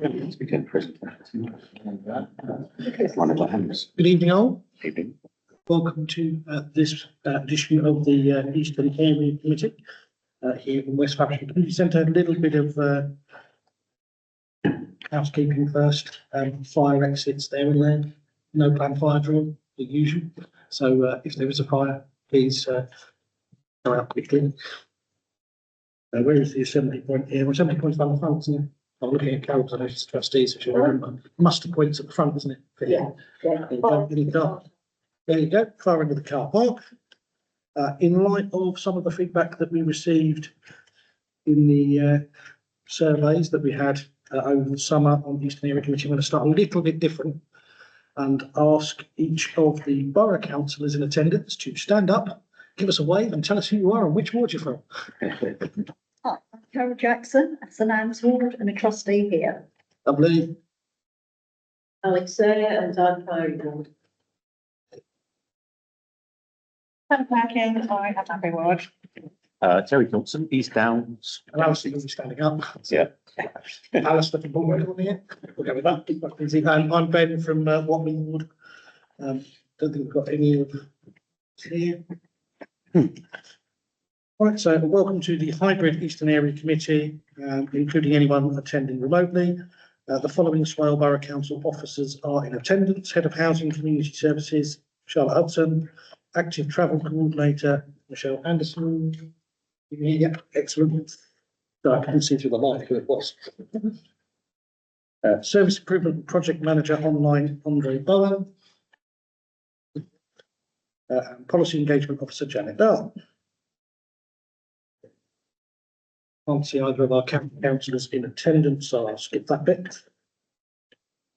Good evening, all. Evening. Welcome to this edition of the Eastern Area Committee here in West Faversham Community Centre. A little bit of housekeeping first. Fire exits there and there. No planned fire drill, the usual. So if there is a fire, please go out quickly. Where is the assembly point here? Well, assembly point's on the front, isn't it? I'm looking at Carol, because I know she's trustees, so she'll remember. Muster point's at the front, isn't it? Yeah. There you go, far end of the car park. In light of some of the feedback that we received in the surveys that we had over the summer on the Eastern Area Committee, I'm going to start a little bit different and ask each of the borough councillors in attendance to stand up, give us a wave and tell us who you are and which ward you're from. Hi, I'm Carol Jackson, St Anne's Ward and a trustee here. Lovely. Alex Sayre and I'm Priory Ward. I'm Packing, I have Abbey Ward. Terry Thompson, East Downs. And Alistair will be standing up. Yeah. Alistair from Bournemouth on here. We'll go with that. Keep that busy. I'm Ben from Watley Ward. Don't think we've got any of here. Right, so welcome to the hybrid Eastern Area Committee, including anyone attending remotely. The following Swale Borough Council officers are in attendance: Head of Housing and Community Services, Charlotte Hudson; Active Travel Coordinator, Michelle Anderson. Yeah, excellent. So I couldn't see through the light who it was. Service Improvement Project Manager Online, Andre Bowen. And Policy Engagement Officer, Janet Bell. Can't see either of our councillors in attendance, so I'll skip that bit.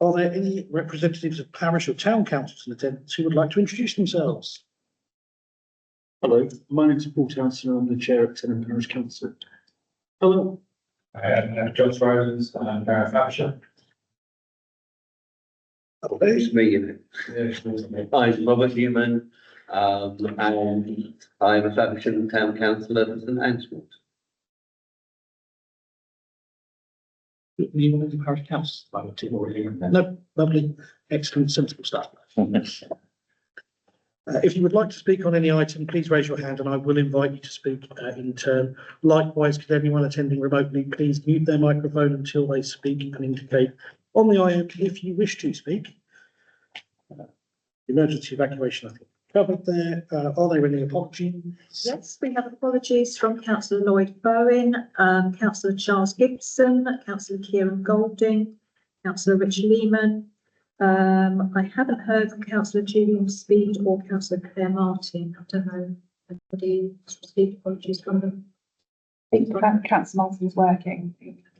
Are there any representatives of parish or town councils in attendance who would like to introduce themselves? Hello, my name is Paul Townsend. I'm the chair of Tennant Parish Council. Hello. Josh Rowlands, Barrow Faversham. It's me, isn't it? I'm Robert Newman, and I'm a Faversham Town Councillor for St Anne's Ward. Anyone in the parish council? No, lovely, excellent, sensible stuff. If you would like to speak on any item, please raise your hand and I will invite you to speak in turn. Likewise, could anyone attending remotely please mute their microphone until they speak and indicate on the item if you wish to speak. Emergency evacuation, I think, covered there. Are there any apologies? Yes, we have apologies from Councillor Lloyd Bowen, Councillor Charles Gibson, Councillor Kieran Golding, Councillor Richard Lehman. I haven't heard from Councillor Julian Speed or Councillor Claire Martin. I don't know if anybody has received apologies from them. I think Councillor Martin's working.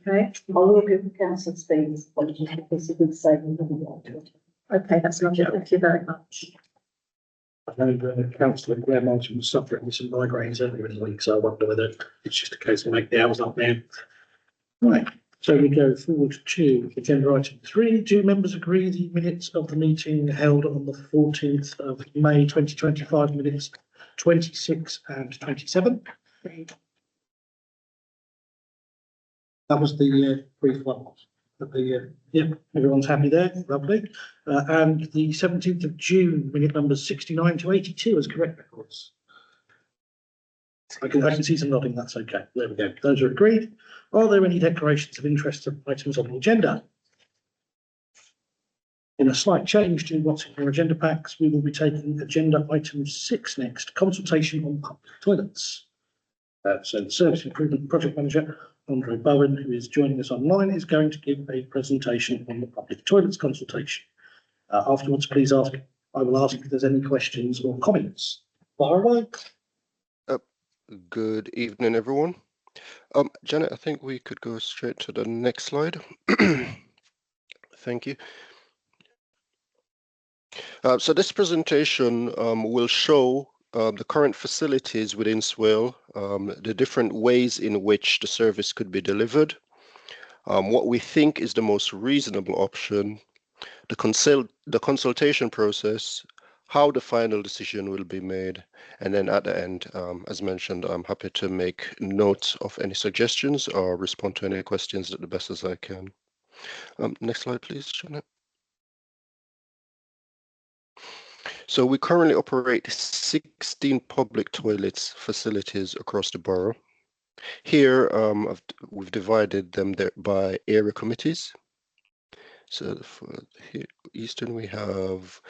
Okay. I will give Councillor Speed's apologies because he did say he didn't want to. Okay, that's lovely. Thank you very much. I know Councillor Claire Martin was suffering with some migraines earlier in the week, so I wonder whether it's just a case of make the hours up now. Right, so we go forward to agenda item 3. Do members agree the minutes of the meeting held on the 14th of May 2025, minutes 26 and 27? That was the brief one. Yep, everyone's happy there, lovely. And the 17th of June, minute numbers 69 to 82 as correct records. I can see some nodding, that's okay. There we go, those are agreed. Are there any declarations of interest of items on the agenda? In a slight change to what's in your agenda packs, we will be taking agenda item 6 next, consultation on public toilets. So the Service Improvement Project Manager, Andre Bowen, who is joining us online, is going to give a presentation on the public toilets consultation. Afterwards, I will ask if there's any questions or comments. Fire away. Good evening, everyone. Janet, I think we could go straight to the next slide. Thank you. So this presentation will show the current facilities within Swale, the different ways in which the service could be delivered, what we think is the most reasonable option, the consultation process, how the final decision will be made, and then at the end, as mentioned, I'm happy to make notes of any suggestions or respond to any questions the best as I can. Next slide, please, Janet. So we currently operate 16 public toilets facilities across the borough. Here, we've divided them there by area committees. So for here, Eastern, we have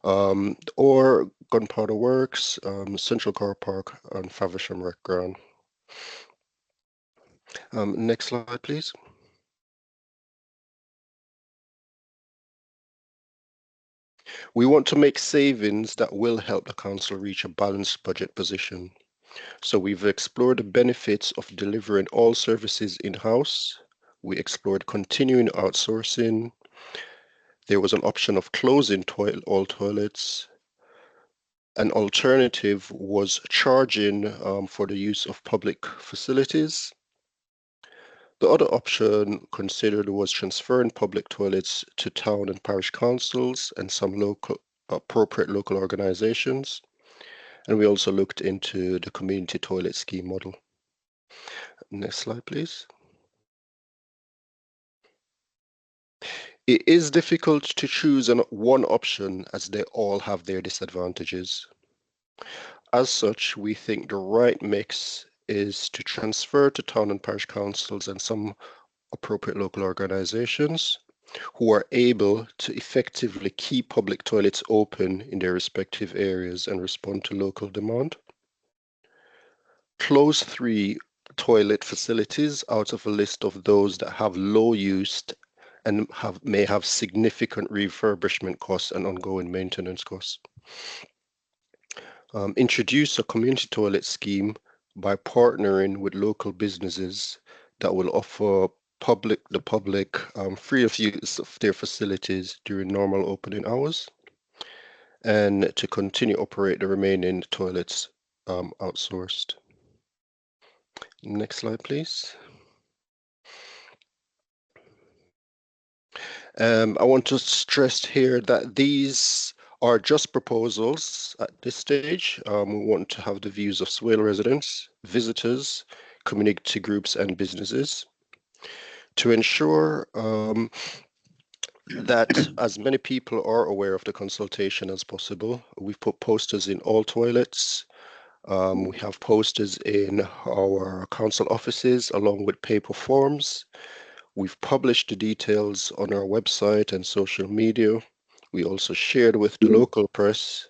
or Gunpowder Works, Central Car Park, and Faversham Rec Ground. Next slide, please. We want to make savings that will help the council reach a balanced budget position. So we've explored the benefits of delivering all services in-house. We explored continuing outsourcing. There was an option of closing all toilets. An alternative was charging for the use of public facilities. The other option considered was transferring public toilets to town and parish councils and some appropriate local organizations. And we also looked into the community toilet scheme model. Next slide, please. It is difficult to choose one option as they all have their disadvantages. As such, we think the right mix is to transfer to town and parish councils and some appropriate local organizations who are able to effectively keep public toilets open in their respective areas and respond to local demand. Close 3 toilet facilities out of a list of those that have low use and may have significant refurbishment costs and ongoing maintenance costs. Introduce a community toilet scheme by partnering with local businesses that will offer the public free of use of their facilities during normal opening hours, and to continue operate the remaining toilets outsourced. Next slide, please. I want to stress here that these are just proposals at this stage. We want to have the views of Swale residents, visitors, community groups and businesses to ensure that as many people are aware of the consultation as possible. We've put posters in all toilets. We have posters in our council offices along with paper forms. We've published the details on our website and social media. We also shared with the local press.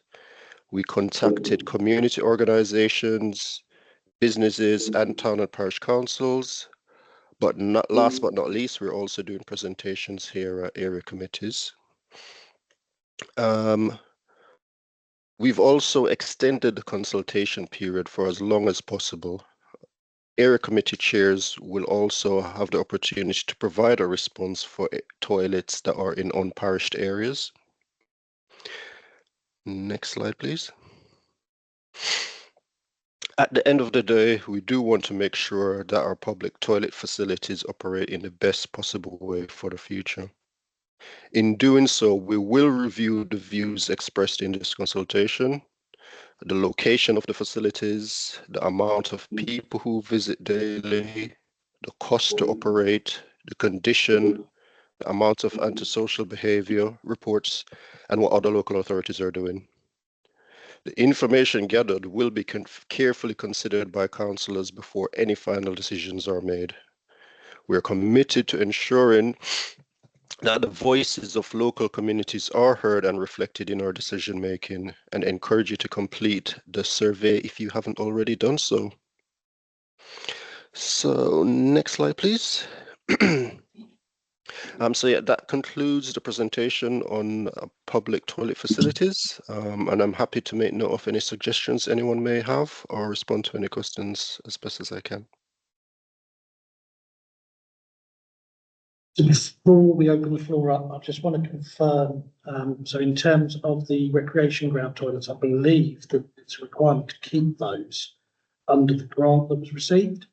We contacted community organizations, businesses, and town and parish councils. But last but not least, we're also doing presentations here at area committees. We've also extended the consultation period for as long as possible. Area committee chairs will also have the opportunity to provide a response for toilets that are in unparished areas. Next slide, please. At the end of the day, we do want to make sure that our public toilet facilities operate in the best possible way for the future. In doing so, we will review the views expressed in this consultation, the location of the facilities, the amount of people who visit daily, the cost to operate, the condition, the amount of antisocial behavior reports, and what other local authorities are doing. The information gathered will be carefully considered by councillors before any final decisions are made. We are committed to ensuring that the voices of local communities are heard and reflected in our decision making, and encourage you to complete the survey if you haven't already done so. So next slide, please. So yeah, that concludes the presentation on public toilet facilities, and I'm happy to make note of any suggestions anyone may have or respond to any questions as best as I can. So before we open the floor up, I just want to confirm, so in terms of the recreation ground toilets, I believe that it's a requirement to keep those under the grant that was received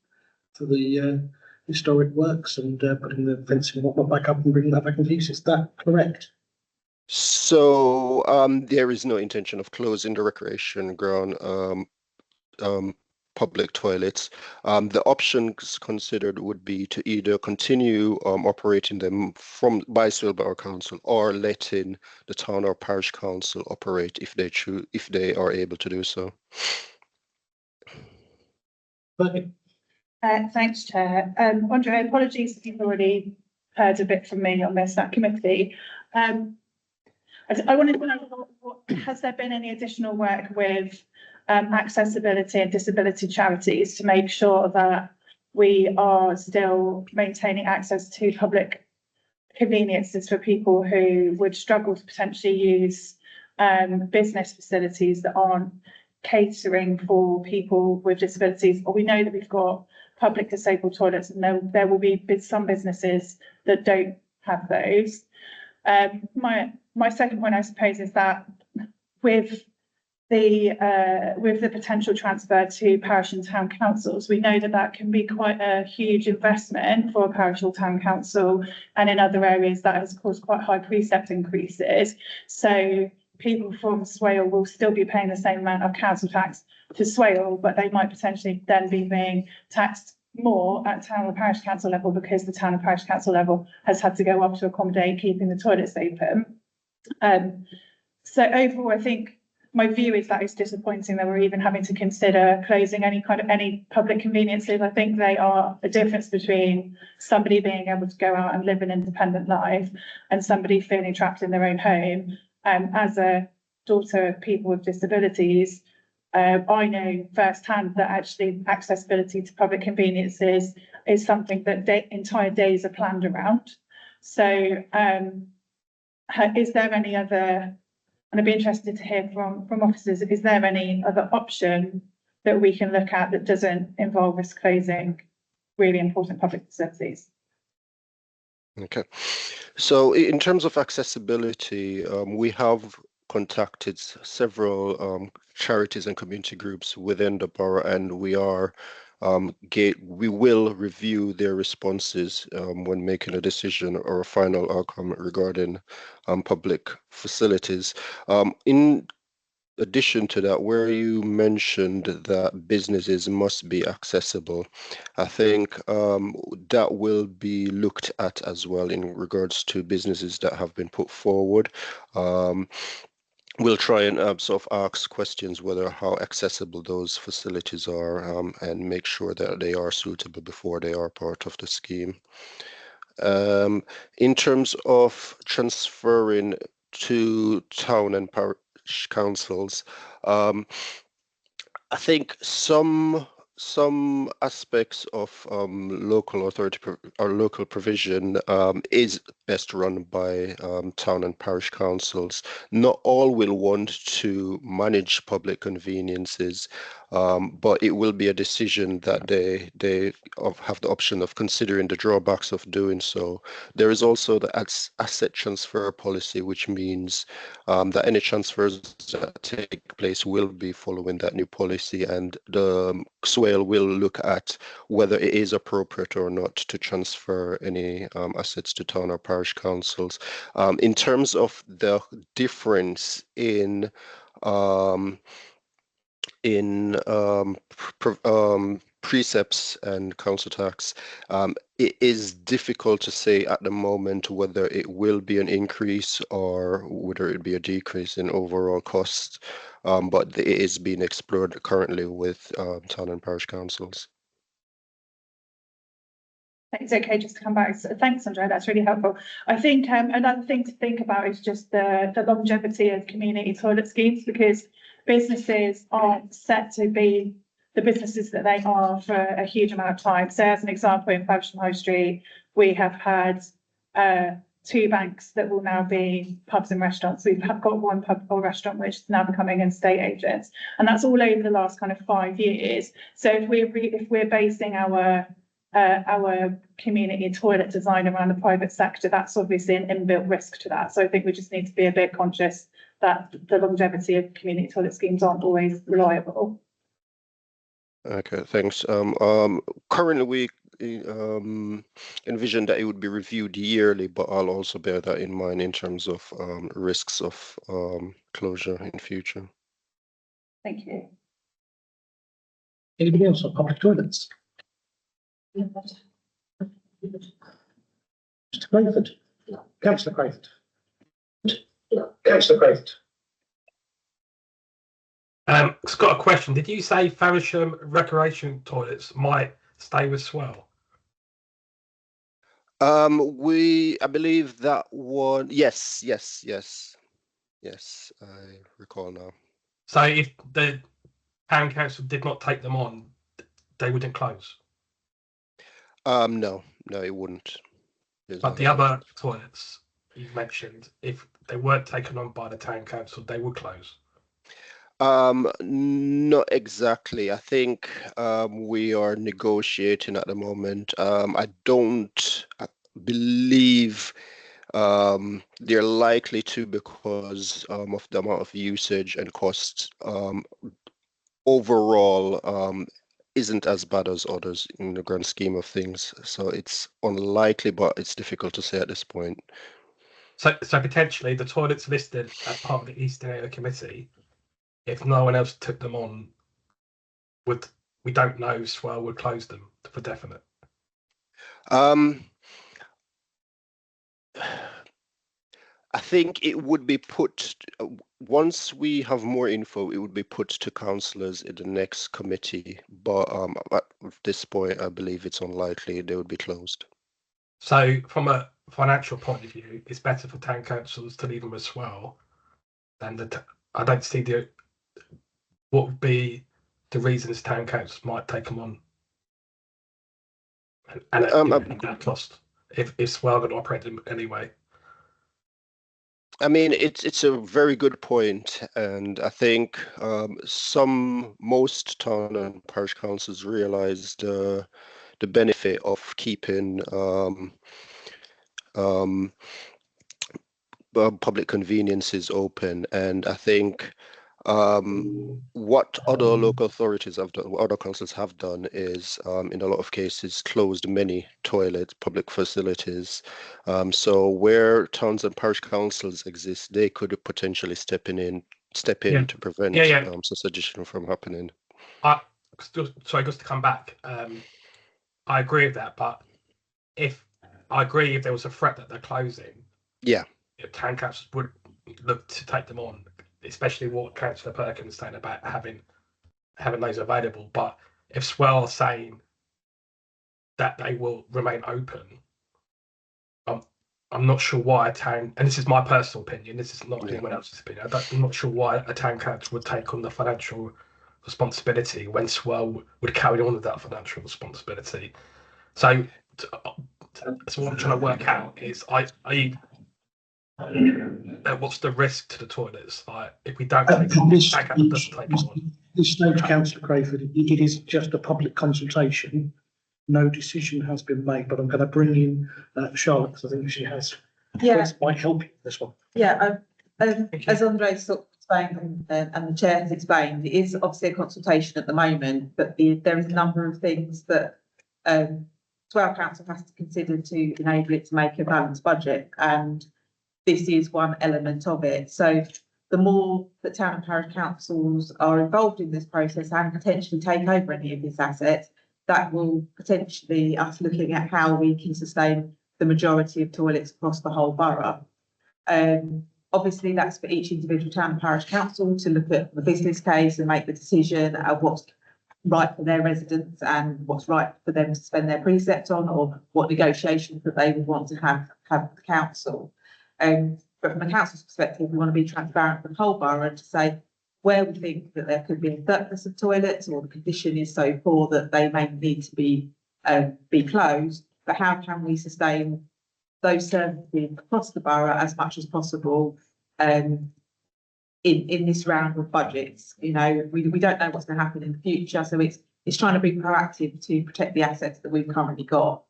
for the historic works and putting the fencing and whatnot back up and bringing that back into use. Is that correct? So there is no intention of closing the recreation ground public toilets. The options considered would be to either continue operating them by Swale Borough Council or letting the town or parish council operate if they are able to do so. But Thanks, Chair. Andre, apologies if you've already heard a bit from me on this, that committee. I wanted to know, has there been any additional work with accessibility and disability charities to make sure that we are still maintaining access to public conveniences for people who would struggle to potentially use business facilities that aren't catering for people with disabilities? Or we know that we've got public disabled toilets, and there will be some businesses that don't have those. My second point, I suppose, is that with the potential transfer to parish and town councils, we know that that can be quite a huge investment for a parish or town council, and in other areas that has caused quite high precept increases. So people from Swale will still be paying the same amount of council tax to Swale, but they might potentially then be being taxed more at town or parish council level because the town and parish council level has had to go up to accommodate keeping the toilets open. So overall, I think my view is that it's disappointing that we're even having to consider closing any public conveniences. I think they are a difference between somebody being able to go out and live an independent life and somebody feeling trapped in their own home. As a daughter of people with disabilities, I know firsthand that actually accessibility to public conveniences is something that entire days are planned around. So is there any other, and I'd be interested to hear from officers, is there any other option that we can look at that doesn't involve us closing really important public facilities? Okay, so in terms of accessibility, we have contacted several charities and community groups within the borough, and we will review their responses when making a decision or a final outcome regarding public facilities. In addition to that, where you mentioned that businesses must be accessible, I think that will be looked at as well in regards to businesses that have been put forward. We'll try and sort of ask questions whether how accessible those facilities are and make sure that they are suitable before they are part of the scheme. In terms of transferring to town and parish councils, I think some aspects of local authority or local provision is best run by town and parish councils. Not all will want to manage public conveniences, but it will be a decision that they have the option of considering the drawbacks of doing so. There is also the asset transfer policy, which means that any transfers that take place will be following that new policy, and the Swale will look at whether it is appropriate or not to transfer any assets to town or parish councils. In terms of the difference in precepts and council tax, it is difficult to say at the moment whether it will be an increase or whether it be a decrease in overall costs, but it is being explored currently with town and parish councils. It's okay just to come back. So thanks, Andre, that's really helpful. I think another thing to think about is just the longevity of community toilet schemes, because businesses aren't set to be the businesses that they are for a huge amount of time. So as an example, in Faversham High Street, we have had 2 banks that will now be pubs and restaurants. We've got 1 pub or restaurant which is now becoming an estate agents, and that's all over the last kind of 5 years. So if we're basing our community toilet design around the private sector, that's obviously an inbuilt risk to that. So I think we just need to be a bit conscious that the longevity of community toilet schemes aren't always reliable. Okay, thanks. Currently, we envision that it would be reviewed yearly, but I'll also bear that in mind in terms of risks of closure in future. Thank you. Anybody else on public toilets? Mr. Crayford? Councillor Crayford? Councillor Crayford? It's got a question. Did you say Faversham recreation toilets might stay with Swell? I believe that one, yes, I recall now. So if the town council did not take them on, they wouldn't close. No, it wouldn't. But the other toilets you've mentioned, if they weren't taken on by the town council, they would close. Not exactly. I think we are negotiating at the moment. I don't believe they're likely to, because of the amount of usage and costs overall isn't as bad as others in the grand scheme of things. So it's unlikely, but it's difficult to say at this point. So potentially the toilets listed as part of the Eastern Area Committee, if no one else took them on, we don't know, Swell would close them for definite. I think it would be put, once we have more info, it would be put to councillors in the next committee. But at this point, I believe it's unlikely they would be closed. So from a financial point of view, it's better for town councils to leave them as Swell than I don't see what would be the reasons town councils might take them on and at that cost if Swell going to operate them anyway. I mean, it's a very good point, and I think most town and parish councils realise the benefit of keeping public conveniences open, and I think what other local authorities have done, what other councils have done, is in a lot of cases closed many toilets, public facilities. So where towns and parish councils exist, they could potentially step in to prevent such addition from happening. Sorry, just to come back, I agree with that, but if there was a threat that they're closing, town councils would look to take them on, especially what Councillor Perkins saying about having those available. But if Swell are saying that they will remain open, I'm not sure why a town, and this is my personal opinion, this is not anyone else's opinion, I'm not sure why a town council would take on the financial responsibility when Swell would carry on with that financial responsibility. So what I'm trying to work out is, what's the risk to the toilets? Like, if we don't take this stage, Councillor Crayford, it is just a public consultation. No decision has been made, but I'm going to bring in Charlotte, because I think she has. Might help you with this one. As Andre sort of explained and the chair has explained, it is obviously a consultation at the moment, but there is a number of things that Swell Council has to consider to enable it to make a balanced budget, and this is one element of it. So the more that town and parish councils are involved in this process and potentially take over any of this asset, that will potentially us looking at how we can sustain the majority of toilets across the whole borough. Obviously, that's for each individual town and parish council to look at the business case and make the decision of what's right for their residents and what's right for them to spend their precept on, or what negotiations that they would want to have with the council. But from a council's perspective, we want to be transparent with the whole borough to say where we think that there could be a surplus of toilets, or the condition is so poor that they may need to be closed. But how can we sustain those services across the borough as much as possible in this round of budgets? You know, we don't know what's going to happen in the future, so it's trying to be proactive to protect the assets that we've currently got.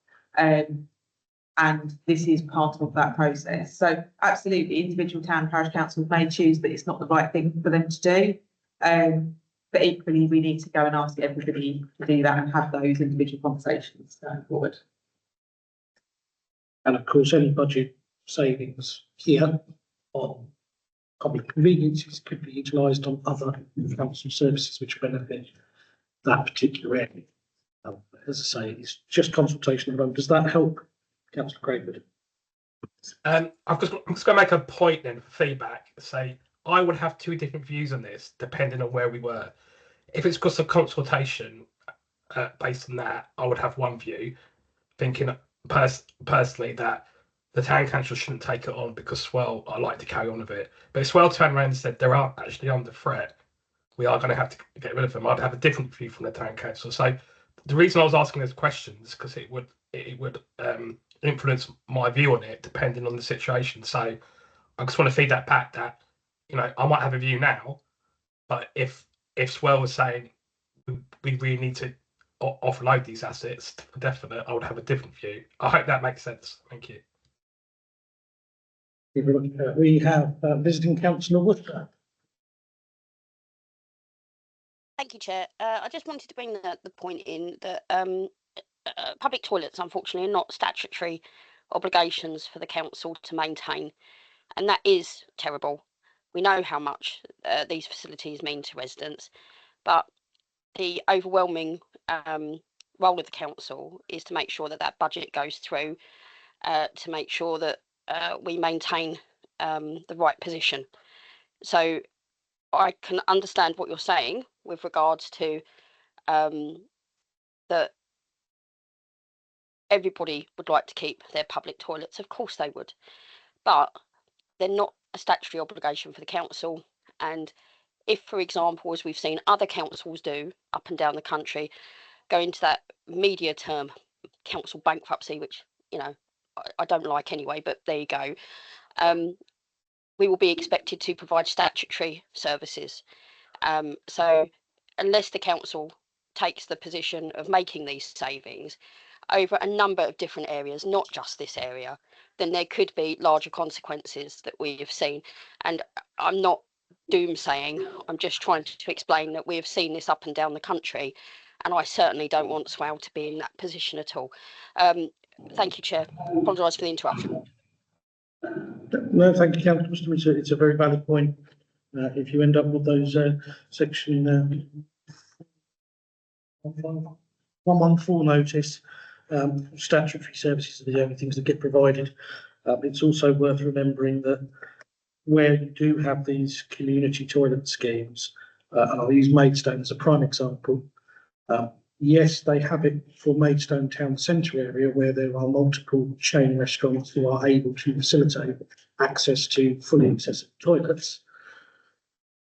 And this is part of that process. So absolutely, individual town and parish councils may choose that it's not the right thing for them to do. But equally, we need to go and ask everybody to do that and have those individual conversations going forward. And of course, any budget savings here on public conveniences could be utilised on other council services which benefit that particular area. As I say, it's just consultation at the moment. Does that help, Councillor Crayford? I'm just going to make a point then for feedback. Say I would have two different views on this depending on where we were. If it's just a consultation based on that, I would have one view, thinking personally that the town council shouldn't take it on because Swell I like to carry on with it. But if Swell turned around and said they are actually under threat, we are going to have to get rid of them, I'd have a different view from the town council. So the reason I was asking those questions because it would influence my view on it depending on the situation. So I just want to feed that back that, you know, I might have a view now, but if Swell was saying we really need to offload these assets for definite, I would have a different view. I hope that makes sense. Thank you. We have visiting councillor Worcester. Thank you, Chair. I just wanted to bring the point in that public toilets, unfortunately, are not statutory obligations for the council to maintain, and that is terrible. We know how much these facilities mean to residents, but the overwhelming role of the council is to make sure that that budget goes through, to make sure that we maintain the right position. So I can understand what you're saying with regards to that everybody would like to keep their public toilets. Of course they would, but they're not a statutory obligation for the council. And if, for example, as we've seen other councils do up and down the country, go into that media term, council bankruptcy, which, you know, I don't like anyway, but there you go. We will be expected to provide statutory services. So unless the council takes the position of making these savings over a number of different areas, not just this area, then there could be larger consequences that we have seen. And I'm not doomsaying, I'm just trying to explain that we have seen this up and down the country, and I certainly don't want Swale to be in that position at all. Thank you, Chair. Apologise for the interruption. No, thank you, Councillor Worcester. It's a very valid point. If you end up with those section 114 notice, statutory services are the only things that get provided. It's also worth remembering that where you do have these community toilet schemes, and I'll use Maidstone as a prime example. Yes, they have it for Maidstone town centre area where there are multiple chain restaurants who are able to facilitate access to fully accessible toilets.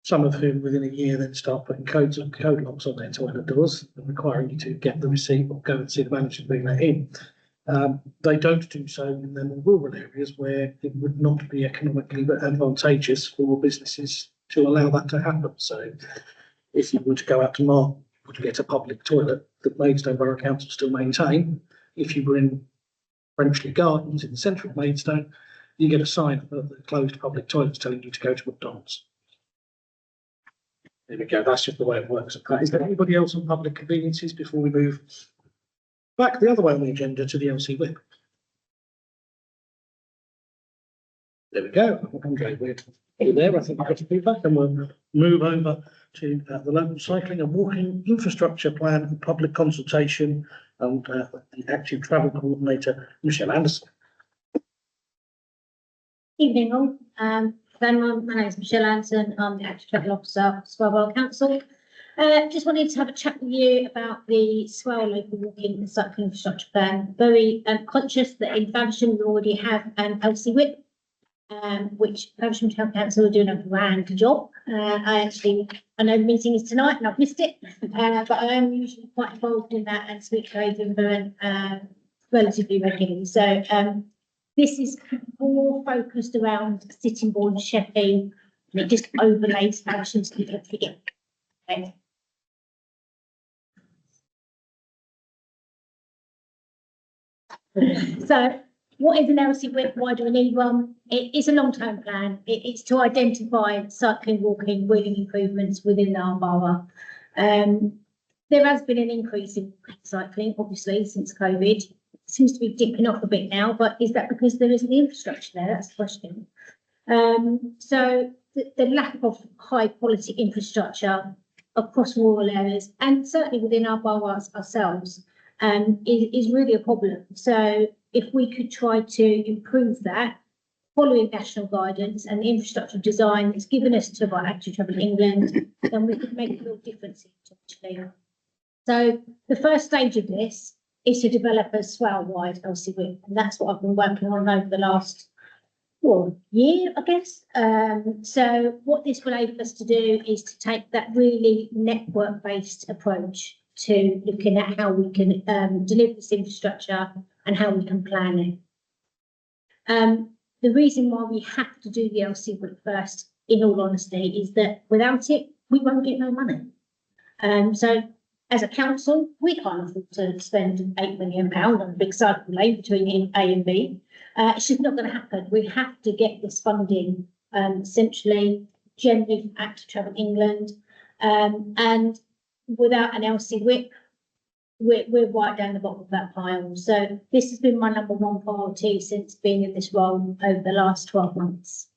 Some of whom within a year then start putting code locks on their toilet doors and requiring you to get the receipt or go and see the manager bring that in. They don't do so in the more rural areas where it would not be economically advantageous for businesses to allow that to happen. So if you were to go out to Mark to get a public toilet that Maidstone Borough Council still maintain, if you were in Frenchley Gardens in the centre of Maidstone, you get a sign of the closed public toilets telling you to go to McDonald's. There we go, that's just the way it works. Is there anybody else on public conveniences before we move back the other way on the agenda to the LC Whip? There we go. Andre, we're there. I think we've got to feedback, and we'll move over to the local cycling and walking infrastructure plan and public consultation, and the active travel coordinator, Michelle Anderson. Evening all. My name is Michelle Anderson. I'm the active travel officer of Swale Borough Council. Just wanted to have a chat with you about the Swale local walking and cycling infrastructure plan. Very conscious that in Faversham we already have an LC Whip, which Faversham Town Council are doing a grand job. I know the meeting is tonight and I've missed it, but I am usually quite involved in that and speak to Adrian relatively regularly. So this is more focused around Sittingbourne, Sheffield, and it just overlays Faversham's complete. Okay. So what is an LC Whip? Why do we need one? It is a long-term plan. It's to identify cycling, walking, wheeling improvements within our borough. There has been an increase in cycling, obviously, since COVID. It seems to be dipping off a bit now, but is that because there isn't the infrastructure there? That's the question. So the lack of high quality infrastructure across rural areas and certainly within our boroughs ourselves is really a problem. So if we could try to improve that, following national guidance and the infrastructure design that's given us to by Active Travel England, then we could make a real difference potentially. So the first stage of this is to develop a swale-wide LCW, and that's what I've been working on over the last year, I guess. So what this will enable us to do is to take that really network-based approach to looking at how we can deliver this infrastructure and how we can plan it. The reason why we have to do the LCW first, in all honesty, is that without it, we won't get no money. So as a council, we can't afford to spend £8 million on a big cycle lane between A and B. It's just not going to happen. We have to get this funding essentially generally from Active Travel England, and without an LCW, we're right down the bottom of that pile. So this has been my number one priority since being in this role over the last 12 months.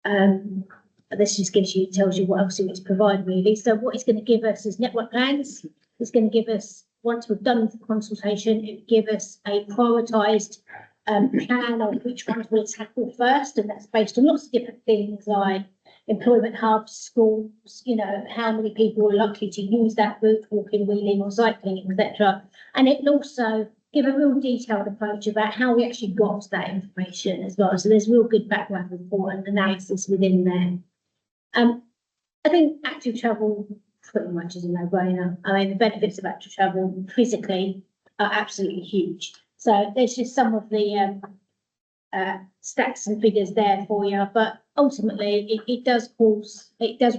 This just tells you what else it's provide really. So what it's going to give us is network plans. It's going to give us, once we've done the consultation, it will give us a prioritised plan of which ones we'll tackle first, and that's based on lots of different things like employment hubs, schools, how many people are likely to use that route, walking, wheeling or cycling, etc. And it'll also give a real detailed approach about how we actually got that information as well. So there's real good background report and analysis within there. I think active travel pretty much is a no-brainer. I mean, the benefits of active travel physically are absolutely huge. So there's just some of the stats and figures there for you, but ultimately it does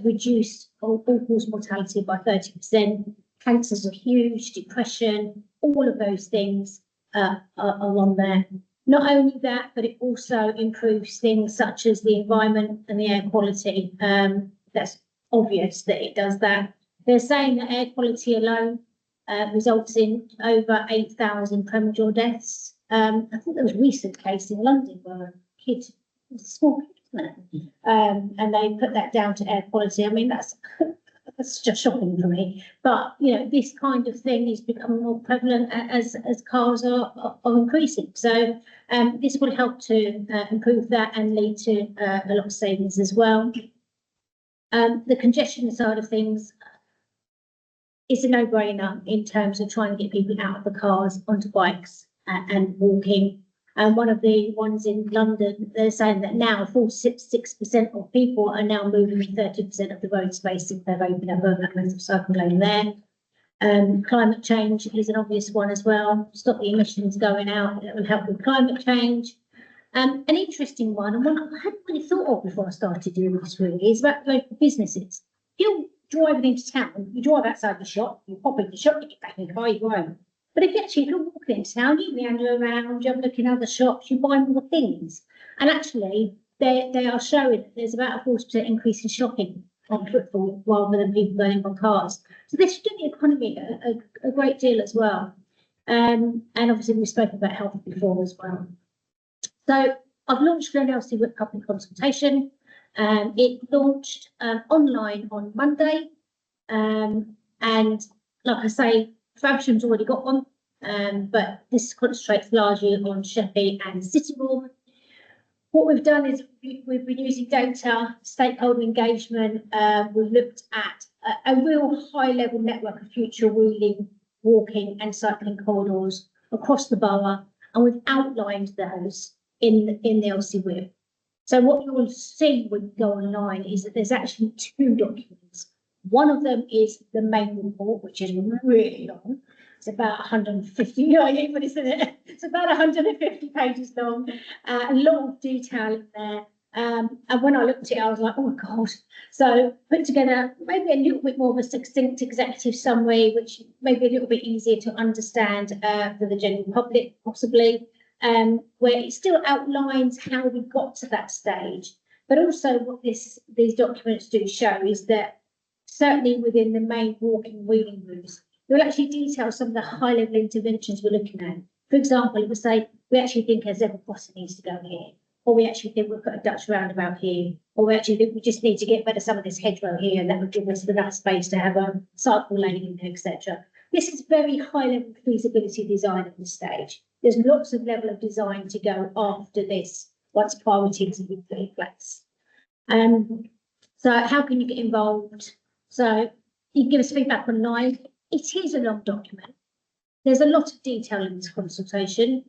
reduce all-cause mortality by 30%. Cancers are huge, depression, all of those things are on there. Not only that, but it also improves things such as the environment and the air quality. That's obvious that it does that. They're saying that air quality alone results in over 8,000 premature deaths. I think there was a recent case in London where a kid, a small kid, wasn't it? And they put that down to air quality. I mean, that's just shocking for me. But, this kind of thing is becoming more prevalent as cars are increasing. So this will help to improve that and lead to a lot of savings as well. The congestion side of things is a no-brainer in terms of trying to get people out of the cars onto bikes and walking. And one of the ones in London, they're saying that now 46% of people are now moving 30% of the road space if they've opened up a massive cycle lane there. Climate change is an obvious one as well. Stop the emissions going out. That will help with climate change. An interesting one, and one I hadn't really thought of before I started doing this really, is about local businesses. You're driving into town, you drive outside the shop, you pop in the shop, you get back in the car, you go home. But if you're walking into town, you meander around, you have a look in other shops, you buy more things. And actually, they are showing that there's about a 40% increase in shopping on footfall rather than people going in on cars. So this should do the economy a great deal as well. And obviously we spoke about health before as well. So I've launched an LCW public consultation. It launched online on Monday. And like I say, Faversham's already got one, but this concentrates largely on Sheppey and Sittingbourne. What we've done is we've been using data, stakeholder engagement. We've looked at a real high-level network of future wheeling, walking and cycling corridors across the borough, and we've outlined those in the LCW. So what you will see when you go online is that there's actually two documents. One of them is the main report, which is really long. It's about 150, but it's about 150 pages long. A lot of detail in there. And when I looked at it, I was like, oh my God. So put together maybe a little bit more of a succinct executive summary, which may be a little bit easier to understand for the general public, possibly, where it still outlines how we got to that stage. But also what these documents do show is that certainly within the main walking wheeling routes, it will actually detail some of the high-level interventions we're looking at. For example, it will say, we actually think a zebra crossing needs to go here, or we actually think we'll put a Dutch roundabout here, or we actually think we just need to get rid of some of this hedgerow here, and that would give us enough space to have a cycle lane, etc. This is very high level feasibility design at this stage. There's lots of level of design to go after this once priorities have been put in place. So how can you get involved? So you can give us feedback online. It is a long document. There's a lot of detail in this consultation.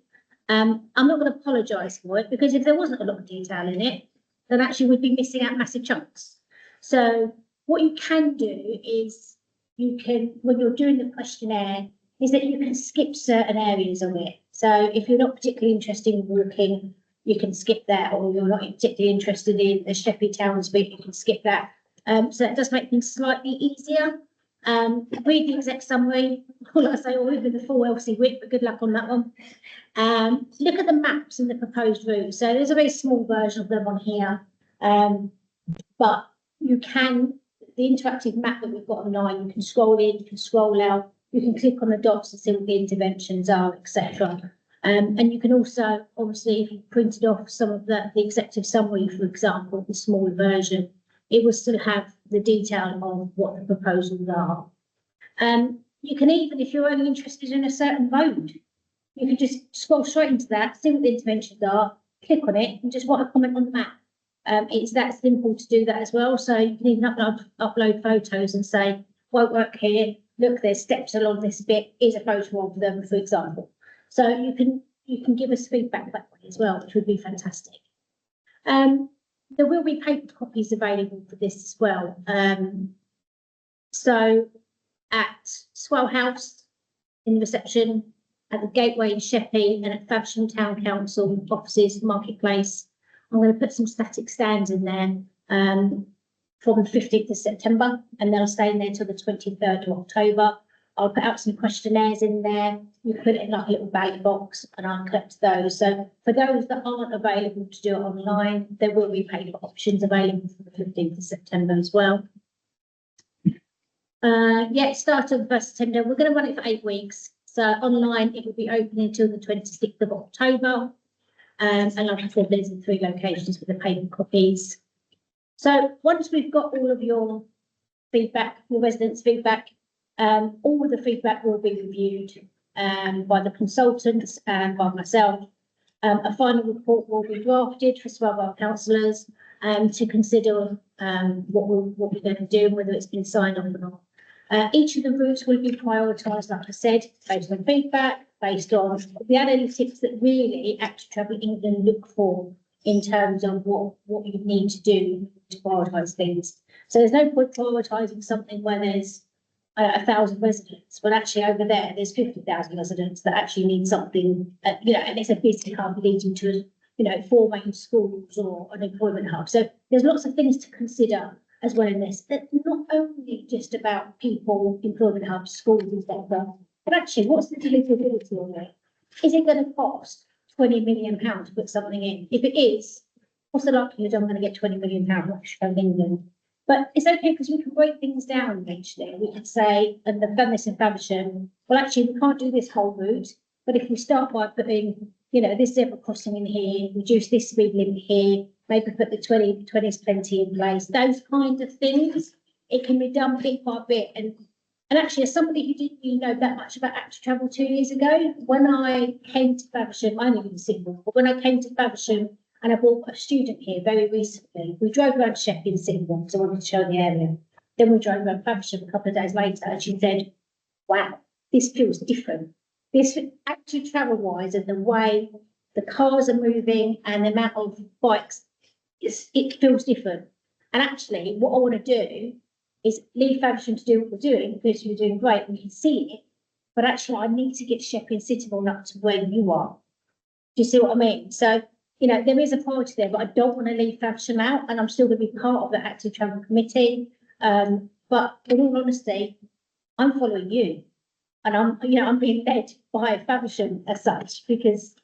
I'm not going to apologise for it, because if there wasn't a lot of detail in it, then actually we'd be missing out massive chunks. So what you can do is you can, when you're doing the questionnaire, is that you can skip certain areas of it. So if you're not particularly interested in walking, you can skip that, or you're not particularly interested in the Sheppey Towns bit, you can skip that. So it does make things slightly easier. Read the exec summary, all I say, or even the full LC WIP, but good luck on that one. Look at the maps and the proposed routes. So there's a very small version of them on here, but you can, the interactive map that we've got online, you can scroll in, you can scroll out, you can click on the dots and see what the interventions are, etc. And you can also, obviously, if you printed off some of the executive summary, for example, the small version, it will still have the detail of what the proposals are. You can even, if you're only interested in a certain road, you can just scroll straight into that, see what the interventions are, click on it, and just write a comment on the map. It's that simple to do that as well. So you can even upload photos and say, won't work here, look, there's steps along this bit, here's a photo of them, for example. So you can give us feedback that way as well, which would be fantastic. There will be paper copies available for this as well. So at Swell House in the reception, at the Gateway in Sheppey, and at Faversham Town Council offices, Marketplace, I'm going to put some static stands in there from the 15th of September, and they'll stay in there till the 23rd of October. I'll put out some questionnaires in there. You put it in like a little ballot box, and I'll collect those. So for those that aren't available to do it online, there will be paper options available for the 15th of September as well. Yeah, start on the 1st of September. We're going to run it for 8 weeks. So online, it will be open until the 26th of October. And like I said, there's the 3 locations for the paper copies. So once we've got all of your feedback, your residents' feedback, all of the feedback will be reviewed by the consultants and by myself. A final report will be drafted for Swellborough councillors to consider what we're going to do and whether it's been signed off or not. Each of the routes will be prioritised, like I said, based on feedback, based on the analytics that really Active Travel England look for in terms of what you need to do to prioritise things. So there's no point prioritising something where there's 1,000 residents, but actually over there's 50,000 residents that actually need something, and it's a busy hub leading to, 4 main schools or an employment hub. So there's lots of things to consider as well in this. It's not only just about people, employment hubs, schools, etc. But actually, what's the deliverability on it? Is it going to cost £20 million to put something in? If it is, what's the likelihood I'm going to get £20 million from England? But it's okay because we can break things down eventually. We can say, and they've done this in Faversham, well, actually, we can't do this whole route. But if we start by putting, this zebra crossing in here, reduce this speed limit here, maybe put the 20's plenty in place, those kind of things, it can be done bit by bit. And actually, as somebody who didn't really know that much about Active Travel 2 years ago, when I came to Faversham, I only live in Sittingbourne, but when I came to Faversham, and I brought a student here very recently, we drove around Sheppey and Sittingbourne because I wanted to show the area. Then we drove around Faversham a couple of days later, and she said, wow, this feels different. This Active Travel wise, and the way the cars are moving and the amount of bikes, it feels different. And actually, what I want to do is leave Faversham to do what we're doing, because you're doing great and we can see it. But actually, I need to get Sheppey and Sittingbourne up to where you are. Do you see what I mean? So, there is a priority there, but I don't want to leave Faversham out, and I'm still going to be part of the Active Travel Committee. But in all honesty, I'm following you, and I'm being led by Faversham as such, because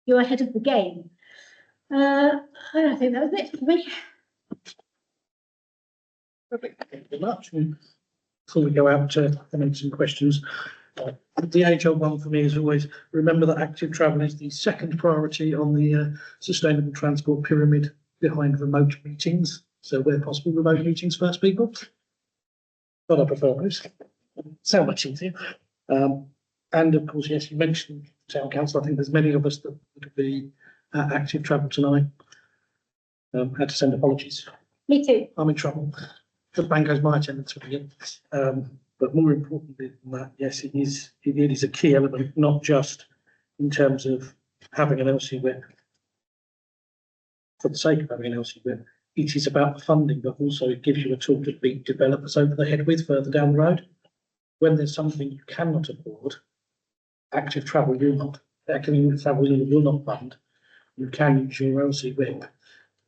you're ahead of the game. I don't think that was it for me. Perfect. Thank you very much. Before we go out to some questions, The age-old one for me is always remember that active travel is the second priority on the sustainable transport pyramid behind remote meetings. So where possible, remote meetings first, people. But I prefer those. So much easier. And of course, yes, you mentioned town council. I think there's many of us that would be at active travel tonight. Had to send apologies. Me too. I'm in trouble. The bang goes my attendance for the but more importantly than that, yes, it is a key element, not just in terms of having an LC whip for the sake of having an LC whip. It is about the funding, but also it gives you a tool to beat developers over the head with further down the road. When there's something you cannot afford, active travel will not fund. You can use your LC whip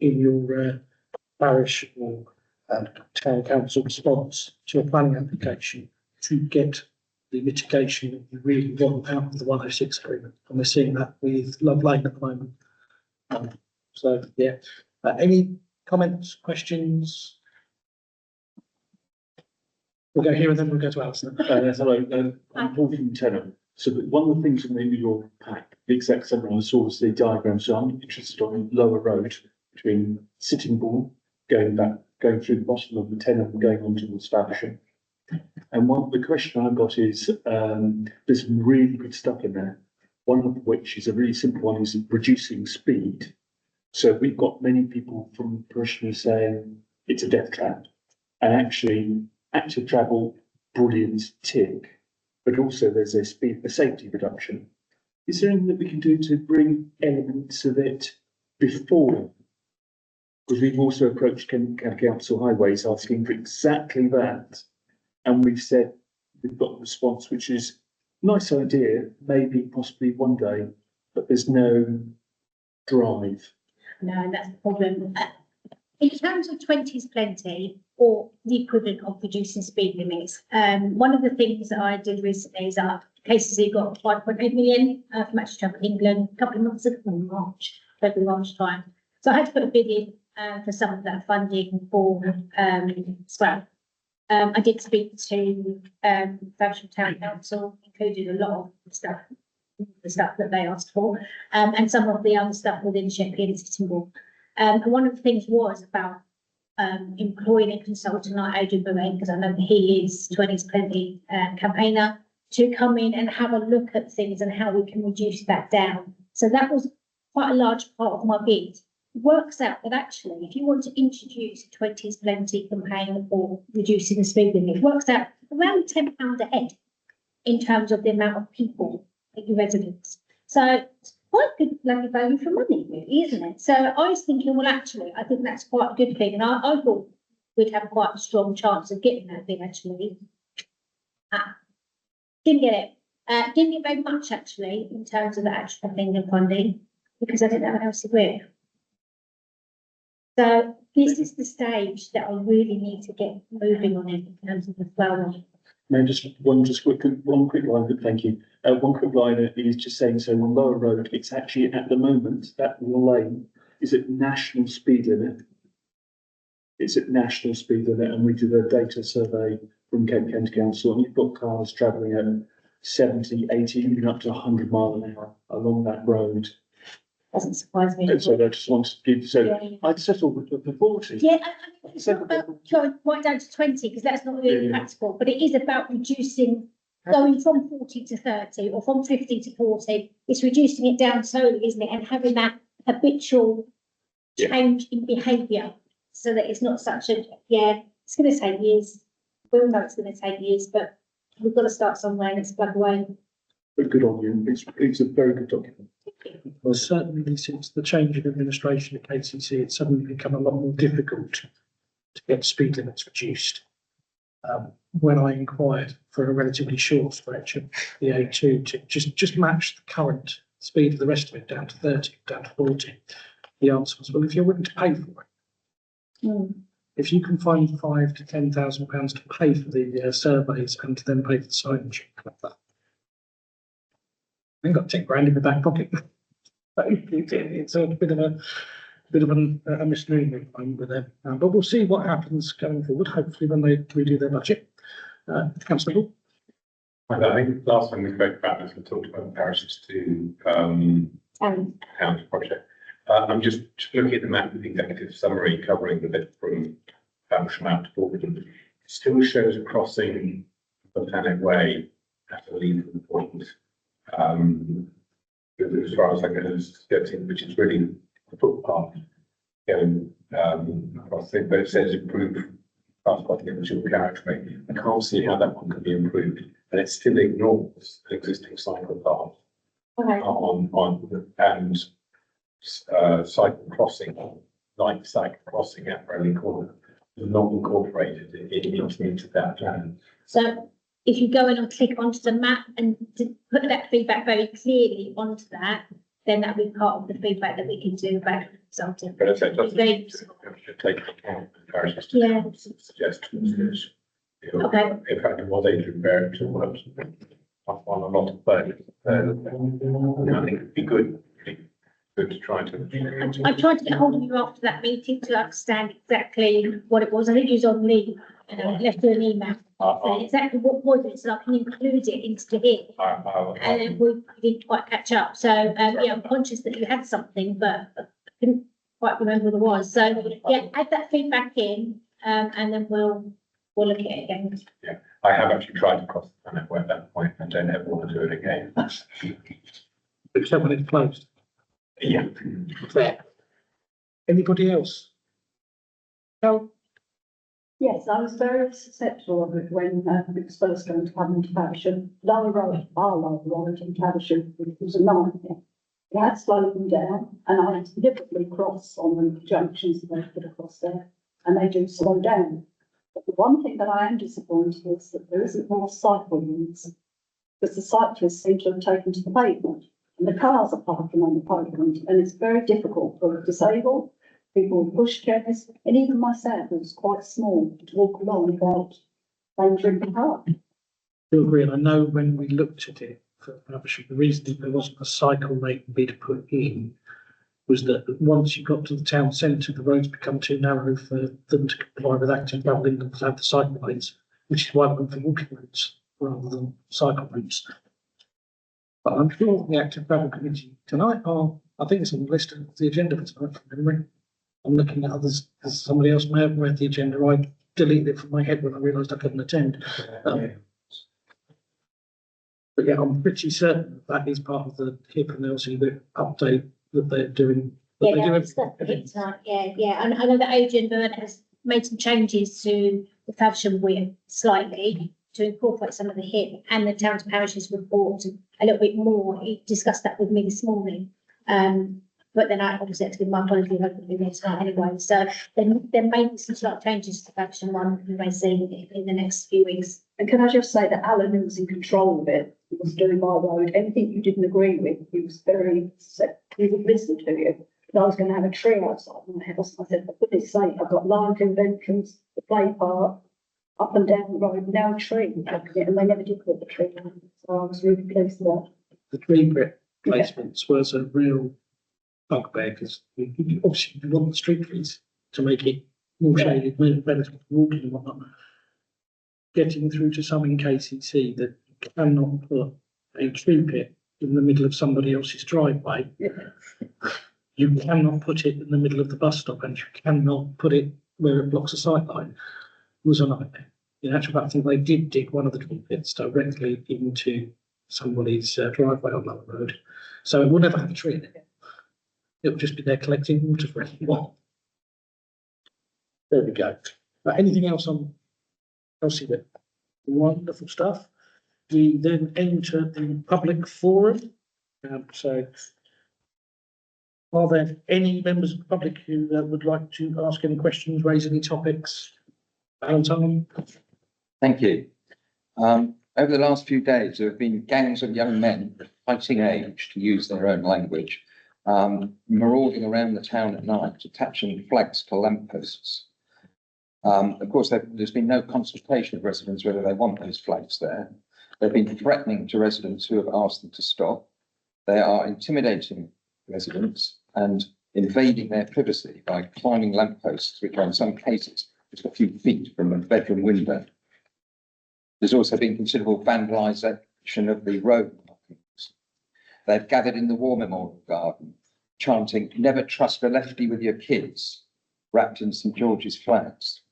in your parish or town council response to a planning application to get the mitigation that you really want out of the 106 agreement. And we're seeing that with Love Lane at the moment. So, yeah. Any comments, questions? We'll go here and then we'll go to Alison. Hello, I'm Paul from Tenham. So one of the things in your pack, the exact same one I saw was the diagram. So I'm interested on Lower Road between Sittingbourne, going through the bottom of the Tenham and going on towards Faversham. And the question I've got is, there's some really good stuff in there. One of which is a really simple one, is reducing speed. So we've got many people from parishioners saying it's a death trap. And actually, active travel, brilliant tick, but also there's a safety reduction. Is there anything that we can do to bring elements of it before? Because we've also approached Kent County Council Highways asking for exactly that. And we've said we've got a response, which is nice idea, maybe possibly one day, but there's no drive. No, that's the problem. In terms of 20 is plenty, or the equivalent of reducing speed limits, one of the things that I did recently is KCC got 5.8 million from Active Travel England a couple of months ago, in February, March time. So I had to put a bid in for some of that funding for SWAP. I did speak to Faversham Town Council, included a lot of the stuff that they asked for, and some of the other stuff within Sheppey and Sittingbourne. And one of the things was about employing a consultant like Adrian Bourne, because I know that he is 20's Plenty campaigner, to come in and have a look at things and how we can reduce that down. So that was quite a large part of my bid. It works out that actually, if you want to introduce a 20's Plenty campaign or reducing the speed limit, it works out around £10 a head in terms of the amount of people at your residents. So it's quite good bloody value for money, really, isn't it? So I was thinking, well, actually, I think that's quite a good thing. And I thought we'd have quite a strong chance of getting that thing, actually. Didn't get it. Didn't get very much, actually, in terms of the actual thing and funding, because I didn't have an else to do. So this is the stage that I really need to get moving on it in terms of the flow. No, one quick line, but thank you. One quick line is just saying, so on Lower Road, it's actually at the moment, that lane is at national speed limit. It's at national speed limit, and we did a data survey from Kent County Council, and you've got cars travelling at 70, 80, even up to 100 miles an hour along that road. Doesn't surprise me. And so I just wanted to give, I'd settle with the 40. Yeah, I mean, it's not about going right down to 20, because that's not really practical, but it is about reducing, going from 40 to 30 or from 50 to 40. It's reducing it down slowly, isn't it? And having that habitual change in behaviour so that it's not such a, it's going to take years. We all know it's going to take years, but we've got to start somewhere and it's plug away. But good on you. It's a very good document. Well, certainly since the change in administration at KCC, it's suddenly become a lot more difficult to get speed limits reduced. When I inquired for a relatively short stretch of the A2 to just match the current speed of the rest of it down to 30, down to 40, the answer was, well, if you're willing to pay for it, if you can find £5,000 to £10,000 to pay for the surveys and to then pay for the signage, like that. I got 10 grand in the back pocket. It's a bit of a misnomer with them, but we'll see what happens going forward. Hopefully, when they redo their budget, Councillor Hall. I think last time we spoke about this, we talked about parishes to town project. I'm just looking at the map with the executive summary covering the bit from Faversham out to Boreham. It still shows a crossing of Thanet Way at a legal point. As far as I can see, which is really the footpath going across it, but it says improve fast by the individual carriageway. I can't see how that one can be improved, and it still ignores an existing cycle path and cycle crossing, light cycle crossing at Bradley Corner is not incorporated into that plan. So if you go in and click onto the map and to put that feedback very clearly onto that, then that'll be part of the feedback that we can do about consulting. But as I said, Very- take account the parishes Yeah. suggestions. Okay. In fact, it was Adrian Barrett who worked on a lot of those. I think it'd be good to try to. I tried to get hold of you after that meeting to understand exactly what it was. I think you was on leave and I left you an email saying exactly what was it, so I can include it into here. And then we didn't quite catch up. So, yeah, I'm conscious that you had something, but I couldn't quite remember what it was. So, yeah, add that feedback in, and then we'll look at it again. Yeah, I have actually tried to cross the Thanet Way at that point and don't ever want to do it again. Except when it's closed. Yeah. Fair. Anybody else? No? Yes, I was very susceptible of it when it was first going to come into Faversham. Lower Road, our Lower Road in Faversham, it was a nightmare. It had slowed them down, and I deliberately cross on the junctions that they put across there, and they do slow down. But the one thing that I am disappointed is that there isn't more cycle lanes, because the cyclists seem to have taken to the pavement, and the cars are parking on the pavement, and it's very difficult for disabled people with pushchairs, and even myself, who's quite small, to walk along without endangering the car. I do agree, and I know when we looked at it for Faversham, the reason there wasn't a cycle lane bid put in was that once you got to the town centre, the roads become too narrow for them to comply with active travelling and to have the cycle lanes, which is why we went for walking routes rather than cycle routes. But I'm sure the active travel committee tonight I think it's on the list of the agenda for tonight from memory. I'm looking at others, because somebody else may have read the agenda. I deleted it from my head when I realised I couldn't attend. But yeah, I'm pretty certain that is part of the HIP and obviously the update that they're doing. That Yeah, they do no, it's got the hit tonight. Yeah. And I know that Adrian Byrne has made some changes to the Faversham WIP slightly to incorporate some of the HIP and the towns parishes report a little bit more. He discussed that with me this morning. But then I obviously had to give my apology hopefully next time anyway. So there may be some slight changes to the Faversham one we may see in the next few weeks. And can I just say that Alan, who was in control of it, he was doing my road, anything you didn't agree with, he was very, he would listen to you. But I was going to have a tree outside my house. I said, for goodness sake, I've got live conventions, the play park, up and down the road, now a tree. And they never did put the tree on. So I was really pleased with that. The tree placements was a real bugbear because obviously you want the street trees to make it more shaded, better for walking and whatnot. Getting through to some in KCC that you cannot put a tree pit in the middle of somebody else's driveway. You cannot put it in the middle of the bus stop, and you cannot put it where it blocks a sight line. It was a nightmare. In actual fact, I think they did dig one of the tree pits directly into somebody's driveway on that road. So it will never have a tree in it. It will just be there collecting water for everyone. There we go. Anything else on Elsie? Wonderful stuff. We then enter the public forum. So are there any members of the public who would like to ask any questions, raise any topics? Valentine? Thank you. Over the last few days, there have been gangs of young men of fighting age, to use their own language, marauding around the town at night, attaching flags to lampposts. Of course, there's been no consultation of residents whether they want those flags there. They've been threatening to residents who have asked them to stop. They are intimidating residents and invading their privacy by climbing lampposts, which are in some cases just a few feet from a bedroom window. There's also been considerable vandalisation of the road markings. They've gathered in the War Memorial Garden, chanting, "Never trust a lefty with your kids," wrapped in St George's flags.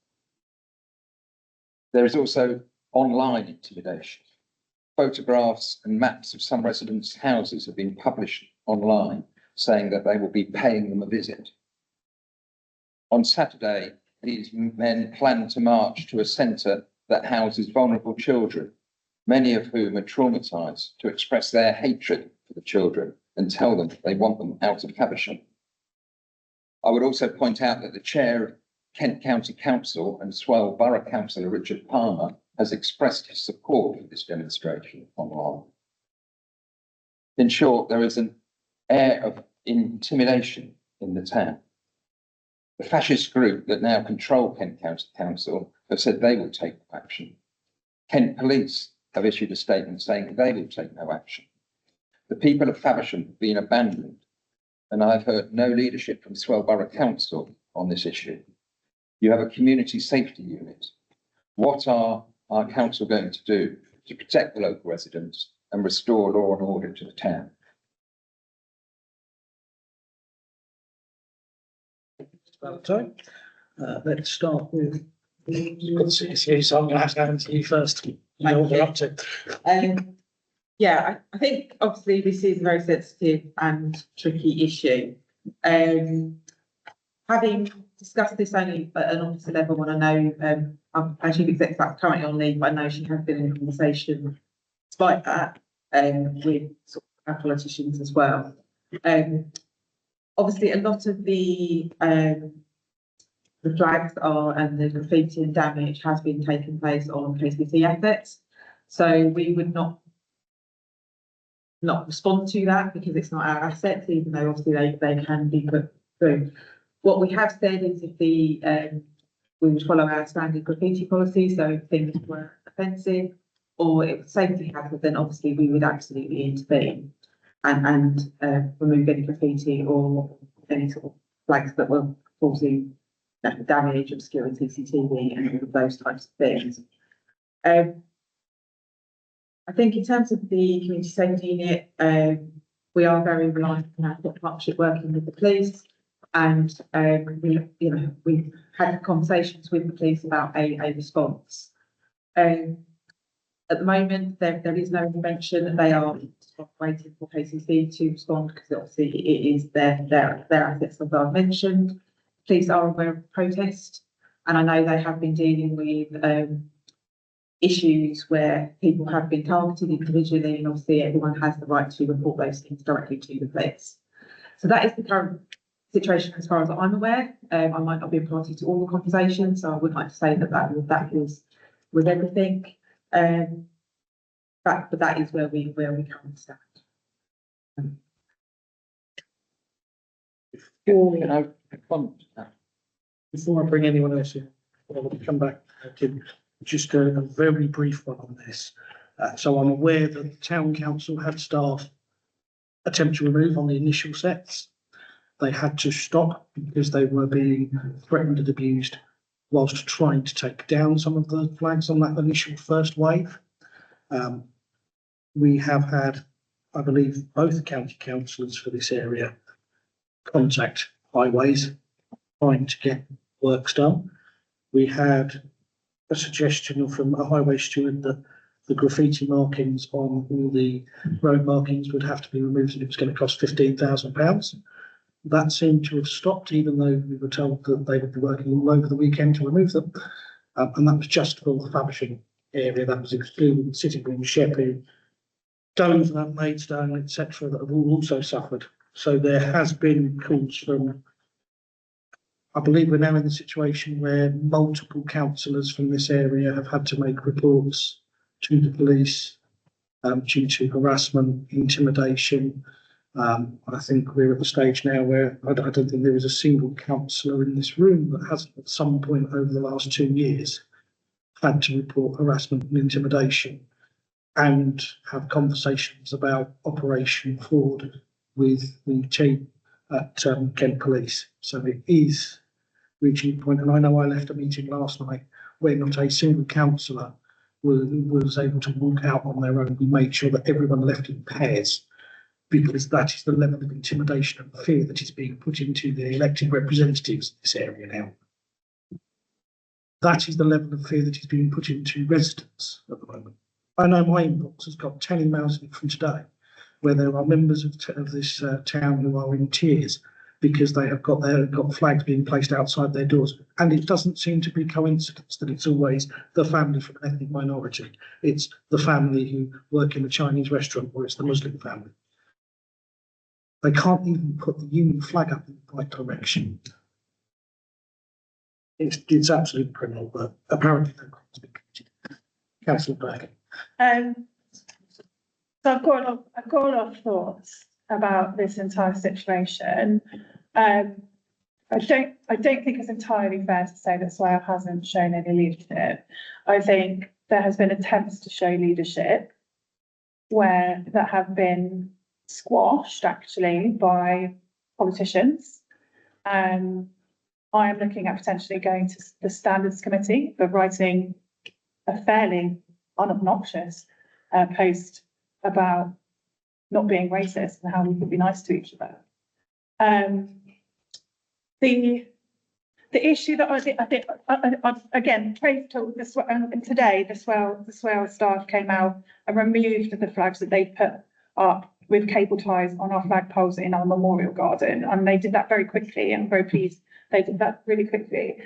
There is also online intimidation. Photographs and maps of some residents' houses have been published online, saying that they will be paying them a visit. On Saturday, these men plan to march to a centre that houses vulnerable children, many of whom are traumatised, to express their hatred for the children and tell them they want them out of Faversham. I would also point out that the chair of Kent County Council and Swell Borough Councillor Richard Palmer has expressed his support for this demonstration online. In short, there is an air of intimidation in the town. The fascist group that now control Kent County Council have said they will take no action. Kent Police have issued a statement saying they will take no action. The people of Faversham have been abandoned, and I've heard no leadership from Swell Borough Council on this issue. You have a community safety unit. What are our council going to do to protect the local residents and restore law and order to the town? About time. Let's start with. So I'm going to have to answer you first. You know what we're up to. Yeah, I think obviously this is a very sensitive and tricky issue. Having discussed this only at an officer level, when I know our chief executive that's currently on leave, but I know she has been in conversation despite that with sort of our politicians as well. Obviously, a lot of the flags are and the graffiti and damage has been taking place on KCC assets, so we would not respond to that because it's not our assets, even though obviously they can be put through. What we have said is if we would follow our standard graffiti policy, so if things were offensive or it was safety hazard, then obviously we would absolutely intervene and remove any graffiti or any sort of flags that were causing damage, obscuring CCTV and all of those types of things. I think in terms of the community safety unit, we are very reliant on our partnership working with the police, and we've had conversations with the police about a response. At the moment, there is no intervention. They are waiting for KCC to respond because obviously it is their assets, as I've mentioned. Police are aware of the protest, and I know they have been dealing with issues where people have been targeted individually, and obviously everyone has the right to report those things directly to the police. So that is the current situation as far as I'm aware. I might not be a party to all the conversations, so I would like to say that was everything. But that is where we currently stand. Before I bring anyone else in, I want to come back to just a very brief one on this. So I'm aware that the town council had staff attempt to remove on the initial sets. They had to stop because they were being threatened and abused whilst trying to take down some of the flags on that initial first wave. We have had, I believe, both county councillors for this area contact Highways trying to get works done. We had a suggestion from a highway steward that the graffiti markings on all the road markings would have to be removed and it was going to cost £15,000. That seemed to have stopped, even though we were told that they would be working all over the weekend to remove them. And that was just for the Faversham area. That was excluding Sittingbourne, Sheppey, Dover, Maidstone, etc., that have all also suffered. So there has been calls from, I believe we're now in the situation where multiple councillors from this area have had to make reports to the police due to harassment, intimidation. I think we're at the stage now where I don't think there is a single councillor in this room that hasn't at some point over the last 2 years had to report harassment and intimidation and have conversations about Operation Ford with the team at Kent Police. So it is reaching a point, and I know I left a meeting last night where not a single councillor was able to walk out on their own. We made sure that everyone left in pairs, because that is the level of intimidation and fear that is being put into the elected representatives in this area now. That is the level of fear that is being put into residents at the moment. I know my inbox has got 10 emails in it from today, where there are members of this town who are in tears because they have got flags being placed outside their doors. And it doesn't seem to be coincidence that it's always the family from an ethnic minority. It's the family who work in the Chinese restaurant, or it's the Muslim family. They can't even put the union flag up in the right direction. It's absolutely criminal, but apparently no crime's been committed. Councillor Black. So I've got a lot of thoughts about this entire situation. I don't think it's entirely fair to say that Swale hasn't shown any leadership. I think there has been attempts to show leadership that have been squashed actually by politicians. I am looking at potentially going to the Standards Committee for writing a fairly unobnoxious post about not being racist and how we can be nice to each other. The issue that I think again, praise to this, today the Swale staff came out and removed the flags that they put up with cable ties on our flagpoles in our memorial garden, and they did that very quickly. I'm very pleased they did that really quickly.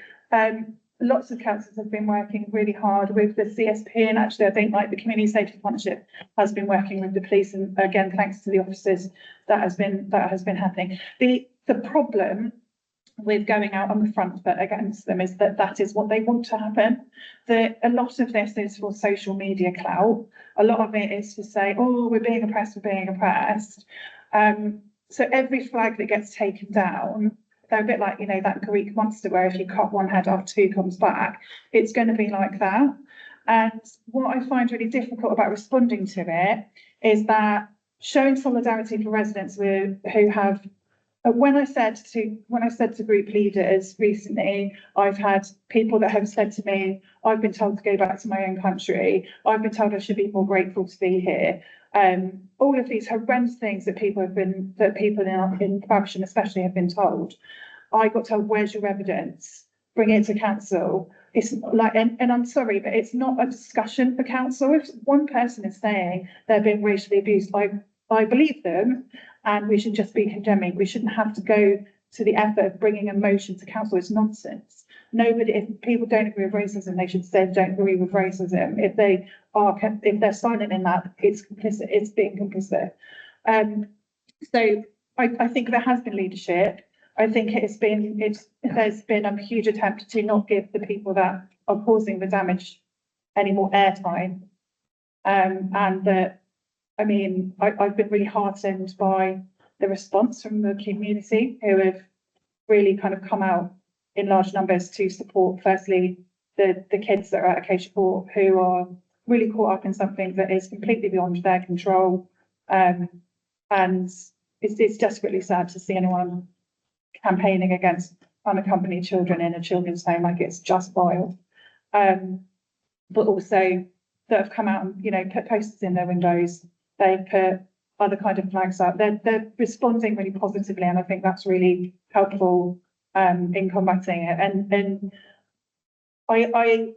Lots of councils have been working really hard with the CSP, and actually I think like the Community Safety Partnership has been working with the police, and again thanks to the officers that has been happening. The problem with going out on the front foot against them is that is what they want to happen. A lot of this is for social media clout. A lot of it is to say, oh, we're being oppressed. So every flag that gets taken down, they're a bit like, that Greek monster where if you cut one head off, two comes back. It's going to be like that. And what I find really difficult about responding to it is that showing solidarity for residents who have, when I said to group leaders recently, I've had people that have said to me, I've been told to go back to my own country. I've been told I should be more grateful to be here. All of these horrendous things that people in Faversham especially have been told. I got told, where's your evidence? Bring it to council. It's like, and I'm sorry, but it's not a discussion for council. If one person is saying they're being racially abused, I believe them, and we should just be condemning. We shouldn't have to go to the effort of bringing a motion to council. It's nonsense. If people don't agree with racism, they should say don't agree with racism. If they're silent in that, it's complicit. It's being complicit. So I think there has been leadership. I think there's been a huge attempt to not give the people that are causing the damage any more airtime, and that. I mean, I've been really heartened by the response from the community, who have really kind of come out in large numbers to support, firstly, the kids that are at Acacia Court, who are really caught up in something that is completely beyond their control. And it's desperately sad to see anyone campaigning against unaccompanied children in a children's home. Like, it's just vile. But also that have come out and, put posters in their windows. They put other kind of flags up. They're responding really positively, and I think that's really helpful in combating it. And I,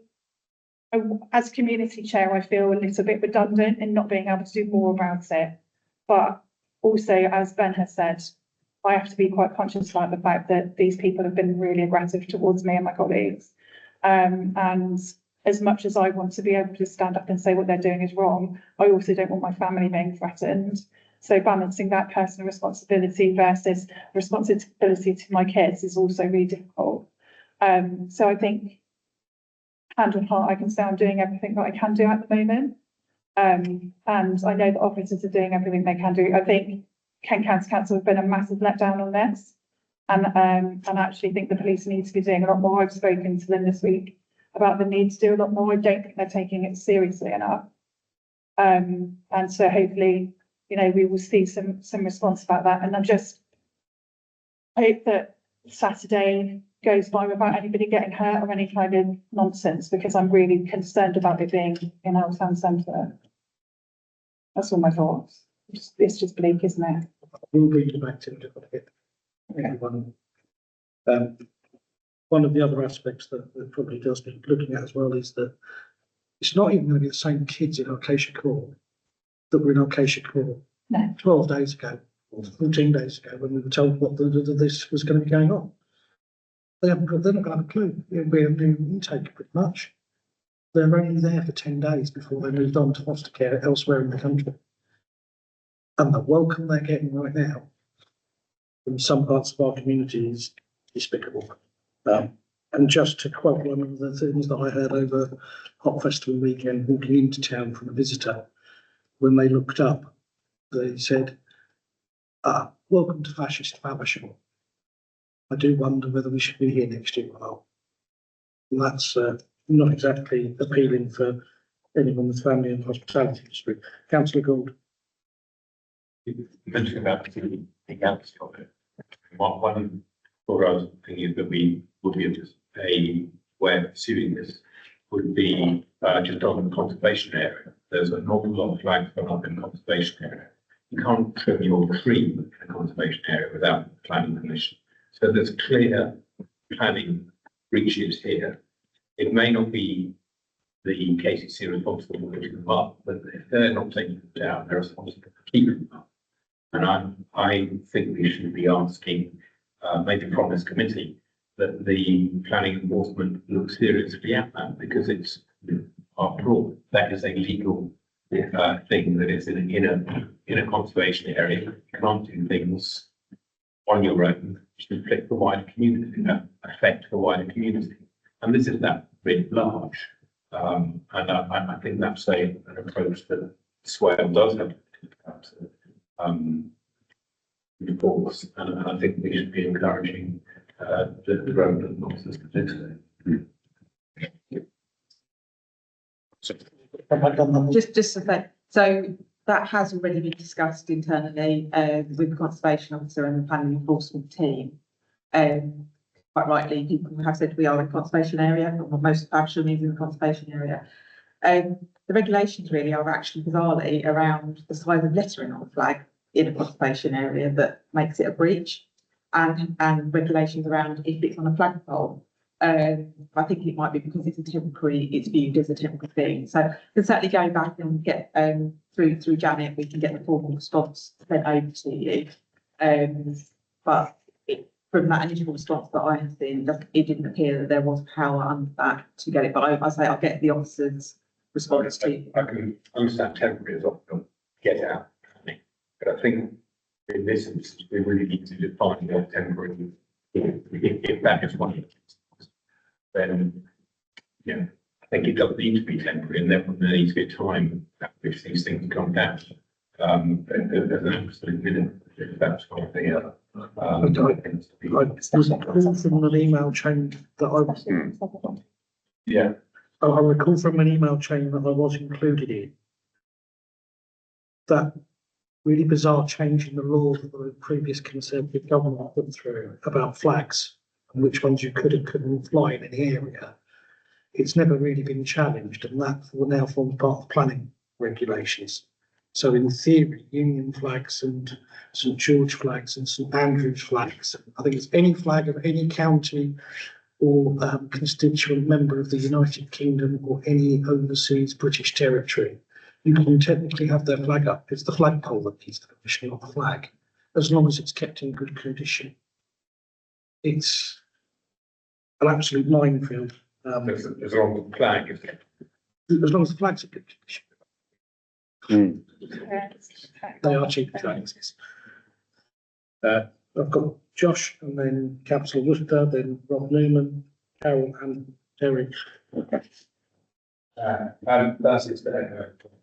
as community chair, I feel a little bit redundant in not being able to do more about it. But also, as Ben has said, I have to be quite conscious about the fact that these people have been really aggressive towards me and my colleagues. And as much as I want to be able to stand up and say what they're doing is wrong, I also don't want my family being threatened. So balancing that personal responsibility versus responsibility to my kids is also really difficult. So I think, hand on heart, I can say I'm doing everything that I can do at the moment. And I know the officers are doing everything they can do. I think Kent County Council have been a massive letdown on this. And I actually think the police need to be doing a lot more. I've spoken to them this week about the need to do a lot more. I don't think they're taking it seriously enough. And so hopefully, we will see some response about that. And I hope that Saturday goes by without anybody getting hurt or any kind of nonsense, because I'm really concerned about it being in our town centre. That's all my thoughts. It's just bleak, isn't it? We'll bring you back to it. Everyone. One of the other aspects that probably does need looking at as well is that it's not even going to be the same kids in Acacia Court that were in Acacia Court No. 12 days ago or 14 days ago when we were told what this was going to be going on. They're not going to have a clue. It'll be a new intake pretty much. They're only there for 10 days before they moved on to foster care elsewhere in the country. And the welcome they're getting right now from some parts of our community is despicable. And just to quote one of the things that I heard over Hot Festival weekend, walking into town from a visitor, when they looked up, they said, welcome to fascist Faversham. I do wonder whether we should be here next year or not. And that's not exactly appealing for anyone with family in the hospitality industry. Councillor Gould. You mentioned about the council of it. One thought I was thinking that we would be just a way of pursuing this would be just on the conservation area. There's an awful lot of flags going up in the conservation area. You can't trim your tree in a conservation area without planning permission. So there's clear planning breaches here. It may not be the KCC responsible for putting them up, but if they're not taking them down, they're responsible for keeping them up. And I think we should be asking, maybe from this committee, that the planning enforcement look seriously at that, because it's, after all, that is a legal thing that is in a conservation area. You can't do things on your own to affect the wider community, affect the wider community. And this is that really large. And I think that's an approach that Swale does have to enforce, and I think we should be encouraging the relevant officers to do so. Just to say, so that has already been discussed internally with the conservation officer and the planning enforcement team. Quite rightly, people have said we are in conservation area, or most of Faversham is in the conservation area. The regulations really are actually bizarrely around the size of lettering on the flag in a conservation area that makes it a breach, and regulations around if it's on a flagpole. I think it might be because it's viewed as a temporary thing. So we can certainly go back and get through Janet, we can get the formal response sent over to you. But from that initial response that I have seen, it didn't appear that there was power under that to get it. But I say I'll get the officer's response to you. I can understand temporary is often get out, but I think in this instance we really need to define what temporary, if that is one of the, then yeah, I think it doesn't need to be temporary, and therefore there needs to be a time at which these things come down. There's an absolute minimum. That's one of the I recall from an email chain that I was. Yeah. I recall from an email chain that I was included in that really bizarre change in the law that the previous Conservative government put through about flags and which ones you could and couldn't fly in any area. It's never really been challenged, and that will now form part of planning regulations. So in theory, Union flags and St George flags and St Andrews flags, I think it's any flag of any county or constituent member of the United Kingdom or any overseas British territory, you can technically have their flag up. It's the flagpole that needs the permission, not the flag, as long as it's kept in good condition. It's an absolute minefield. As long as the flag is kept. As long as the flag's in good condition. They are cheap flags. I've got Josh and then Councillor Worcester, then Rob Newman, Carol and Terry. That's it.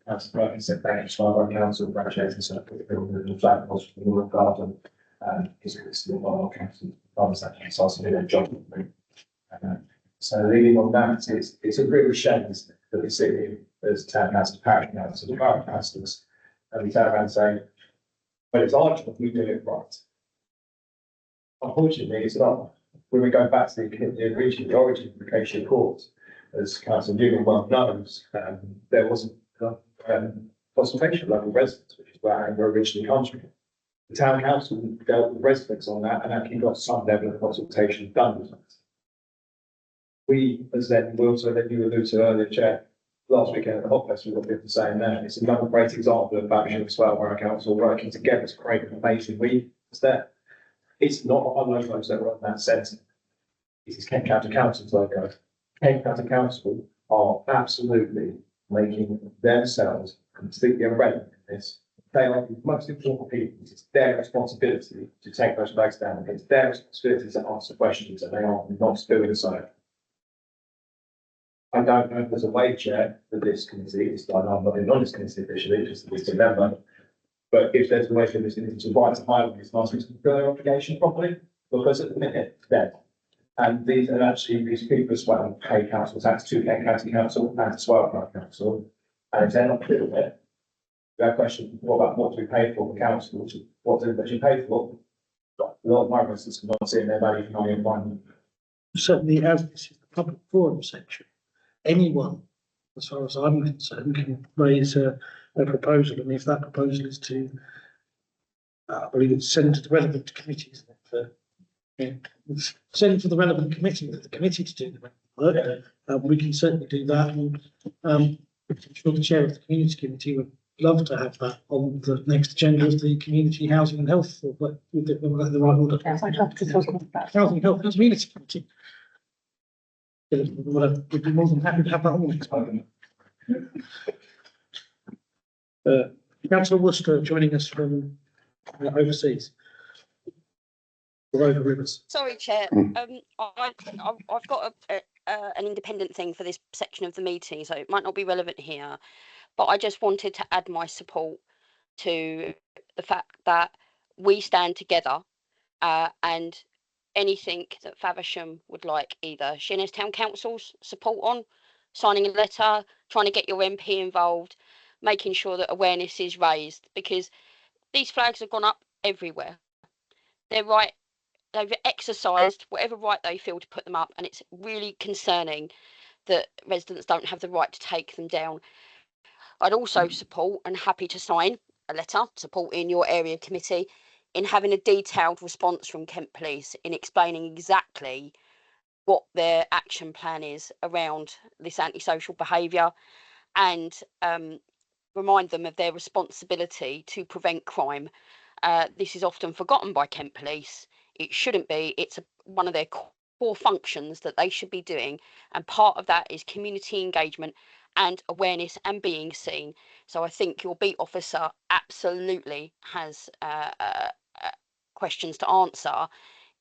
Councillor Burton said thank you to our council, congratulations on the flag poles for the Wood Garden. It's still by our council, rather than that, so I did a job. So leading on that, it's a real shame that we sit here as town council, parish council, borough councillors, and we turn around and say, well, it's our job, we do it right. Unfortunately, it's not. when we go back to the origin of the Acacia Court, as Councillor Newman well knows, there wasn't consultation of local residents, which is where anger originally comes from. The town council dealt with residents on that and actually got some level of consultation done with that. We, as then Wilson, that you alluded to earlier, Chair, last weekend at the Hot Fest, we've got people saying there, it's another great example of Babington and Swale Borough Council working together to create an amazing week. It's there. It's not our logos that run that centre. It is Kent County Council's logo. Kent County Council are absolutely making themselves completely irrelevant in this. They are the most important people. It's their responsibility to take those flags down. It's their responsibility to answer questions, and they are not doing so. I don't know if there's a way, Chair, for this committee. I'm not in on this committee officially, just as a member. But if there's a way for this committee to write to highlight this last week's their obligation properly, because at the minute it's dead. And these are actually these people as well pay council tax to Kent County Council and to Swale Borough Council. And if they're not doing it, we have a question, what about what do we pay for the council? What do they actually pay for? A lot of my residents are not seeing their value for money in one. Certainly, as this is the public forum section, anyone, as far as I'm concerned, can raise a proposal, and if that proposal is to, I believe it's sent to the relevant committee, isn't it? Send for the relevant committee, the committee to do the work. We can certainly do that, and I'm sure the chair of the community committee would love to have that on the next agenda of the community housing and health, but with the right order. Yes, I'd love to talk about that. Housing, health and community committee. We'd be more than happy to have that on the next one. Councillor Worcester joining us from overseas. Or over rivers. Sorry, Chair. I've got an independent thing for this section of the meeting, so it might not be relevant here. But I just wanted to add my support to the fact that we stand together, and anything that Faversham would like either Sheerness Town Council's support on, signing a letter, trying to get your MP involved, making sure that awareness is raised, because these flags have gone up everywhere. They're right. They've exercised whatever right they feel to put them up, and it's really concerning that residents don't have the right to take them down. I'd also support and happy to sign a letter supporting your area committee in having a detailed response from Kent Police in explaining exactly what their action plan is around this antisocial behaviour, and remind them of their responsibility to prevent crime. This is often forgotten by Kent Police. It shouldn't be. It's one of their core functions that they should be doing, and part of that is community engagement and awareness and being seen. So I think your beat officer absolutely has questions to answer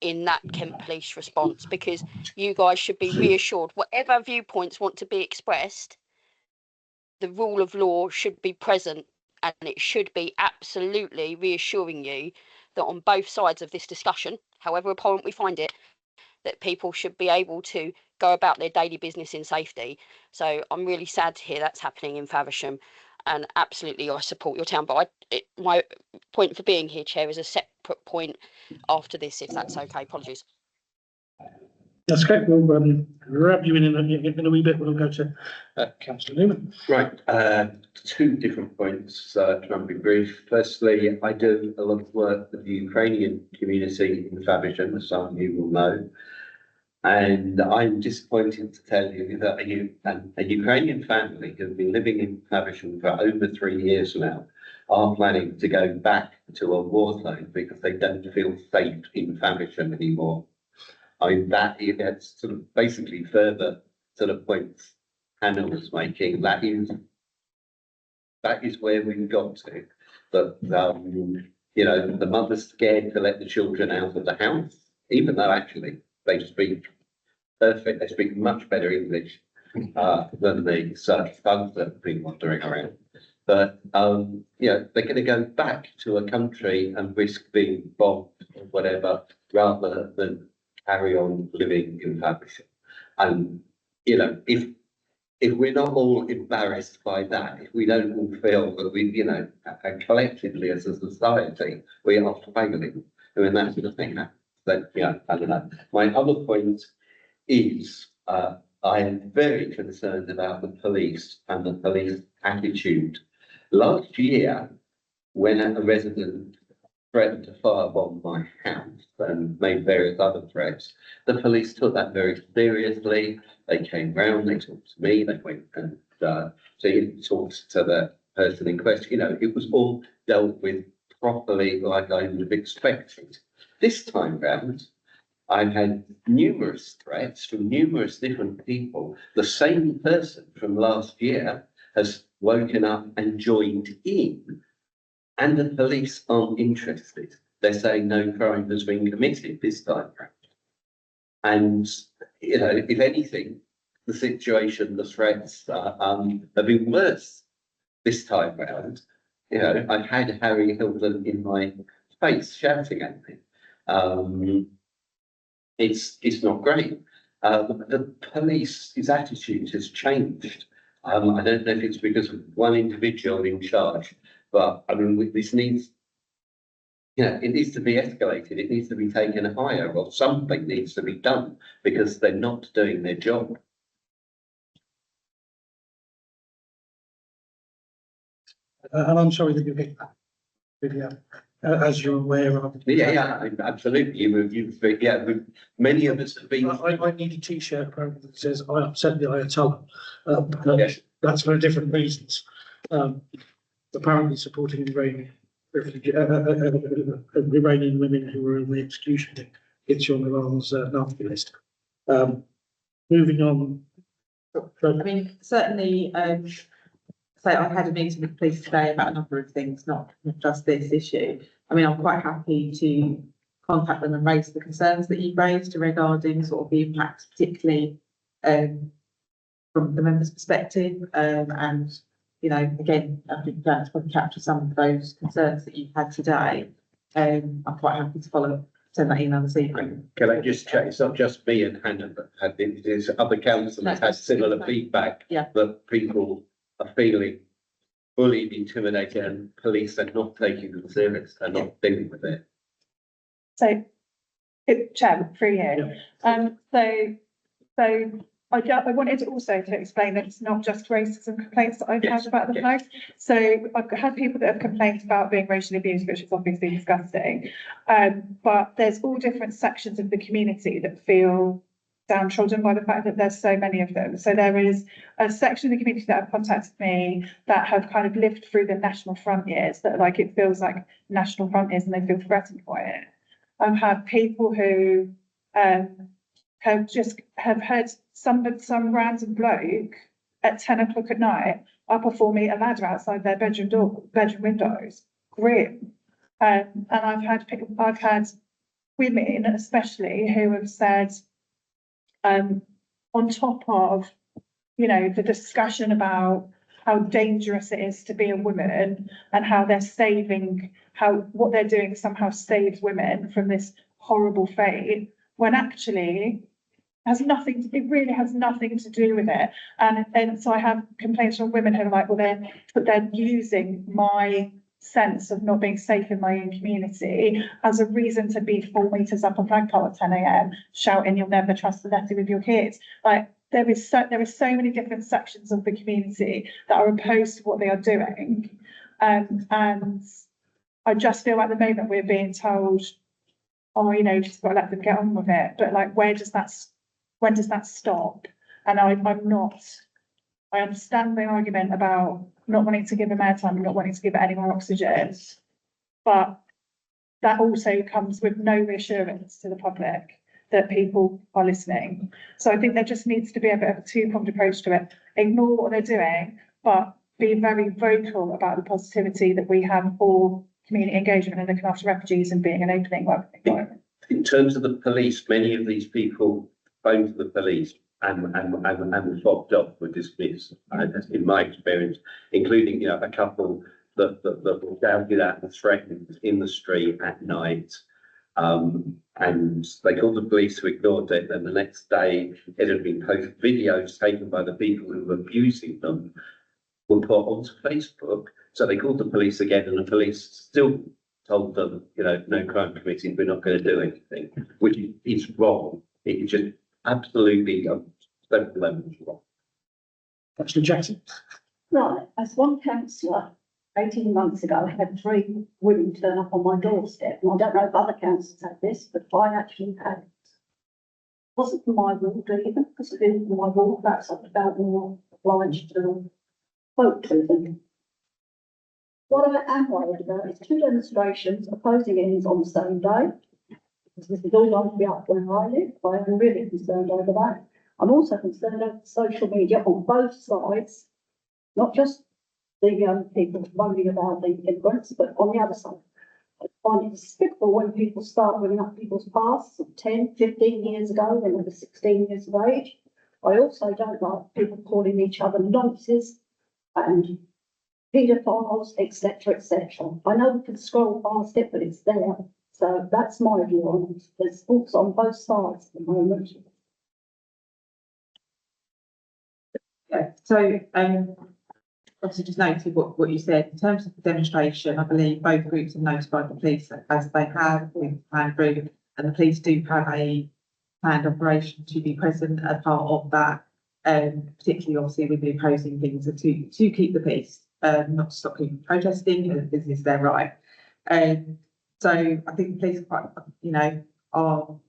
in that Kent Police response, because you guys should be reassured, whatever viewpoints want to be expressed, the rule of law should be present, and it should be absolutely reassuring you that on both sides of this discussion, however abhorrent we find it, that people should be able to go about their daily business in safety. So I'm really sad to hear that's happening in Faversham, and absolutely I support your town. But my point for being here, Chair, is a separate point after this, if that's okay. Apologies. That's great. We'll wrap you in a wee bit. We'll go to Councillor Newman. Right, two different points, trying to be brief. Firstly, I do a lot of work with the Ukrainian community in Faversham, as some of you will know. And I'm disappointed to tell you that a Ukrainian family who have been living in Faversham for over 3 years now are planning to go back to a war zone because they don't feel safe in Faversham anymore. I mean, that's sort of basically further sort of points Hannah was making. That is where we've got to. But you know, the mother's scared to let the children out of the house, even though actually they speak perfect. They speak much better English than the such thugs that have been wandering around. But you know, they're going to go back to a country and risk being bombed or whatever, rather than carry on living in Faversham. And you know, if we're not all embarrassed by that, if we don't all feel that we, you know, collectively as a society, we are failing, I mean, that's the thing. That, yeah, I don't know. My other point is, I am very concerned about the police and the police attitude. Last year, when a resident threatened to firebomb my house and made various other threats, the police took that very seriously. They came round, they talked to me, they went and talked to the person in question. You know, it was all dealt with properly, like I would have expected. This time round, I've had numerous threats from numerous different people. The same person from last year has woken up and joined in, and the police aren't interested. They're saying no crime has been committed this time round. And, you know, if anything, the situation, the threats have been worse this time round. You know, I've had Harry Hilton in my face shouting at me. It's not great. The police's attitude has changed. I don't know if it's because of one individual in charge, but I mean, this needs, you know, it needs to be escalated. It needs to be taken higher, or something needs to be done because they're not doing their job. And I'm sorry that you picked that video, as you're aware of. Yeah, absolutely. Many of us have been. I need a T-shirt apparently that says "I upset the Ayatollah." Yes. That's for different reasons. Apparently supporting Iranian Iranian women who were in the execution gets you on Iran's nasty list. Moving on. I mean, certainly, so I had a meeting with the police today about a number of things, not just this issue. I mean, I'm quite happy to contact them and raise the concerns that you've raised regarding sort of the impacts, particularly from the members' perspective. And, you know, again, I think that's probably capture some of those concerns that you've had today. I'm quite happy to send that email this evening. Can I just check? It's not just me and Hannah that had it. There's other councillors that had similar feedback. Yeah. That people are feeling bullied, intimidated, and police are not taking them serious and not dealing with it. So, Chair, through you. I wanted also to explain that it's not just racism complaints that I've had about the place. So I've had people that have complained about being racially abused, which is obviously disgusting. But there's all different sections of the community that feel downtrodden by the fact that there's so many of them. So there is a section of the community that have contacted me that have kind of lived through the National Front years, that like it feels like National Front years and they feel threatened by it. I've had people who have heard some random bloke at 10 o'clock at night upper 4 metre ladder outside their bedroom windows. Grim. And I've had women especially who have said, on top of, you know, the discussion about how dangerous it is to be a woman and how what they're doing somehow saves women from this horrible fate, when actually it really has nothing to do with it. And so I have complaints from women who are like, well, they're using my sense of not being safe in my own community as a reason to be 4 meters up a flagpole at 10 a.m. shouting, "You'll never trust the letter with your kids." Like there is so many different sections of the community that are opposed to what they are doing. And I just feel at the moment we're being told, oh, you know, just got to let them get on with it. But like, when does that stop? And I understand the argument about not wanting to give them airtime and not wanting to give it any more oxygen, but that also comes with no reassurance to the public that people are listening. So I think there just needs to be a bit of a two-pronged approach to it. Ignore what they're doing, but be very vocal about the positivity that we have for community engagement and looking after refugees and being an opening working environment. In terms of the police, many of these people phoned the police and fobbed off, were dismissed. In my experience, including, you know, a couple that were shouted at and threatened in the street at night. And they called the police who ignored it. And the next day, it had been posted. Videos taken by the people who were abusing them were put onto Facebook. So they called the police again, and the police still told them, you know, no crime committee, we're not going to do anything, which is wrong. It is just absolutely several levels wrong. Councillor Jackson. Right, as one councillor 18 months ago had 3 women turn up on my doorstep, and I don't know if other councillors had this, but I actually had it. Wasn't my ward even, because it isn't my ward, that's about more obliged to vote to them. What I am worried about is 2 demonstrations opposing ends on the same day. This is all going to be up where I live. I am really concerned over that. I'm also concerned over social media on both sides, not just the people moaning about the immigrants, but on the other side. I find it despicable when people start bringing up people's pasts of 10, 15 years ago when they were 16 years of age. I also don't like people calling each other nonces and paedophiles, etc., etc. I know we can scroll past it, but it's there. So that's my view on it. There's faults on both sides at the moment. Yeah, so obviously just noted what you said. In terms of the demonstration, I believe both groups have notified the police as they have with planned group, and the police do have a planned operation to be present as part of that, particularly obviously with the opposing things to keep the peace, not to stop people protesting, as this is their right. So I think the police quite, are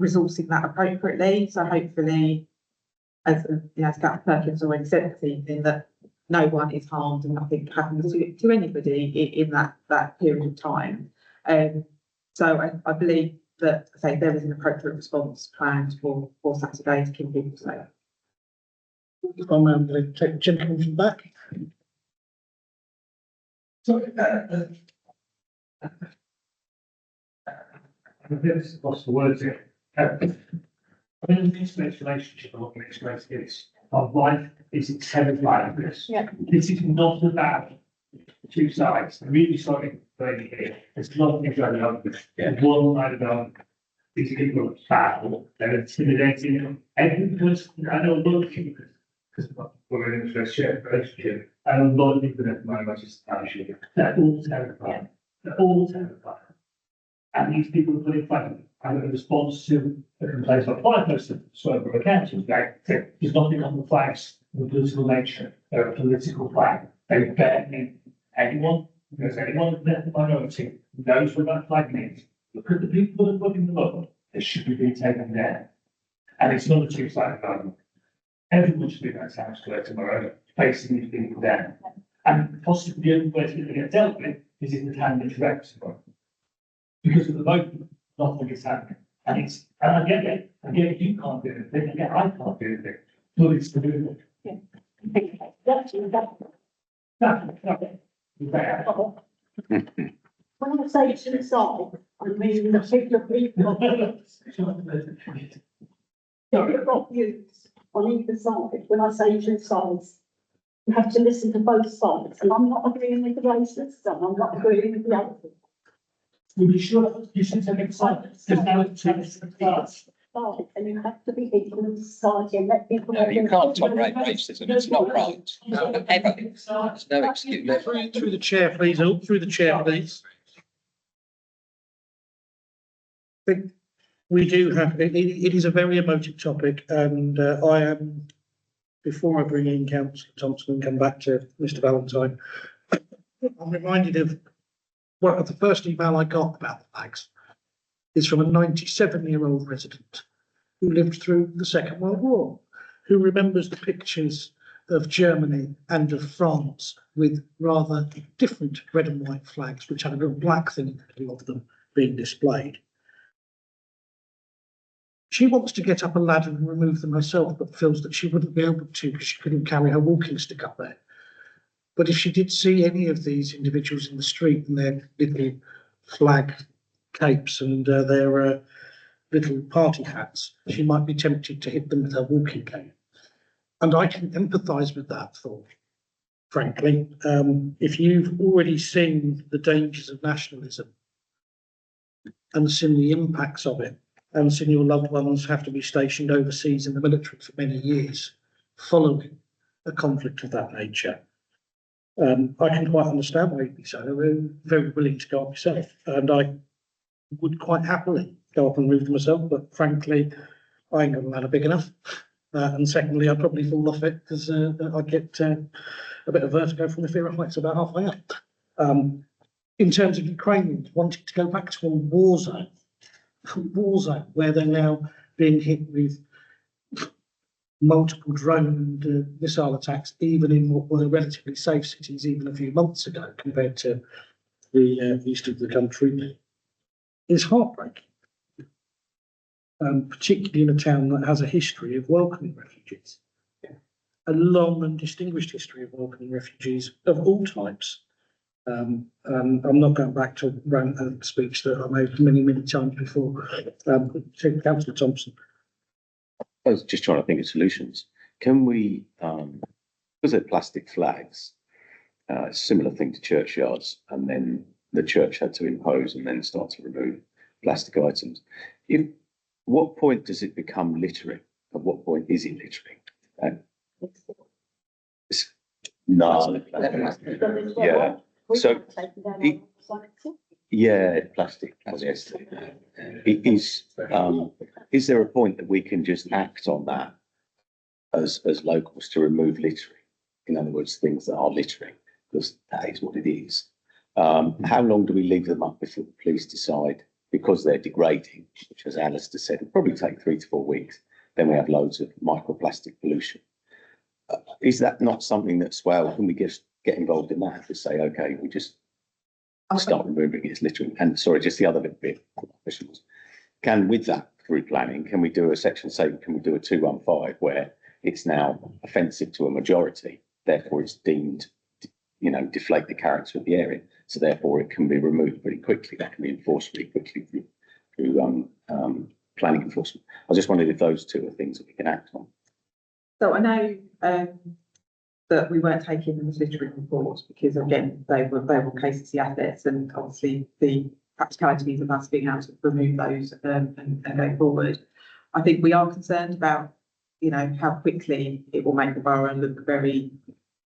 resourcing that appropriately. So hopefully, as Councillor Perkins already said this evening, that no one is harmed and nothing happens to anybody in that period of time. So I believe that, say, there is an appropriate response planned for Saturday to keep people safe. I'm going to take the gentleman from the back. So, I've lost the words here. I'm in a mixed relationship, I'm not mixed this. My wife is terrified of this. Yeah. This is not about 2 sides. I'm really sorry for any here. There's a lot of things going on. One side of them, these people are foul, they're intimidating. Every person, I know a lot of people, because we're in a shared relationship, and a lot of people that my much is they're all terrified. They're all terrified. And these people are putting flag and in response to a complaint by one person, Swellborough Council, there's nothing on the flags of a political nature. They're a political flag. They bear mean anyone, because anyone in the minority knows what that flag means. Look at the people that are putting them up. They should be taken down. And it's not a 2-sided argument. Everyone should be at Town Square tomorrow, facing these people down. And possibly the only way it's going to get dealt with is if the town is wrecked tomorrow. Because at the moment, nothing is happening. And I get it, you can't do anything, again, I can't do anything, but it's the movement. When I say 2 sides, I mean the people. You've got views on either side. When I say 2 sides, you have to listen to both sides. And I'm not agreeing with the racists, and I'm not agreeing with the others. You should take a side. There's no chance. And you have to be equal in society and let people. No, you can't tolerate racism. It's not right. Ever. There's no excuse. Through the chair, please. Oh, through the chair, please. I think we do have, it is a very emotive topic, and I am, before I bring in Councillor Thompson and come back to Mr. Valentine, I'm reminded of the first email I got about the flags is from a 97-year-old resident who lived through the Second World War, who remembers the pictures of Germany and of France with rather different red and white flags, which had a little black thing in the middle of them being displayed. She wants to get up a ladder and remove them herself, but feels that she wouldn't be able to because she couldn't carry her walking stick up there. But if she did see any of these individuals in the street in their little flag capes and their little party hats, she might be tempted to hit them with her walking cane. And I can empathise with that thought, frankly. If you've already seen the dangers of nationalism and seen the impacts of it, and seen your loved ones have to be stationed overseas in the military for many years following a conflict of that nature, I can quite understand why you'd be so. They're very willing to go up myself, and I would quite happily go up and move them myself, but frankly, I ain't got a ladder big enough. And secondly, I'd probably fall off it because I'd get a bit of vertigo from the fear of heights about halfway up. In terms of Ukrainians wanting to go back to a war zone where they're now being hit with multiple drone and missile attacks, even in what were relatively safe cities even a few months ago compared to the east of the country, is heartbreaking. Particularly in a town that has a history of welcoming refugees, a long and distinguished history of welcoming refugees of all types. I'm not going back to a speech that I made many times before. Councillor Thompson. I was just trying to think of solutions. Can we, because they're plastic flags, similar thing to churchyards, and then the church had to impose and then start to remove plastic items. What point does it become littering? At what point is it littering? No. Yeah. So, yeah, plastic. Yes. Is there a point that we can just act on that as locals to remove littering? In other words, things that are littering, because that is what it is. How long do we leave them up before the police decide? Because they're degrading, which, as Alistair said, will probably take 3 to 4 weeks. Then we have loads of microplastic pollution. Is that not something that's, well, can we just get involved in that to say, okay, we just start removing its littering? And sorry, just the other bit, can, with that through planning, can we do a section, say, can we do a 215 where it's now offensive to a majority, therefore it's deemed, deflate the character of the area, so therefore it can be removed pretty quickly. That can be enforced pretty quickly through planning enforcement. I just wondered if those two are things that we can act on. So I know that we weren't taking them as littering reports because again, they were KCC assets, and obviously the practicalities of us being able to remove those and go forward. I think we are concerned about, how quickly it will make the borough look very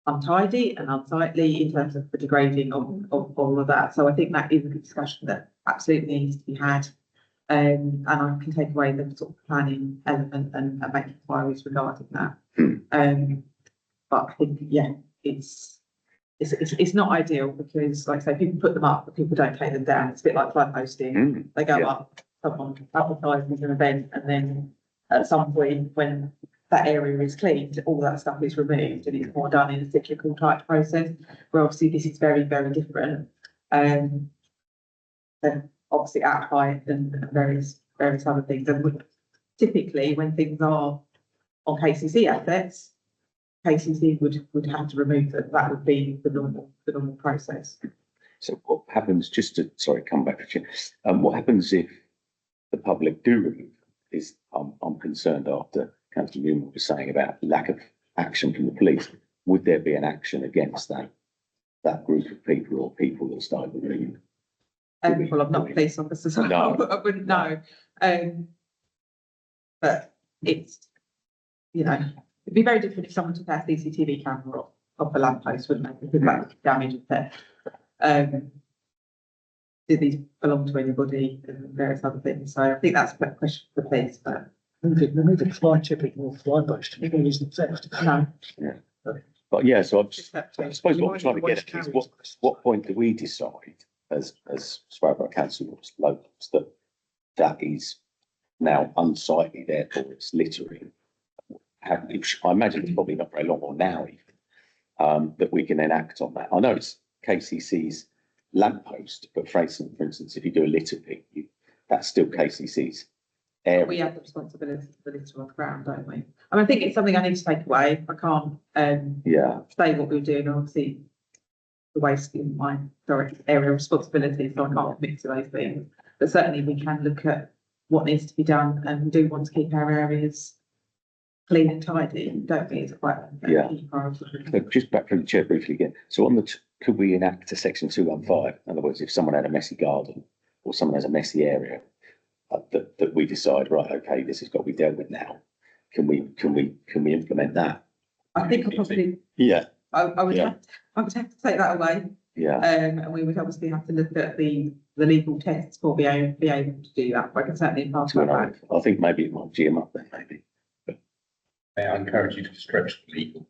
untidy and unsightly in terms of the degrading of all of that. So I think that is a discussion that absolutely needs to be had. And I can take away the sort of planning element and make inquiries regarding that. But I think, it's not ideal because, like I say, people put them up, but people don't take them down. It's a bit like flag posting. They go up, someone advertises an event, and then at some point when that area is cleaned, all that stuff is removed, and it's more done in a cyclical type process, where obviously this is very, very different. And obviously at height and various other things. And typically when things are on KCC assets, KCC would have to remove them. That would be the normal process. So what happens, just to, come back to you, what happens if the public do remove is, I'm concerned after Councillor Newman was saying about lack of action from the police. Would there be an action against that group of people or people that started removing? Well, I'm not a police officer, so No. I wouldn't know. But it's, it'd be very different if someone took our CCTV camera off a lamppost, wouldn't it? Because that would damage and theft. Did these belong to anybody and various other things? So I think that's a question for the police, but. Moving fly tipping or fly post isn't theft. No. Yeah. But yeah, so I suppose what we're trying to get at is what point do we decide as Scarborough Council locals that is now unsightly, therefore it's littering. I imagine it's probably not very long, or now even, that we can then act on that. I know it's KCC's lamppost, but for instance, if you do a litter pick, that's still KCC's area. We have the responsibility for the litter on the ground, don't we? I mean, I think it's something I need to take away. I can't say what we're doing. Obviously, the waste in my direct area of responsibility, so I can't commit to those things. But certainly we can look at what needs to be done, and we do want to keep our areas clean and tidy, don't we? It's quite a key priority. So just back from the chair briefly again. So could we enact a section 215? In other words, if someone had a messy garden or someone has a messy area, that we decide, right, okay, this has got to be dealt with now. Can we implement that? I think I probably I would Yeah. have, I would have to take that away. Yeah, And we would obviously have to look at the legal tests for be able to do that, but I can certainly pass that back. I think maybe it might gee 'em up then, maybe. May I encourage you to stretch the legal?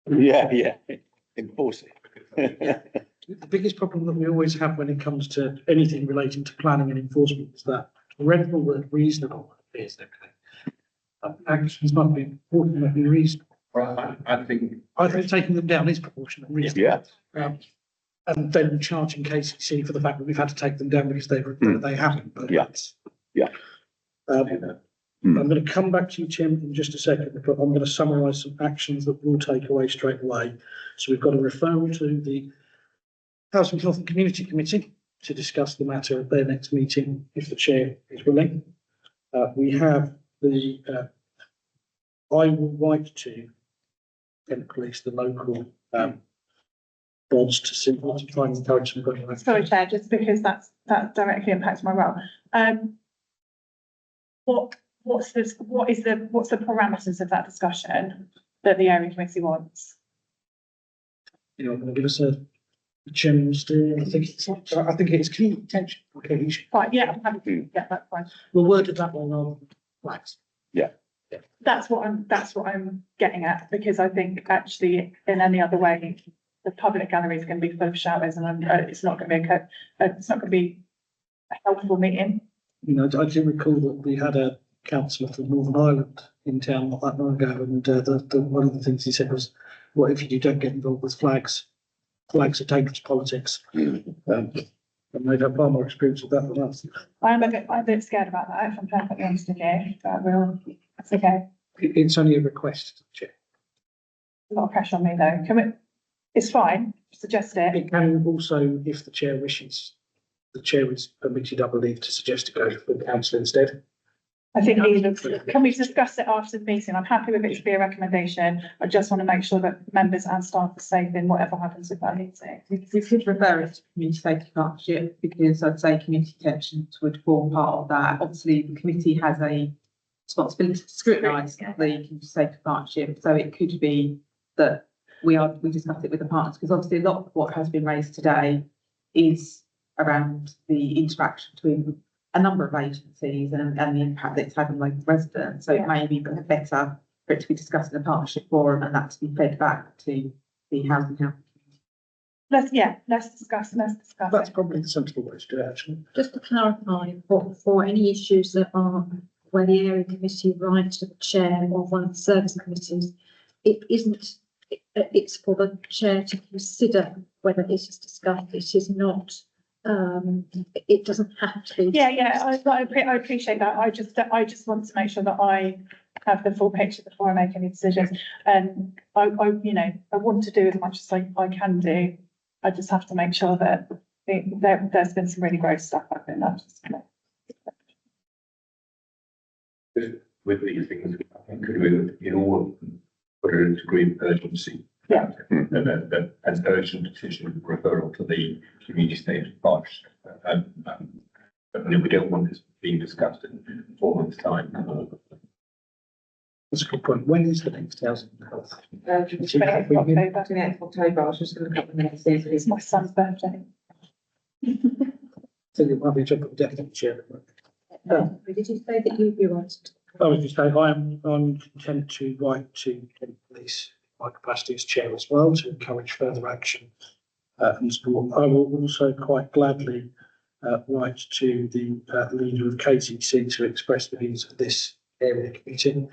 Yeah, enforce it. The biggest problem that we always have when it comes to anything relating to planning and enforcement is that wherever the word reasonable appears, actions must be proportionately reasonable. Right, I think. I think taking them down is proportionate reasonable. Yeah, And then charging KCC for the fact that we've had to take them down because they haven't. But Yeah. it's- Yeah. I'm going to come back to you, Tim, in just a second, but I'm going to summarise some actions that we'll take away straight away. So we've got a referral to the Housing, Health and Community Committee to discuss the matter at their next meeting, if the chair is willing. We have the, I will write to Kent Police, the local bods to try and encourage some good action. Sorry, Chair, just because that directly impacts my role. What's the parameters of that discussion that the area committee wants? You're going to give us a chairman's steer. I think it's key attention. Okay, Right, yeah, I'm happy to, yeah, that's fine. we'll word it that way rather than flags. That's what I'm getting at, because I think actually in any other way, the public gallery is going to be full of showers, and it's not going to be a helpful meeting. You know, I do recall that we had a councillor from Northern Ireland in town not that long ago, and one of the things he said was, "What if you don't get involved with flags? Flags are dangerous politics." And they've had far more experience with that than us. I'm a bit scared about that, if I'm perfectly honest with you, but that's okay. It's only a request, Chair. A lot of pressure on me though. It's fine, suggest it. It can also, if the chair wishes, the chair is permitted, I believe, to suggest to go to the council instead. I think can we discuss it after the meeting? I'm happy with it to be a recommendation. I just want to make sure that members and staff are safe in whatever happens with that meeting. We could refer it to community safety partnership, because I'd say community tensions would form part of that. Obviously, the committee has a responsibility to scrutinise the community safety partnership, so it could be that we discuss it with the partners, because obviously a lot of what has been raised today is around the interaction between a number of agencies and the impact that it's had on local residents. So it may be better for it to be discussed in a partnership forum and that to be fed back to the housing health. Let's discuss That's it. probably the sensible way to do it, actually. Just to clarify, for any issues that are where the area committee writes to the chair of one of the service committees, it's for the chair to consider whether it is discussed. It is not, it doesn't have to be. I appreciate that. I just want to make sure that I have the full picture before I make any decisions. And I want to do as much as I can do. I just have to make sure that there's been some really gross stuff happening. With these things, I think could we, in all of them, put a degree of urgency. Yeah. And then as urgent decision referral to the community safety partnership. But we don't want this being discussed in 4 months' time. That's a good point. When is the next housing health? 28th of October. I was just going to look up the minutes. It's my son's birthday. So it might be a job of deputy chair. Did you say that you wanted? I was just saying, I'm content to write to Kent Police, my capacity as chair as well, to encourage further action and support. I will also quite gladly write to the leader of KTC to express the views of this area committee.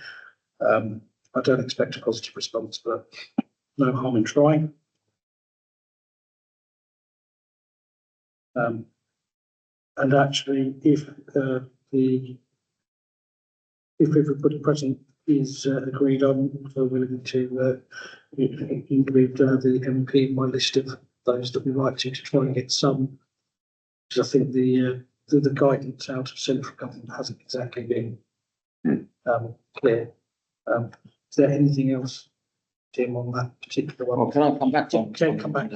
I don't expect a positive response, but no harm in trying. And actually, if everybody present is agreed, I'm also willing to include the MP in my list of those that we like to try and get some. Because I think the guidance out of central government hasn't exactly been clear. Is there anything else, Tim, on that particular one? Well, can I come back on? Okay, come back.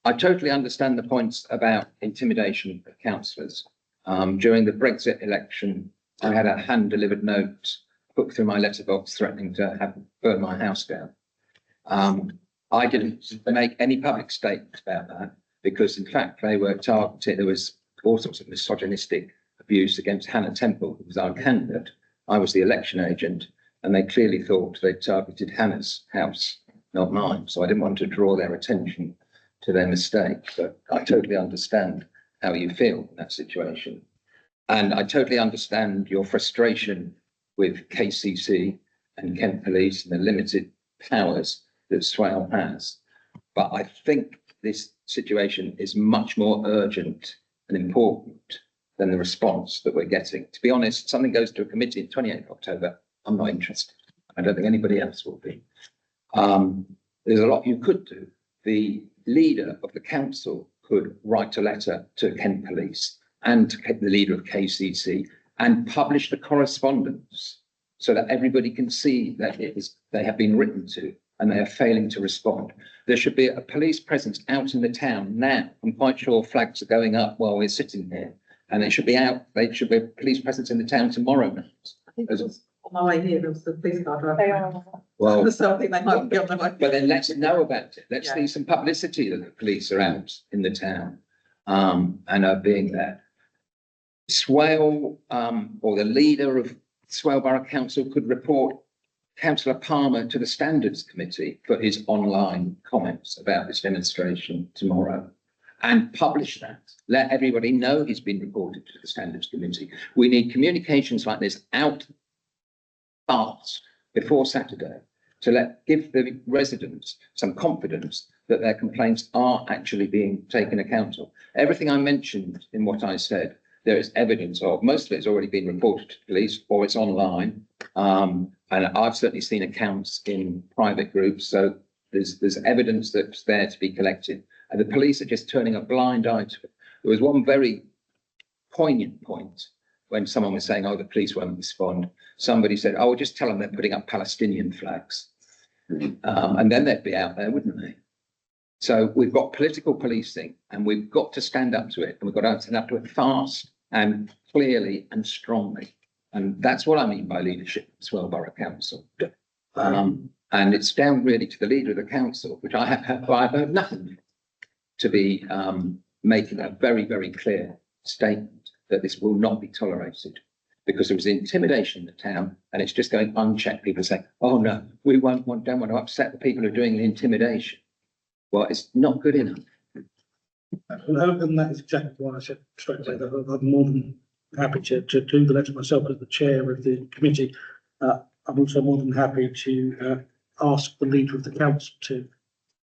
I totally understand the points about intimidation of councillors. During the Brexit election, I had a hand-delivered note put through my letterbox threatening to burn my house down. I didn't make any public statements about that because in fact they were targeted. There was all sorts of misogynistic abuse against Hannah Temple, who was our candidate. I was the election agent, and they clearly thought they targeted Hannah's house, not mine. So I didn't want to draw their attention to their mistake. But I totally understand how you feel in that situation. And I totally understand your frustration with KCC and Kent Police and the limited powers that Swale has. But I think this situation is much more urgent and important than the response that we're getting. To be honest, something goes to a committee on 28th October, I'm not interested. I don't think anybody else will be. There's a lot you could do. The leader of the council could write a letter to Kent Police and to the leader of KCC and publish the correspondence so that everybody can see that they have been written to and they are failing to respond. There should be a police presence out in the town now. I'm quite sure flags are going up while we're sitting here, and they should be out. They should be a police presence in the town tomorrow night. I think it was on my way here, there was the police car driving. They are. Well, So I think they might be on their way. but then let's know about it. Let's see some publicity that the police are out in the town and are being there. Swale or the leader of Swale Borough Council could report Councillor Palmer to the Standards Committee for his online comments about this demonstration tomorrow and publish that. Let everybody know he's been reported to the Standards Committee. We need communications like this out fast before Saturday to give the residents some confidence that their complaints are actually being taken account of. Everything I mentioned in what I said, there is evidence of. Most of it has already been reported to police or it's online. And I've certainly seen accounts in private groups. So there's evidence that's there to be collected. And the police are just turning a blind eye to it. There was one very poignant point when someone was saying, oh, the police won't respond. Somebody said, oh, just tell them they're putting up Palestinian flags. And then they'd be out there, wouldn't they? So we've got political policing and we've got to stand up to it. And we've got to stand up to it fast and clearly and strongly. And that's what I mean by leadership in Swale Borough Council. And it's down really to the leader of the council, which I've heard nothing to be making a very, very clear statement that this will not be tolerated because there was intimidation in the town and it's just going unchecked. People saying, oh no, we don't want to upset the people who are doing the intimidation. Well, it's not good enough. And that is exactly why I said straight away that I'm more than happy to do the letter myself as the chair of the committee. I'm also more than happy to ask the leader of the council to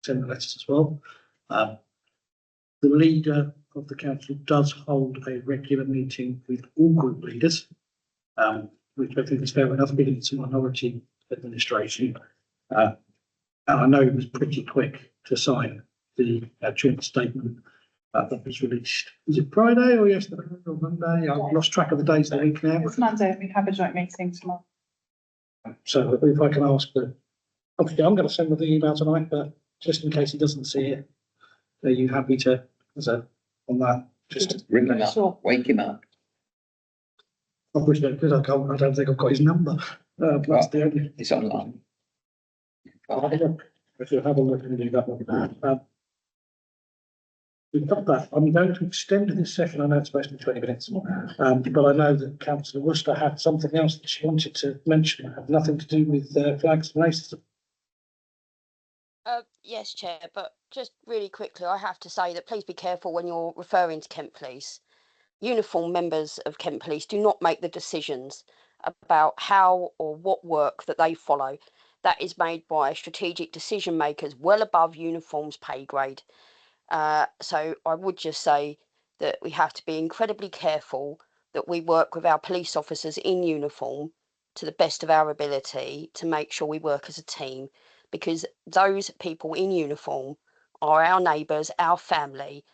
send the letters as well. The leader of the council does hold a regular meeting with all group leaders, which I think is fair enough, given it's a minority administration. And I know it was pretty quick to sign the joint statement that was released. Was it Friday or yesterday or Monday? I've lost track of the days of the week now. It's Monday and we have a joint meeting tomorrow. So if I can ask for, obviously I'm going to send the email tonight, but just in case he doesn't see it, are you happy to, on that, just ring him up, wake him up. I wish I could, I don't think I've got his number. That's the only. It's online. I'll have a look. If you have a look and do that one. We've got that. I'm going to extend this session. I know it's supposed to be 20 minutes, but I know that Councillor Worcester had something else that she wanted to mention. It had nothing to do with flags and racism. Yes, Chair, but just really quickly, I have to say that please be careful when you're referring to Kent Police. Uniformed members of Kent Police do not make the decisions about how or what work that they follow. That is made by strategic decision makers well above uniforms pay grade. So I would just say that we have to be incredibly careful that we work with our police officers in uniform to the best of our ability to make sure we work as a team, because those people in uniform are our neighbours, our family,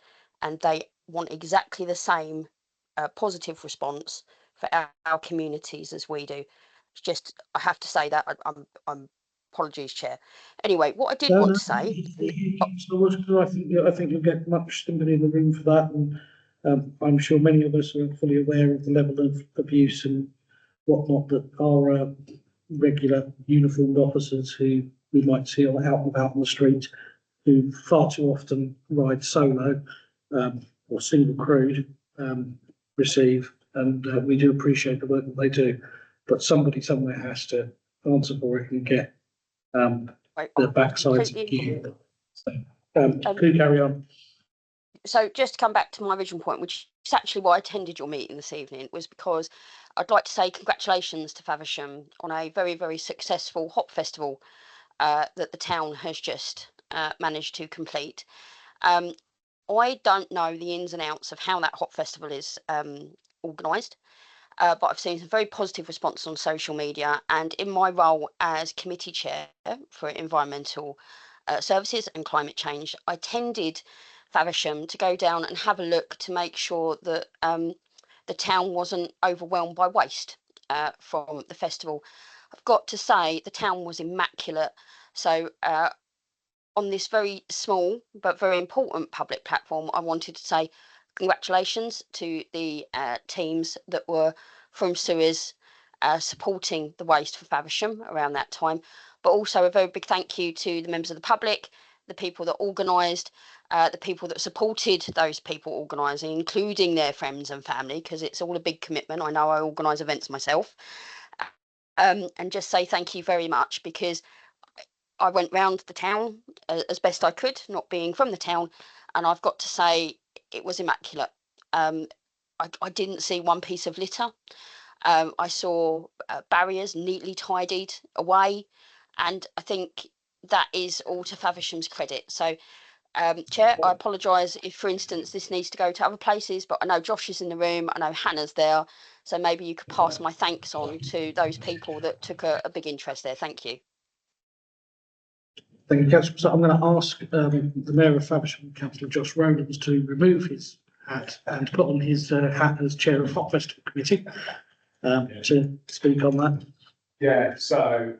and they want exactly the same positive response for our communities as we do. It's just, I have to say that I'm apologies, Chair. Anyway, what I did want to say. I think you'll get much sympathy in the room for that, and I'm sure many of us are fully aware of the level of abuse and whatnot that our regular uniformed officers who we might see out and about on the street who far too often ride solo or single crewed receive. And we do appreciate the work that they do. But somebody somewhere has to answer for it and get the backsides of gear. So, please carry on. So just to come back to my original point, which is actually why I attended your meeting this evening, was because I'd like to say congratulations to Faversham on a very, very successful hop festival that the town has just managed to complete. I don't know the ins and outs of how that hop festival is organised, but I've seen some very positive response on social media, and in my role as committee chair for environmental services and climate change, I attended Faversham to go down and have a look to make sure that the town wasn't overwhelmed by waste from the festival. I've got to say the town was immaculate. So on this very small but very important public platform, I wanted to say congratulations to the teams that were from Suez supporting the waste for Faversham around that time, but also a very big thank you to the members of the public, the people that organised, the people that supported those people organising, including their friends and family, because it's all a big commitment. I know I organise events myself. And just say thank you very much, because I went round the town as best I could, not being from the town, and I've got to say it was immaculate. I didn't see one piece of litter. I saw barriers neatly tidied away, and I think that is all to Faversham's credit. So, Chair, I apologise if, for instance, this needs to go to other places, but I know Josh is in the room, I know Hannah's there, so maybe you could pass my thanks on to those people that took a big interest there. Thank you. Thank you, Councillor. So I'm going to ask the Mayor of Faversham, Councillor Josh Rowlands, to remove his hat and put on his hat as Chair of Hop Festival Committee to speak on that. Yeah, so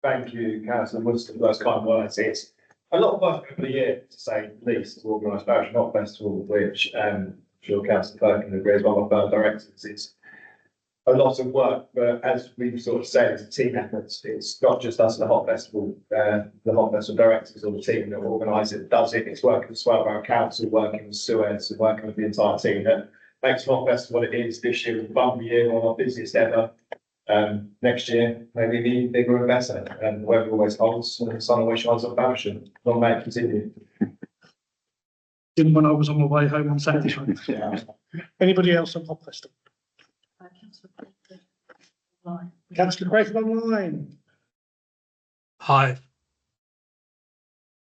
thank you, Councillor Woodson, for those kind words. It's a lot of work over the year, to say the least, to organise Faversham Hop Festival, which I'm sure Councillor Perkins agrees, one of our directors. It's a lot of work, but as we've sort of said, it's a team effort. It's not just us at the Hop Festival, directors or the team that organise it, does it. It's working with Swellborough Council, working with Suez, and working with the entire team that makes the Hop Festival what it is this year. It's a bumper year, one of our busiest ever. Next year, maybe be bigger and better, and whoever always holds, and the sun always shines on Faversham. Long may it continue. Didn't when I was on my way home on Saturday. Yeah. Anybody else on Hop Festival? Councillor Craig online. Hi,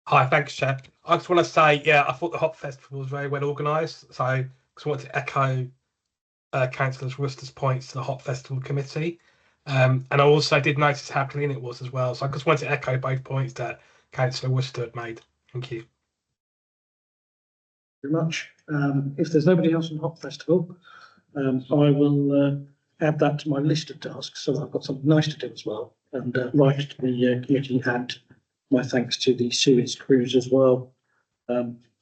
thanks, Chair. I just want to say, I thought the Hop Festival was very well organised. So I just wanted to echo Councillor Worcester's points to the Hop Festival Committee. And I also did notice how clean it was as well. So I just wanted to echo both points that Councillor Worcester had made. Thank you. Very much. If there's nobody else on Hop Festival, I will add that to my list of tasks, so I've got something nice to do as well. And write to the committee and my thanks to the Suez crews as well.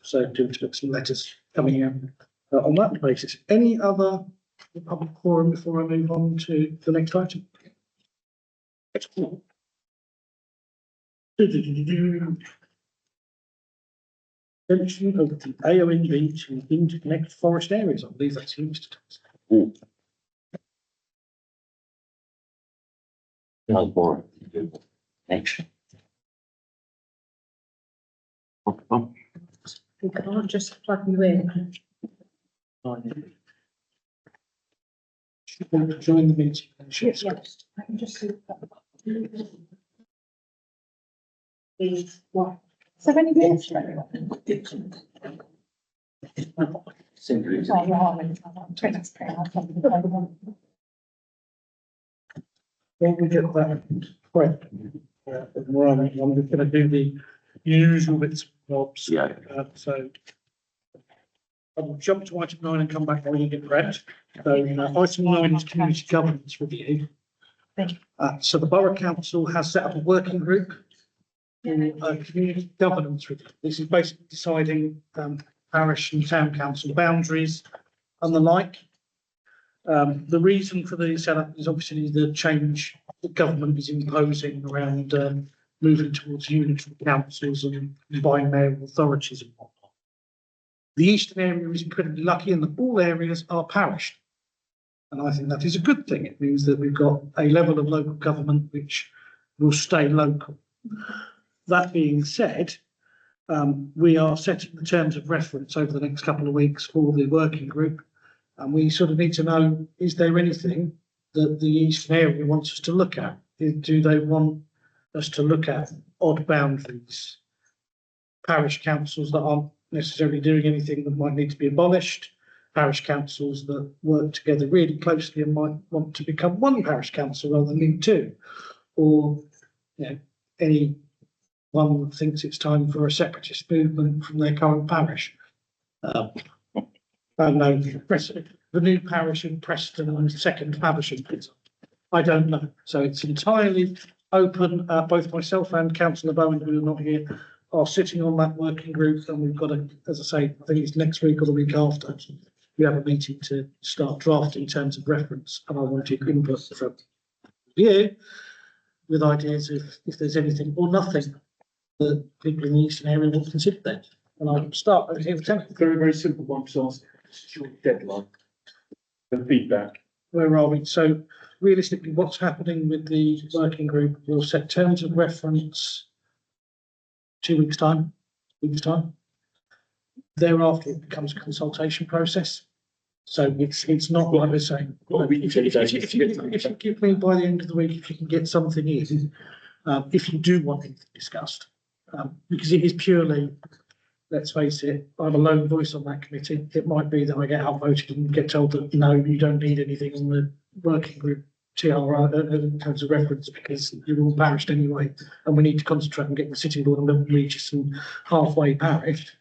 So do expect some letters coming in on that basis. Any other public forum before I move on to the next item? Mention of the AONB to interconnect forest areas. I believe that's you, Mr. Thomas. No more. Next. We can't just plug you in. Should want to join the meeting. Yes, I can just see that. Please, what? So any minutes for anyone? When we get that correct, I'm just going to do the usual bits and bobs. Yeah. So I will jump to item 9 and come back when you get correct. So item 9 is community governance review. So the Borough Council has set up a working group for community governance review. This is basically deciding parish and town council boundaries and the like. The reason for the setup is obviously the change that government is imposing around moving towards unitary councils and combined mayoral authorities and whatnot. The eastern area is incredibly lucky in that all areas are parished. And I think that is a good thing. It means that we've got a level of local government which will stay local. That being said, we are setting the terms of reference over the next couple of weeks for the working group. And we sort of need to know, is there anything that the eastern area wants us to look at? Do they want us to look at odd boundaries? Parish councils that aren't necessarily doing anything that might need to be abolished? Parish councils that work together really closely and might want to become one parish council rather than need two? Or, you know, anyone that thinks it's time for a separatist movement from their current parish? I know the new parish in Preston and second Faversham. I don't know. So it's entirely open. Both myself and Councillor Bowen, who are not here, are sitting on that working group, and we've got a, as I say, I think it's next week or the week after, we have a meeting to start drafting terms of reference, and I wanted input from you with ideas of if there's anything or nothing that people in the eastern area will consider that. And I'll start over here with Tim. Very, very simple one to ask. What's your deadline? The feedback. Where are we? So realistically, what's happening with the working group? We'll set terms of reference 2 weeks' time, Thereafter, it becomes a consultation process. So it's not like we're saying, if you give me by the end of the week, if you can get something in, if you do want anything discussed, because it is purely, let's face it, I'm a lone voice on that committee. It might be that I get outvoted and get told that no, you don't need anything on the working group TR in terms of reference because you're all parished anyway, and we need to concentrate on getting the Sitting Board and Milton Regis and halfway parished.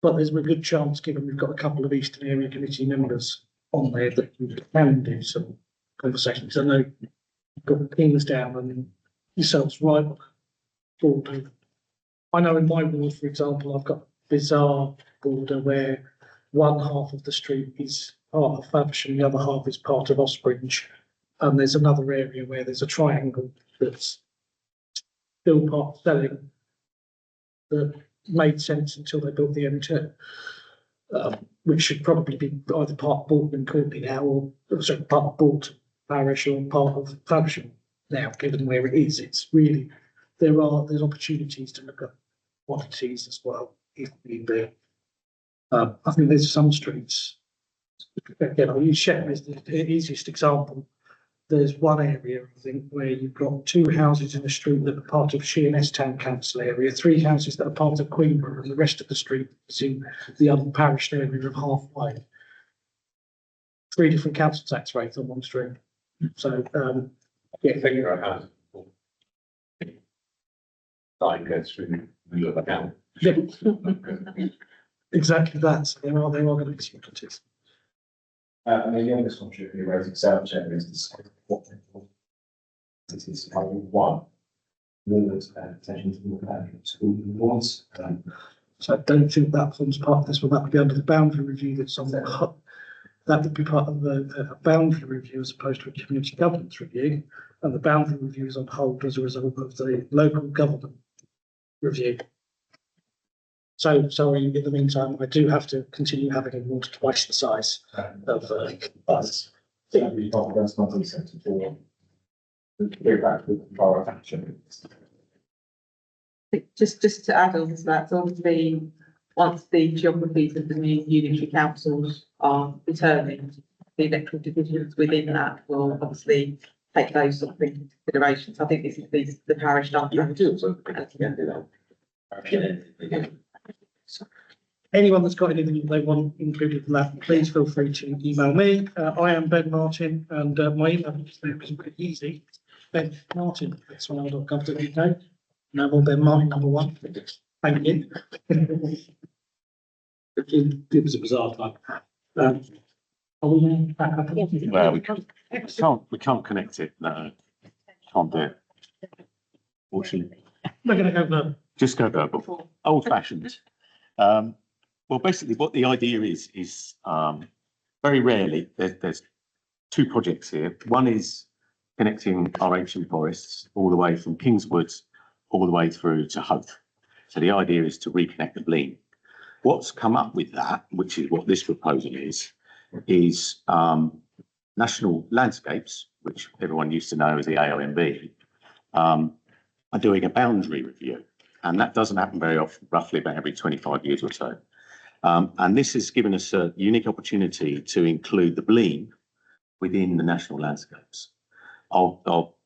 But there's a good chance, given we've got a couple of Eastern Area Committee members on there, that we can do some conversations. I know you've got the Kings down and yourselves right border. I know in my ward, for example, I've got a bizarre border where one half of the street is part of Faversham, the other half is part of Osbridge, and there's another area where there's a triangle that's still part of Selling that made sense until they built the M2, which should probably be either part of Bolton and Courtney now, or sorry, part of Bolton Parish or part of Faversham now, given where it is. It's really, there's opportunities to look at quantities as well, if need be. I think there's some streets, again, I'll use Sheffield as the easiest example. There's one area, I think, where you've got 2 houses in the street that are part of Sheerness Town Council area, 3 houses that are part of Queenborough, and the rest of the street is in the unparished area of Halfway. 3 different council tax rates on one street. So, yeah, think you're a house. Line goes through the middle of the town. exactly that. So there are going to be some difficulties. And the youngest contributor who raising sales share is the what it is one wards and potentially school wards. So I don't think that forms part of this, but that would be under the boundary review that's on the that would be part of the boundary review as opposed to a community governance review, and the boundary review is on hold as a result of the local government review. So sorry, in the meantime, I do have to continue having a ward twice the size of us. That's not acceptable. Go back to the borough action. Just to add on to that, so obviously, once the geographies of the new unitary councils are determined, the electoral divisions within that will obviously take those sort of things into consideration. So I think this is the parish stuff. Anyone that's got anything they want included in that, please feel free to email me. I am Ben Martin, and my email is pretty easy. Ben Martin, @swell.gov.uk. No more Ben Martin, #1. Thank you. It was a bizarre time. Are we back up? Well, we can't connect it. No, can't do it. Fortunately, We're going to go verbal. Just go verbal. Old fashioned. Well, basically, what the idea is very rarely there's 2 projects here. One is connecting our ancient forests all the way from Kingswood all the way through to Howth. So the idea is to reconnect the Blean. What's come up with that, which is what this proposal is National Landscapes, which everyone used to know as the AONB, are doing a boundary review. And that doesn't happen very often, roughly about every 25 years or so. And this has given us a unique opportunity to include the Blean within the national landscapes. I'll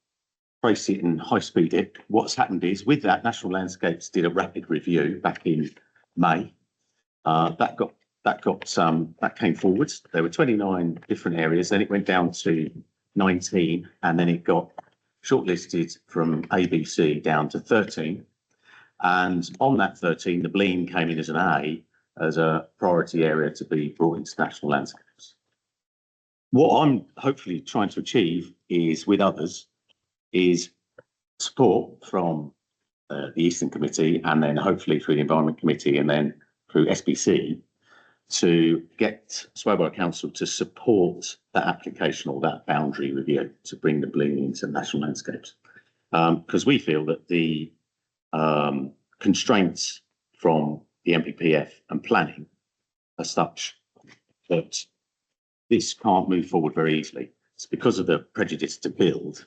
trace it and high speed it. What's happened is with that, National Landscapes did a rapid review back in May. That came forwards. There were 29 different areas, then it went down to 19, and then it got shortlisted from ABC down to 13. And on that 13, the Blean came in as an A, as a priority area to be brought into national landscapes. What I'm hopefully trying to achieve is, with others, is support from the Eastern Committee, and then hopefully through the Environment Committee, and then through SBC, to get Swale Borough Council to support that application or that boundary review to bring the Blean into national landscapes. Because we feel that the constraints from the NPPF and planning are such that this can't move forward very easily. It's because of the prejudice to build.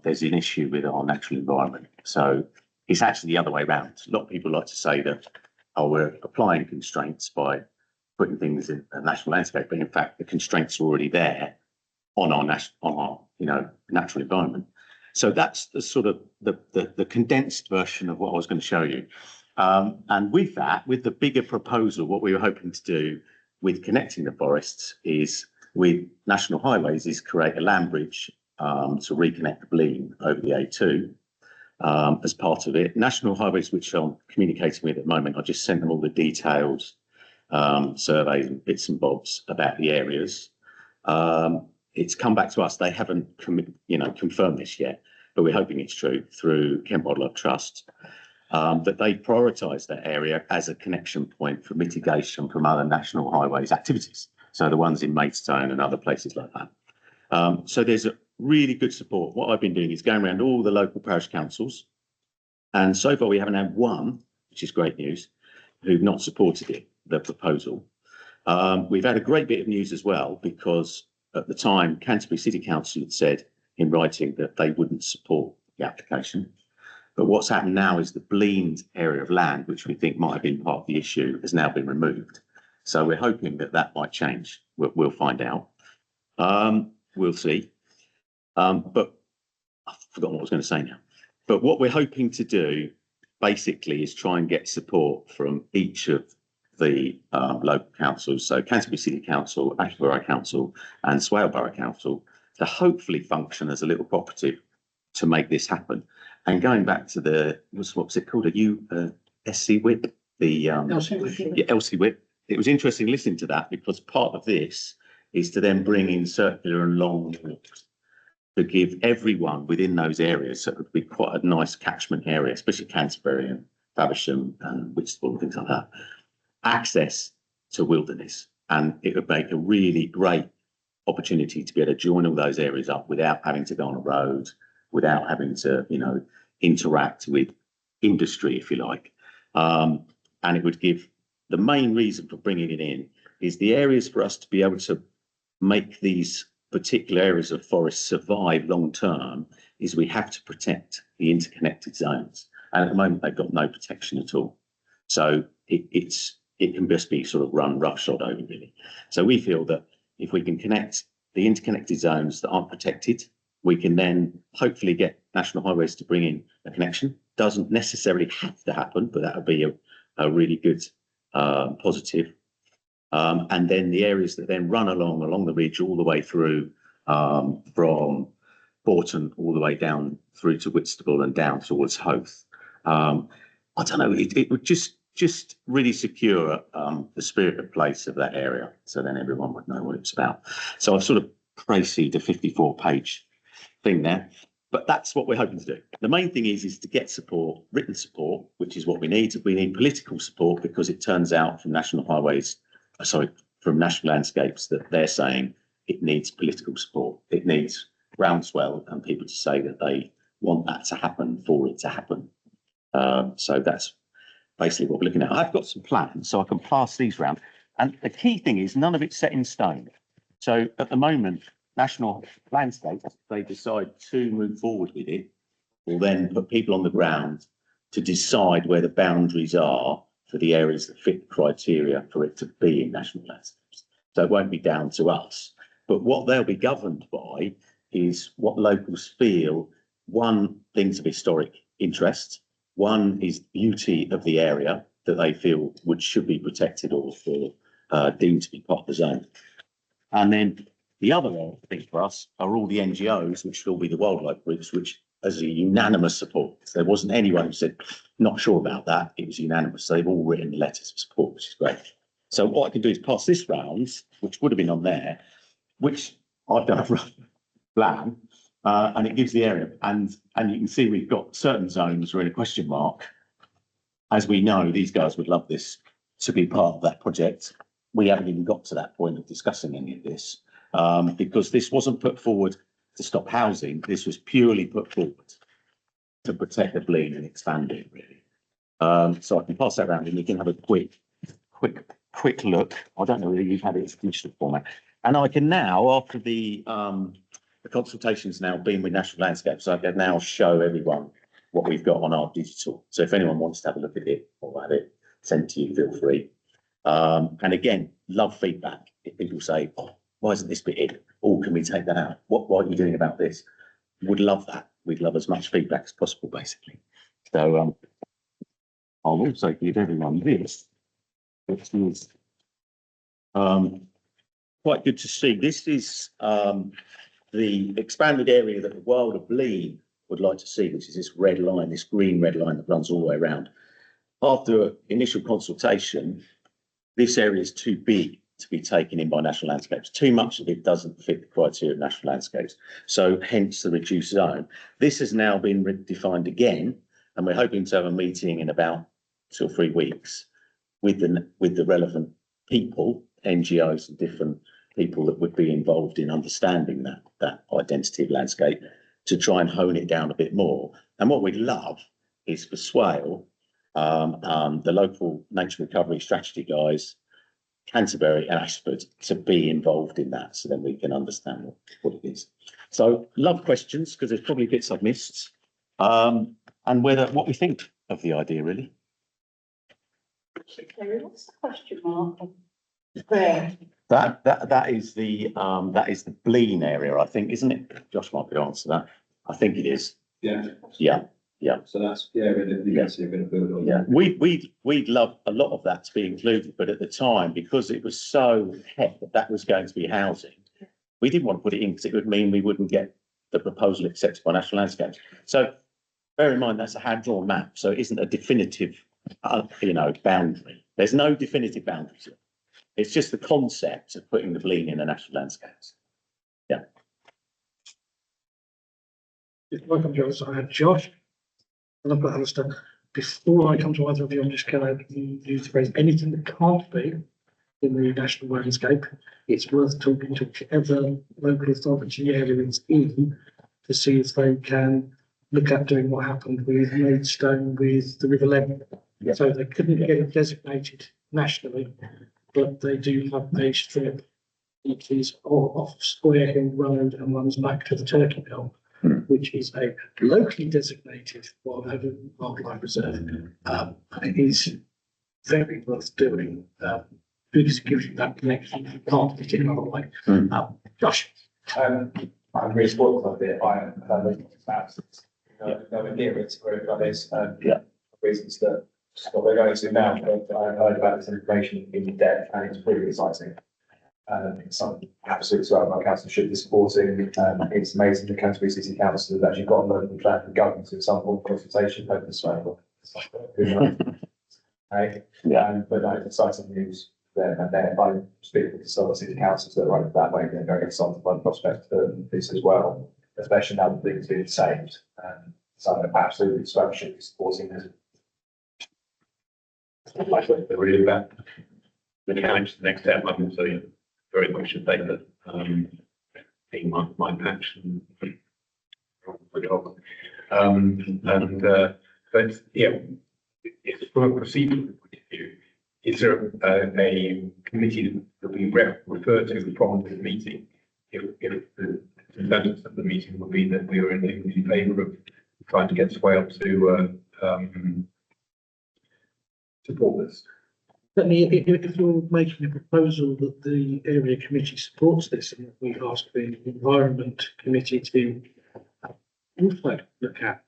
There's an issue with our natural environment. So it's actually the other way around. A lot of people like to say that, oh, we're applying constraints by putting things in a national landscape, but in fact, the constraints are already there on our natural environment. So that's the sort of the condensed version of what I was going to show you. And with that, with the bigger proposal, what we were hoping to do with connecting the forests is, with national highways, is create a land bridge to reconnect the Blean over the A2 as part of it. National highways, which I'm communicating with at the moment, I just sent them all the detailed surveys and bits and bobs about the areas. It's come back to us. They haven't confirmed this yet, but we're hoping it's true through Kent Wildlife Trust, that they prioritise that area as a connection point for mitigation from other national highways activities. So the ones in Maidstone and other places like that. So there's a really good support. What I've been doing is going around all the local parish councils, and so far we haven't had one, which is great news, who've not supported the proposal. We've had a great bit of news as well, because at the time, Canterbury City Council had said in writing that they wouldn't support the application. But what's happened now is the Blean area of land, which we think might have been part of the issue, has now been removed. So we're hoping that that might change. We'll find out. We'll see. But I've forgotten what I was going to say now. But what we're hoping to do basically is try and get support from each of the local councils, so Canterbury City Council, Ashford Borough Council and Swale Borough Council, to hopefully function as a little cooperative to make this happen. And going back to the, what's it called, SC Whip? The LC Whip. It was interesting listening to that, because part of this is to then bring in circular and long walks to give everyone within those areas, so it would be quite a nice catchment area, especially Canterbury and Faversham and Whitstable and things like that, access to wilderness. And it would make a really great opportunity to be able to join all those areas up without having to go on a road, without having to, interact with industry, if you like. And it would give, the main reason for bringing it in is the areas for us to be able to make these particular areas of forest survive long term is we have to protect the interconnected zones. And at the moment, they've got no protection at all. So it can just be sort of run roughshod over, really. So we feel that if we can connect the interconnected zones that aren't protected, we can then hopefully get national highways to bring in a connection. Doesn't necessarily have to happen, but that would be a really good positive. And then the areas that then run along the ridge all the way through from Borton all the way down through to Whitstable and down towards Howth. I don't know, it would just really secure the spirit of place of that area. So then everyone would know what it's about. So I've sort of précised a 54-page thing there, but that's what we're hoping to do. The main thing is to get support, written support, which is what we need. We need political support, because it turns out from national highways, from national landscapes, that they're saying it needs political support. It needs groundswell and people to say that they want that to happen for it to happen. So that's basically what we're looking at. I've got some plans, so I can pass these round. And the key thing is none of it's set in stone. So at the moment, National Landscapes, if they decide to move forward with it, will then put people on the ground to decide where the boundaries are for the areas that fit the criteria for it to be in National Landscapes. So it won't be down to us. But what they'll be governed by is what locals feel, one, things of historic interest, one is beauty of the area that they feel should be protected or deemed to be part of the zone. And then the other thing for us are all the NGOs, which will be the wildlife groups, which as a unanimous support. So there wasn't anyone who said, not sure about that. It was unanimous. So they've all written letters of support, which is great. So what I can do is pass this round, which would have been on there, which I've done a rough plan, and it gives the area. And you can see we've got certain zones are in a question mark. As we know, these guys would love this to be part of that project. We haven't even got to that point of discussing any of this, because this wasn't put forward to stop housing. This was purely put forward to protect the Blean and expand it, really. So I can pass that around and you can have a quick look. I don't know whether you've had it in digital format. And I can now, after the consultation's now been with National Landscapes, I can now show everyone what we've got on our digital. So if anyone wants to have a look at it or have it sent to you, feel free. And again, love feedback. If people say, oh, why isn't this bit in? Oh, can we take that out? What are you doing about this? Would love that. We'd love as much feedback as possible, basically. So I'll also give everyone this, which is quite good to see. This is the expanded area that the Wild of Blean would like to see, which is this red line, this green red line that runs all the way around. After initial consultation, this area is too big to be taken in by National Landscapes. Too much of it doesn't fit the criteria of National Landscapes. So hence the reduced zone. This has now been defined again, and we're hoping to have a meeting in about 2 or 3 weeks with the relevant people, NGOs and different people that would be involved in understanding that identity of landscape, to try and hone it down a bit more. And what we'd love is for Swale, the local nature recovery strategy guys, Canterbury and Ashford, to be involved in that, so then we can understand what it is. So love questions, because there's probably bits I've missed, and what we think of the idea, really. What's the question mark there? That is the Blean area, I think, isn't it? Josh might be able to answer that. I think it is. Yeah. So that's the area that you guys are going to build on. Yeah, we'd love a lot of that to be included, but at the time, because it was so hot that was going to be housing, we didn't want to put it in because it would mean we wouldn't get the proposal accepted by National Landscapes. So bear in mind that's a hand-drawn map, so it isn't a definitive, boundary. There's no definitive boundaries. It's just the concept of putting the Blean in the National Landscapes. Yeah. Welcome, Josh. I had Josh. And I've got Alistair. Before I come to either of you, I'm just going to use the phrase anything that can't be in the national landscape. It's worth talking to whichever local authority area it's in to see if they can look at doing what happened with Maidstone with the River Leven. Yeah. So they couldn't get it designated nationally, but they do have a strip which is off Square Hill Road and runs back to the Turkey Mill, which is a locally designated wildlife reserve. It is very worth doing because it gives you that connection. You can't get it another way. Josh. I'm really spoiled a bit by maps. Nowhere near it where we've got those reasons that what we're going to now. But I heard about this information in depth, and it's pretty exciting. It's something absolutely right. My council should be supporting. It's amazing the Canterbury City Council has actually got a local plan for government to some form of consultation over this way. But no, exciting news there. And then by speaking to some of the city councils that are right that way, they're very excited by the prospect for this as well, especially now that things being saved. So absolutely, Swale should be supporting this. I think they're really about the challenge the next 10 months, so very much in favour. being my patch and my dog. But yeah, if from a procedural point of view, is there a committee that we refer to from the meeting? If the consensus of the meeting would be that we are in favour of trying to get Swale to support this. Certainly, if you're making a proposal that the area committee supports this, and we ask the environment committee to also look at.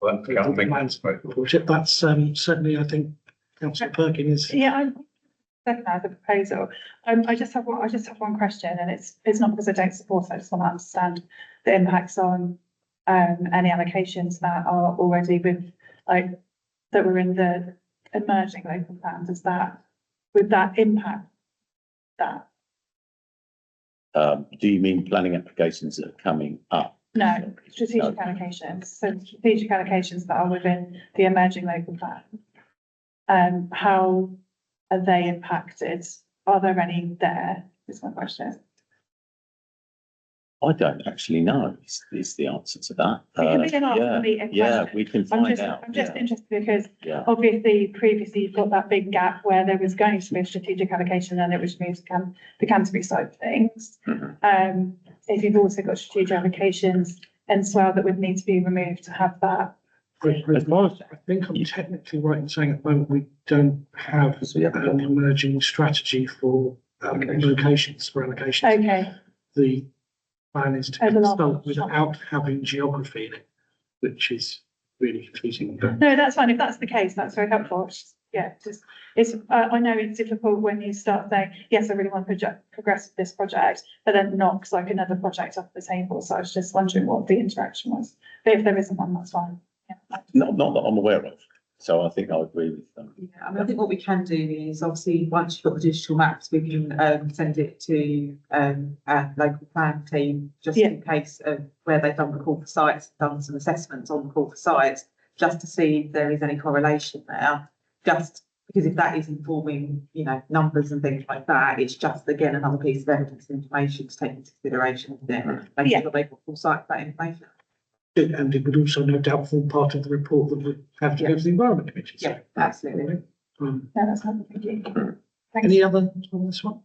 Well, that's certainly, I think, Councillor Perkins is. Yeah, I'm second the proposal. I just have one question, and it's not because I don't support it. I just want to understand the impacts on any allocations that are already with that were in the emerging local plans. Is that would that impact that? Do you mean planning applications that are coming up? No, strategic allocations. So strategic allocations that are within the emerging local plan. How are they impacted? Are there any there? Is my question. I don't actually know is the answer to that. We can find out. I'm just interested because obviously previously you've got that big gap where there was going to be a strategic allocation and it was moved to the Canterbury side of things. If you've also got strategic allocations and Swale that would need to be removed to have that. I think I'm technically right in saying at the moment we don't have an emerging strategy for locations for allocations. Okay. The plan is to consult without having geography in it, which is really confusing. No, that's fine. If that's the case, that's very helpful. I know it's difficult when you start saying, yes, I really want to progress with this project, but then knocks like another project off the table. So I was just wondering what the interaction was. But if there isn't one, that's fine. Yeah. Not that I'm aware of. So I think I agree with them. Yeah, I mean, I think what we can do is obviously once you've got the digital maps, we can send it to our local plan team just in case of where they've done the call for sites, done some assessments on the call for sites, just to see if there is any correlation there. Just because if that is informing, numbers and things like that, it's just again another piece of evidence and information to take into consideration. Make sure that they've got full sight of that information. And it would also no doubt form part of the report that would have to go to the Environment Committee. Yeah, absolutely. That's helpful. Any other on this one?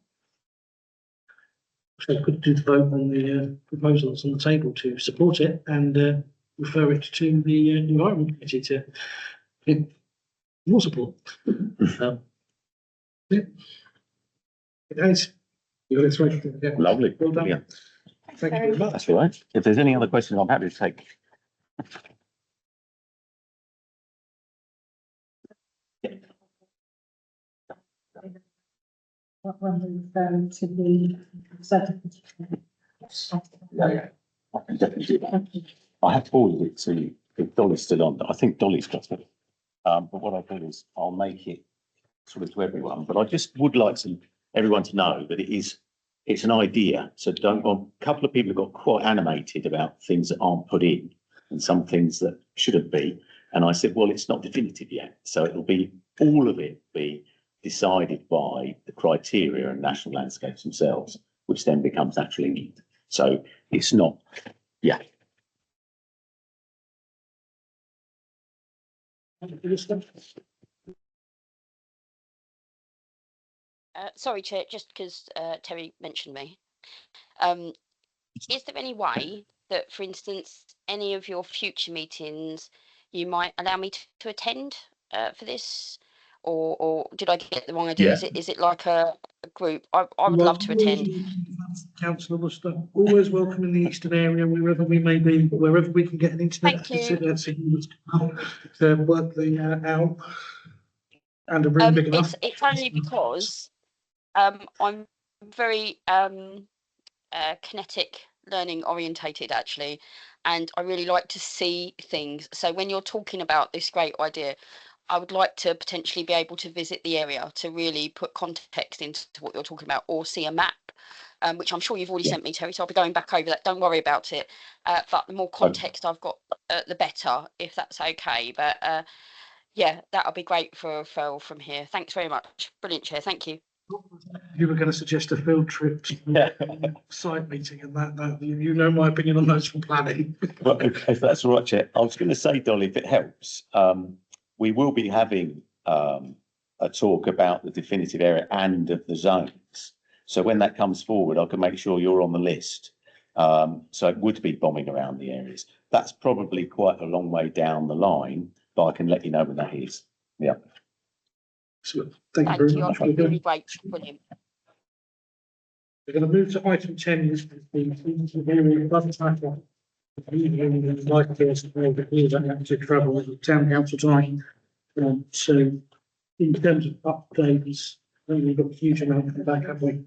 So we could do the vote on the proposals on the table to support it and refer it to the Environment Committee to give more support. Guys, you got it through. Yeah. Lovely. Well done. Yeah. Thank you very much. That's all right. If there's any other questions, I'm happy to take. What one referring to the Yeah, I can definitely do that. I have forwarded it to you. If Dolly's still on, I think Dolly's got it. But what I'll do is I'll make it sort of to everyone. But I just would like everyone to know that it's an idea. So a couple of people have got quite animated about things that aren't put in and some things that shouldn't be. And I said, well, it's not definitive yet. So it'll be all of it be decided by the criteria and national landscapes themselves, which then becomes Natural England. So it's not, Sorry, Chair, just because Terry mentioned me. Is there any way that, for instance, any of your future meetings, you might allow me to attend for this? Or did I get the wrong idea? Yeah. Is it like a group? I would love to attend. Councillor Worcester, always welcome in the Eastern area, wherever we may be, wherever we can get an internet signal to work the out. And a room big enough. It's only because I'm very kinetic learning orientated actually, and I really like to see things. So when you're talking about this great idea, I would like to potentially be able to visit the area to really put context into what you're talking about, or see a map, which I'm sure you've already sent me, Terry, so I'll be going back over that. Don't worry about it. But the more context I've got, the better, if that's okay. But yeah, that'll be great for a referral from here. Thanks very much. Brilliant, Chair. Thank you. You were going to suggest a field trip, site meeting and that, you know my opinion on those from planning. Well, okay, if that's all right, Chair. I was going to say, Dolly, if it helps, we will be having a talk about the definitive area and of the zones. So when that comes forward, I can make sure you're on the list. So it would be bombing around the areas. That's probably quite a long way down the line, but I can let you know when that is. Yeah. Excellent. Thank you very much. Really great, brilliant. We're going to move to item 10, which is the hearing above the title. Like this, we don't have to travel with the town council tonight. So in terms of updates, I think we've got a huge amount of back, have we?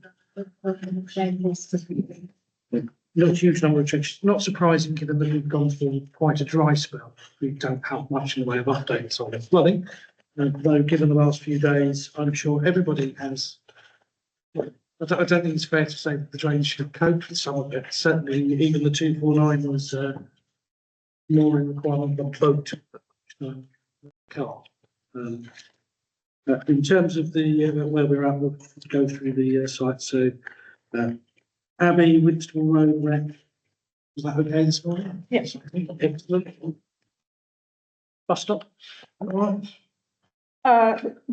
Not a huge number of changes. Not surprising given that we've gone through quite a dry spell. We don't have much in the way of updates on flooding. Though given the last few days, I'm sure everybody has. I don't think it's fair to say that the drains should have coped with some of it. Certainly, even the 249 was more in requirement than boat car. In terms of the where we're at, we'll go through the site. So, Abbey, Whitstable Road, Wreck. Was that okay this morning? Yes. Excellent. Bus stop. All right.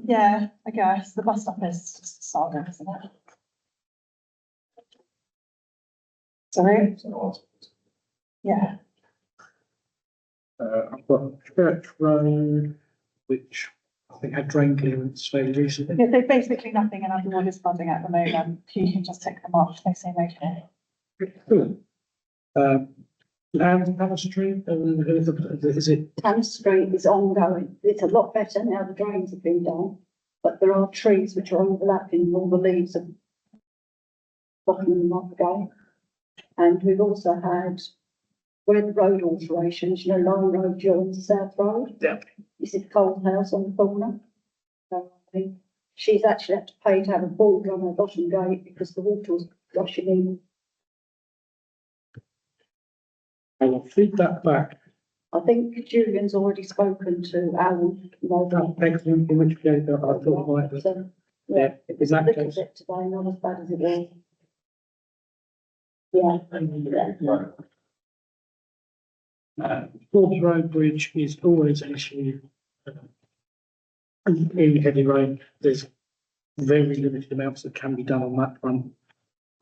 Yeah, I guess the bus stop is just a saga, isn't it? Sorry? Yeah. I've got Church Road, which I think had drain clearance fairly recently. Yeah, they're basically nothing and everyone is flooding at the moment. You can just take them off, they seem okay. Cool. And Hannah Street, is it? Hannah Street is ongoing. It's a lot better now the drains have been done, but there are trees which are overlapping and all the leaves are blocking them up again. And we've also had where the road alterations, you know, Long Road joins South Road. Yeah. You see the Cold House on the corner. She's actually had to pay to have a border on her bottom gate because the water was rushing in. I will feed that back. I think Julian's already spoken to Alan. Excellent, in which case I thought might be. So, yeah, it was In a that little case. bit today, not as bad as it was. Yeah. Forbes Road Bridge is always an issue. In heavy rain, there's very limited amounts that can be done on that front.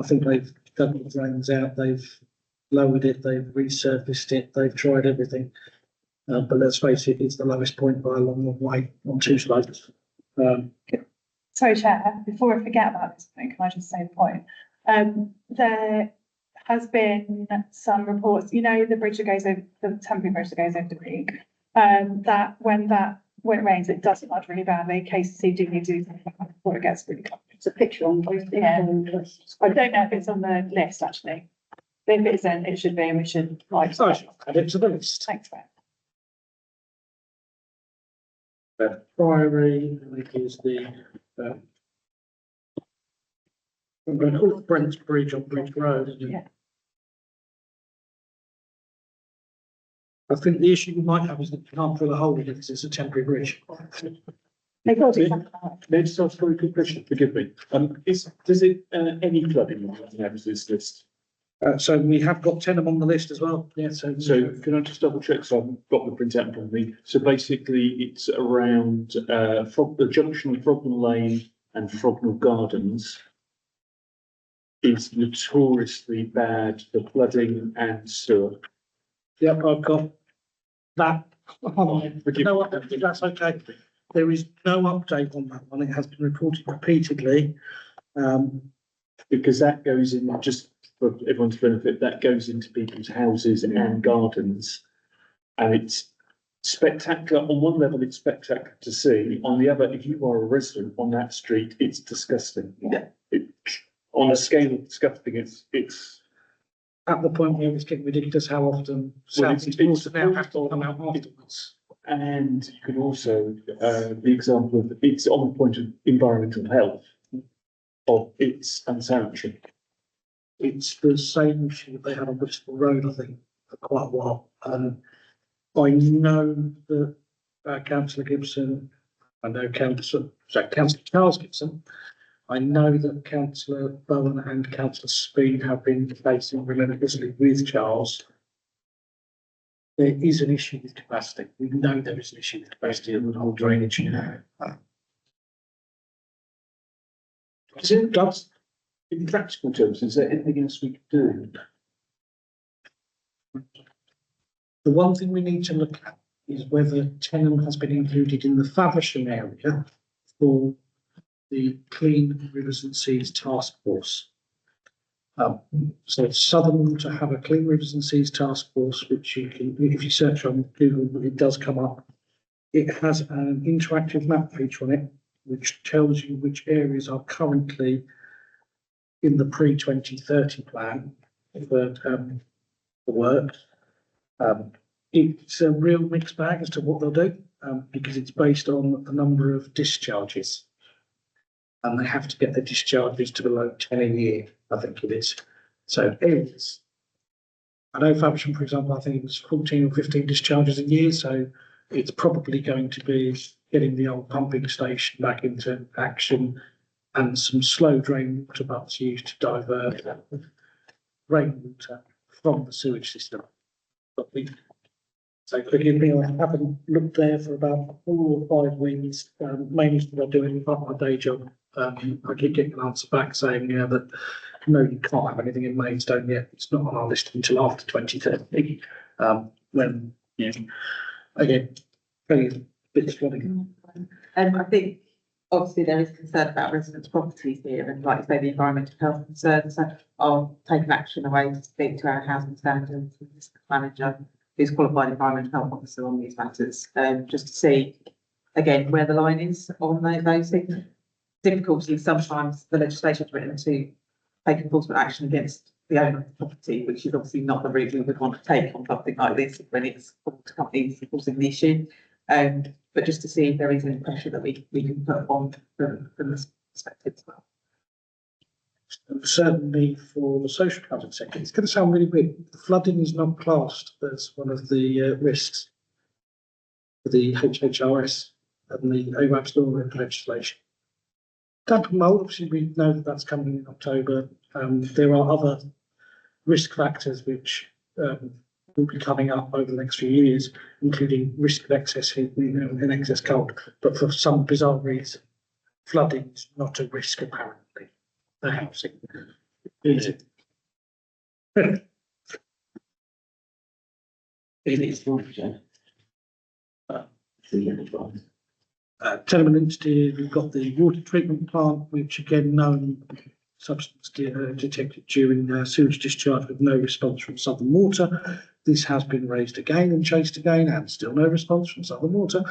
I think they've dug the drains out, they've lowered it, they've resurfaced it, they've tried everything. But let's face it, it's the lowest point by a long, long way on two slopes. Sorry, Chair, before I forget about this point, can I just say the point? There has been some reports, you know, the bridge that goes over, the temporary bridge that goes over the creek, that when it rains, it does flood really badly. KCC do need to do something before it gets really cold. It's a picture on both. Yeah. I don't know if it's on the list, actually. If it isn't, it should be, and we should like. I should add it to the list. Thanks, Brett. Priory, I think is the, I'm going to call it Brent's Bridge on Bridge Road, isn't it? Yeah. I think the issue we might have is that you can't drill a hole in it because it's a temporary bridge. They got it something like that. Let's ask for a good question, forgive me. Does it, any flooding on this list? So we have got Tenham on the list as well. Yeah, so Can I just double check? So I've got the printout in front of me. So basically it's around, the junction of Frognall Lane and Frognall Gardens is notoriously bad for flooding and sewer. Yep, I've got that. No update, that's okay. There is no update on that one. It has been reported repeatedly. Because that goes in, just for everyone's benefit, that goes into people's houses and gardens. And it's spectacular. On one level, it's spectacular to see. On the other, if you are a resident on that street, it's disgusting. Yeah. On a scale of disgusting, it's At the point where it's getting ridiculous how often Well, South East Water now have to come out afterwards. And you can also, the example of, it's on the point of environmental health of its unsanitary. It's the same issue that they had on Bristol Road, I think, for quite a while. I know that Councillor Gibson, I know Councillor Charles Gibson I know that Councillor Bowen and Councillor Speed have been facing relentlessly with Charles. There is an issue with capacity. We know there is an issue with capacity of the whole drainage. Does, in practical terms, is there anything else we could do? The one thing we need to look at is whether Tenham has been included in the Faversham area for the Clean Rivers and Seas Task Force. So Southern Water have a Clean Rivers and Seas Task Force, which you can, if you search on Google, it does come up. It has an interactive map feature on it, which tells you which areas are currently in the pre-2030 plan for work. It's a real mixed bag as to what they'll do, because it's based on the number of discharges. And they have to get the discharges to below 10 a year, I think it is. So areas. I know Faversham, for example, I think it was 14 or 15 discharges a year, so it's probably going to be getting the old pumping station back into action and some slow drain water butts used to divert rainwater from the sewage system. So forgive me, I haven't looked there for about 4 or 5 weeks, mainly because I'm doing my day job. I keep getting an answer back saying that no, you can't have anything in Maidstone yet. It's not on our list until after 2030. When, again, very bit of flooding. I think obviously there is concern about residents' properties here, and like you say, the environmental health concerns. So I'll take an action away to speak to our housing standards manager, who's qualified environmental health officer on these matters, just to see again where the line is on those things. Difficulty sometimes the legislation is written to take enforcement action against the owner of the property, which is obviously not the route we would want to take on something like this when it's companies causing the issue. But just to see if there is any pressure that we can put on from this perspective as well. And certainly for the social housing sector, it's going to sound really weird. Flooding is not classed as one of the risks for the HHRS and the OWAB's law legislation. Damp and mould, obviously we know that that's coming in October. There are other risk factors which will be coming up over the next few years, including risk of excess heat and excess cold. But for some bizarre reason, flooding is not a risk apparently. The housing is it? It is. Tenham and Instead, we've got the water treatment plant, which again, known substance detected during sewage discharge with no response from Southern Water. This has been raised again and chased again, and still no response from Southern Water.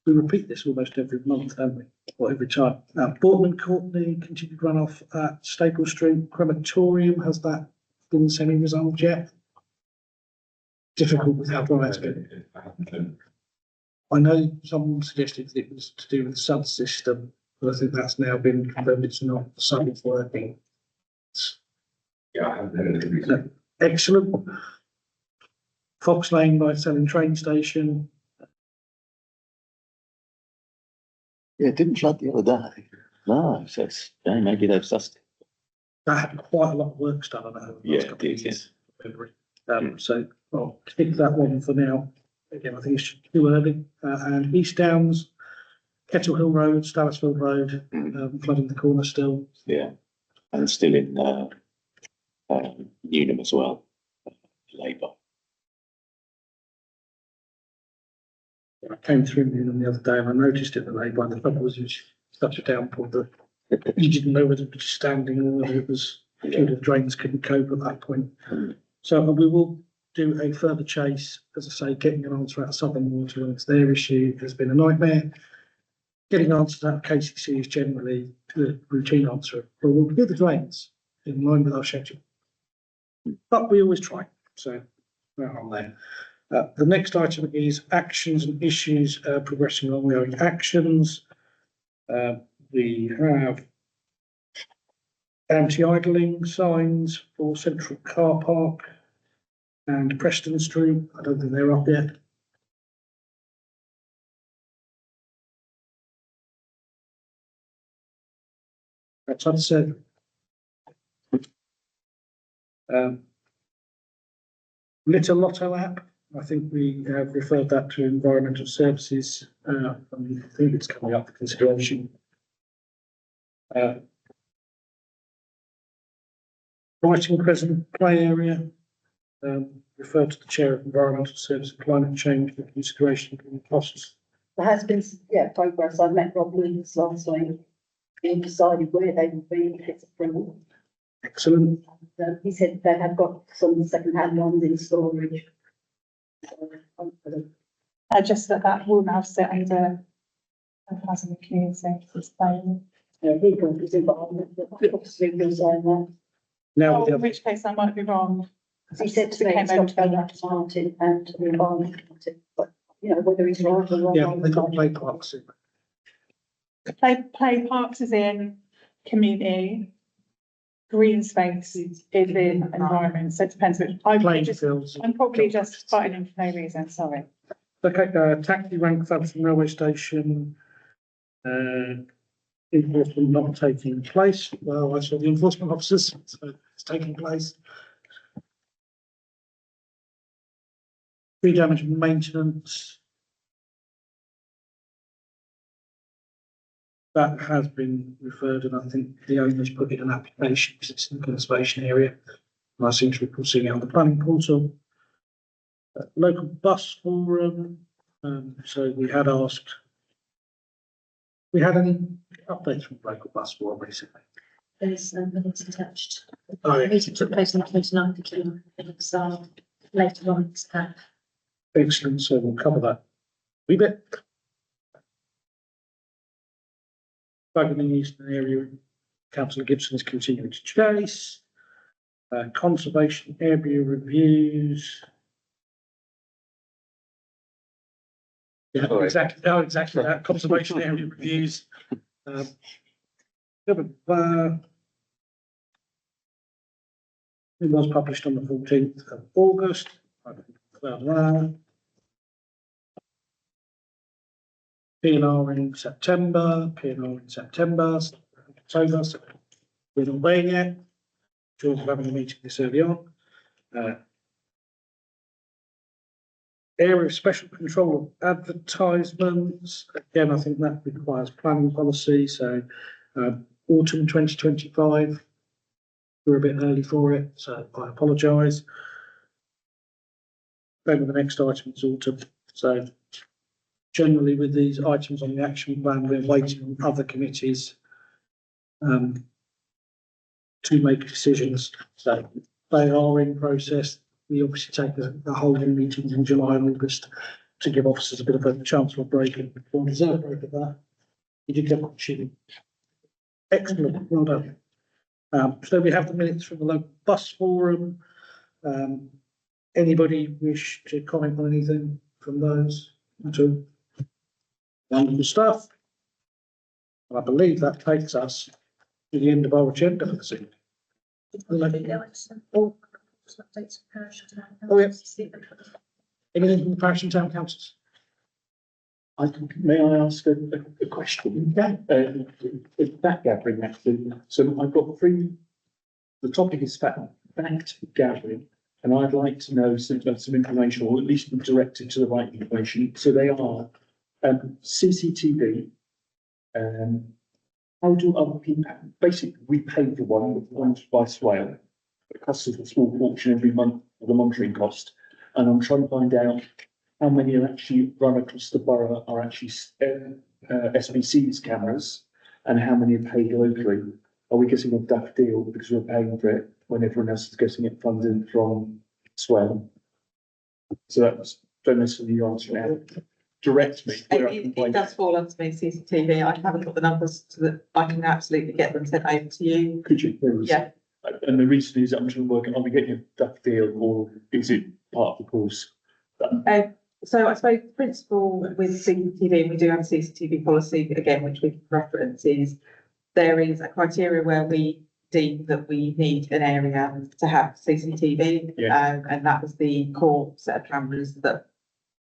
We repeat this almost every month, don't we? Or every time. Bournemouth Courtney continued runoff at Staple Street Crematorium. Has that been semi-resolved yet? Difficult with how dry it's been. I know someone suggested that it was to do with the sub system, but I think that's now been confirmed. It's not. The sub is working. Yeah, I haven't heard anything. Excellent. Fox Lane by Selling train station. Yeah, it didn't flood the other day. No, so it's, maybe they've sussed it. That had quite a lot of work done on it. Yeah, it did, yes. So I'll keep that one for now. Again, I think it's too early. And East Downs, Kettle Hill Road, Stallisfield Road, flooding the corner still. Yeah, and still in Newnham as well, Labour. I came through Newnham the other day and I noticed it at Labour. The trouble was it was such a downpour that you didn't know whether it was standing or whether it was the drains couldn't cope at that point. So we will do a further chase. As I say, getting an answer out of Southern Water when it's their issue has been a nightmare. Getting answers out of KCC is generally the routine answer. But we'll do the drains in line with our schedule. But we always try. So we're on there. The next item is actions and issues progressing ongoing actions. We have anti-idling signs for Central Car Park and Preston Street. I don't think they're up yet. outside the surgery. Litter Lotto app, I think we have referred that to Environmental Services. I think it's coming up for consideration. Brighton Crescent play area, referred to the Chair of Environmental Services and Climate Change for consideration of costs. There has been, progress. I met Rob Williams last week. He decided where they would be if it's approved. Excellent. He said they have got some second-hand ones in storage. Just that will now sit under housing and community services plan. Yeah, he got his involvement, but obviously we're saying that. Now, in which case I might be wrong. He said to me, it's got to go back to Martin and to the environment committee, but whether he's right or wrong. yeah, they've got play parks in. Play parks is in community. Green space is in environment, so it depends which. Playing fields. I'm probably just fighting in for no reason, sorry. Okay, taxi rank Southampton railway station. Enforcement not taking place. Well, I saw the enforcement officers, so it's taking place. Tree damage and maintenance. That has been referred, and I think the owner's put in an application because it's in the conservation area. And I seem to recall seeing it on the planning portal. Local bus forum. So we had asked. We had any updates from local bus forum recently? There's minutes attached. Oh, The yeah. meeting took place on the 29th of June. It's later on. It's Excellent. So we'll cover that a wee bit. Bugging Eastern area, Councillor Gibson is continuing to chase. Conservation area reviews. Yeah, Sorry. exactly. Oh, exactly that. Conservation area reviews. It was published on the 14th of August. PNR in September, October, so we're not there yet. Sure, we're having a meeting this early on. Area of special control of advertisements. Again, I think that requires planning policy, so autumn 2025. We're a bit early for it, so I apologise. Then the next item is autumn, so generally with these items on the action plan, we're waiting on other committees to make decisions. So they are in process. We obviously take the holding meetings in July and August to give officers a bit of a chance for a break and deserve a break of that. You did get opportunity. Excellent, well done. So we have the minutes from the local bus forum. Anybody wish to comment on anything from those at all? Wonderful stuff. And I believe that takes us to the end of our agenda for this evening. Oh, yes. Anything from the parish and town councils? May I ask a question? Yeah. Fact gathering, actually. So I've got three. The topic is fact gathering, and I'd like to know some information, or at least be directed to the right information. So they are CCTV. How do other people? Basically, we pay for one by Swale. It costs us a small fortune every month for the monitoring cost, and I'm trying to find out how many are actually run across the borough are actually SBC's cameras, and how many are paid locally. Are we getting a daft deal because we're paying for it when everyone else is getting it funded from Swale? So that's, don't necessarily you answer now. Direct me. It does fall onto me, CCTV. I haven't got the numbers so that I can absolutely get them sent over to you. Could you please? Yeah. And the reason is I'm trying to work out, are we getting a daft deal, or is it part of the course? So I suppose the principle with CCTV, and we do have a CCTV policy again, which we can reference, is there is a criteria where we deem that we need an area to have CCTV. Yeah. And that was the core set of cameras that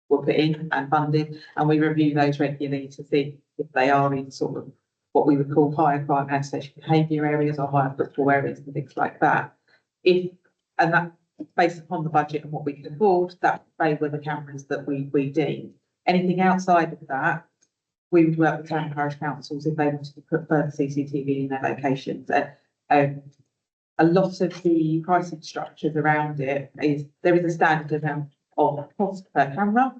were put in and funded, and we review those regularly to see if they are in sort of what we would call higher crime and social behaviour areas or higher footfall areas and things like that. And that, based upon the budget and what we can afford, they were the cameras that we deemed. Anything outside of that, we would work with town and parish councils if they wanted to put further CCTV in their locations. And a lot of the pricing structures around it is, there is a standard amount of cost per camera,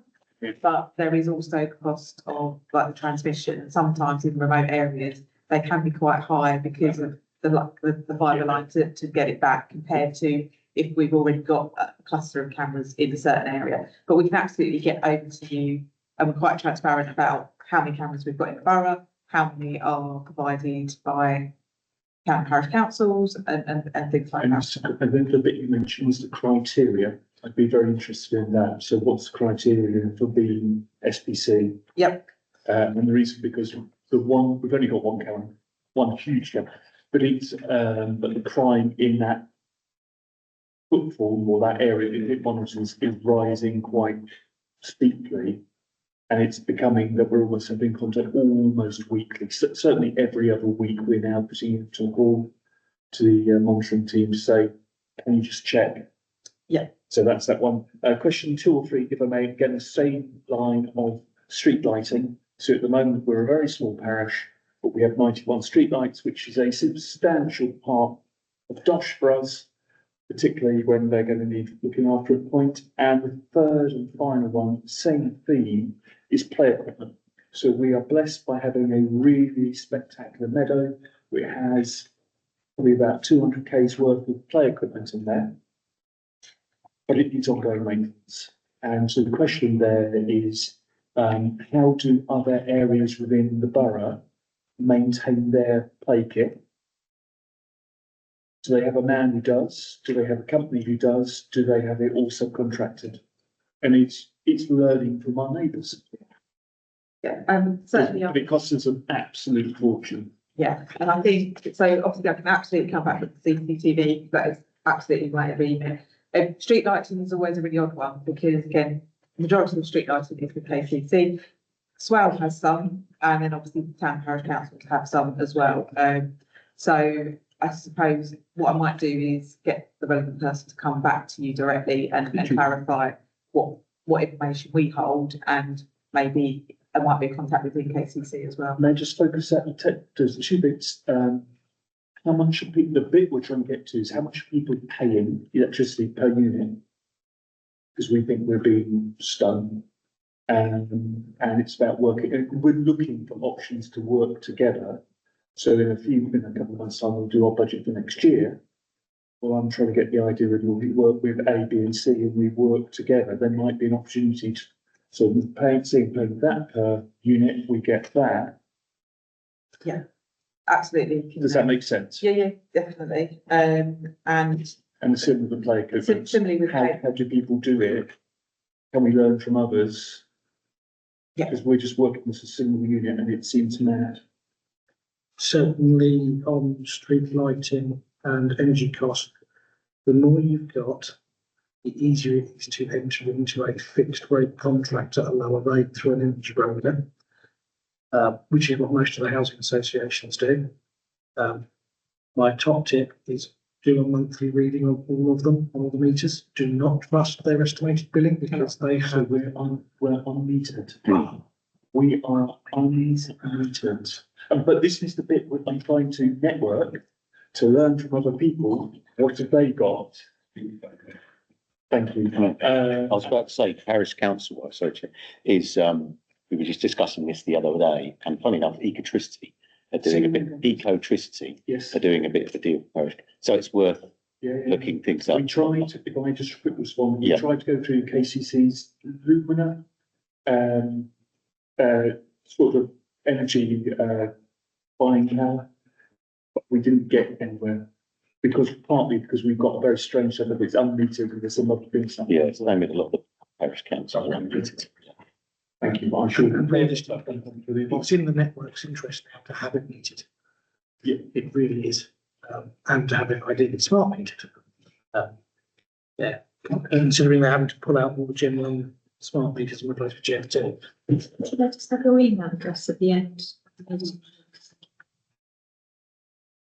but there is also cost of like the transmission. Sometimes in remote areas, they can be quite high because of the fibre line to get it back, compared to if we've already got a cluster of cameras in a certain area. But we can absolutely get over to you, and we're quite transparent about how many cameras we've got in the borough, how many are provided by town and parish councils and things like that. And then the bit you mentioned was the criteria. I'd be very interested in that. So what's the criteria for being SPC? Yep. And the reason, because we've only got one camera, one huge camera, but but the crime in that footfall or that area it monitors is rising quite steeply. And it's becoming that we're almost having contact almost weekly. Certainly every other week, we're now putting to call to the monitoring team to say, can you just check? Yeah. So that's that one. Question 2 or 3, if I may, again, the same line of street lighting. So at the moment, we're a very small parish, but we have 91 street lights, which is a substantial part of Dosh for us, particularly when they're going to need looking after a point. And the third and final one, same theme, is play equipment. So we are blessed by having a really spectacular meadow, which has probably about 200 k's worth of play equipment in there, but it needs ongoing maintenance. And so the question there is, how do other areas within the borough maintain their play kit? Do they have a man who does? Do they have a company who does? Do they have it all subcontracted? And it's learning from our neighbours. Yeah, certainly. But it costs us an absolute fortune. Yeah, and I think, so obviously I can absolutely come back with the CCTV, that is absolutely my remit. Street lighting is always a really odd one, because again, the majority of street lighting is with KCC. Swale has some, and then obviously the town parish councils have some as well. So I suppose what I might do is get the relevant person to come back to you directly and clarify what information we hold, and maybe there might be a contact with KCC as well. May I just focus that on there's 2 bits. How much are people, the bit we're trying to get to is how much are people paying electricity per unit? Because we think we're being stung. And it's about working, and we're looking for options to work together. So in a couple of months' time, we'll do our budget for next year. Well, I'm trying to get the idea that we work with A, B, and C, and we work together. There might be an opportunity to, so paying that per unit, we get that. Yeah, absolutely. Does that make sense? Yeah, definitely. And similar with play equipment. Similarly with how do people do it? Can we learn from others? Yeah. Because we're just working as a single unit, and it seems mad. Certainly on street lighting and energy costs, the more you've got, the easier it is to enter into a fixed rate contract at a lower rate through an energy broker, which is what most of the housing associations do. My top tip is do a monthly reading of all of them, all the meters. Do not trust their estimated billing, because they have. We're unmetered. We are unmetered. But this is the bit where I'm trying to network to learn from other people. What have they got? Thank you. I was about to say, parish council, is, we were just discussing this the other day, and funny enough, Ecotricity are doing a bit, Ecotricity Yes. are doing a bit of a deal with parish. So it's worth looking things up. We tried, if I just quick respond, we Yeah. tried to go through KCC's Lumina, sort of energy, buying power, but we didn't get anywhere. Partly because we've got a very strange setup, it's unmetered, and there's some other things. Yeah, it's the same with a lot of the parish councils. Thank you, I should. And realistically, it's in the network's interest now to have it metered. Yeah, it really is, and to have it ideally smart metered. Considering they're having to pull out all the general smart meters and replace with GF2. Should I just have your email address at the end?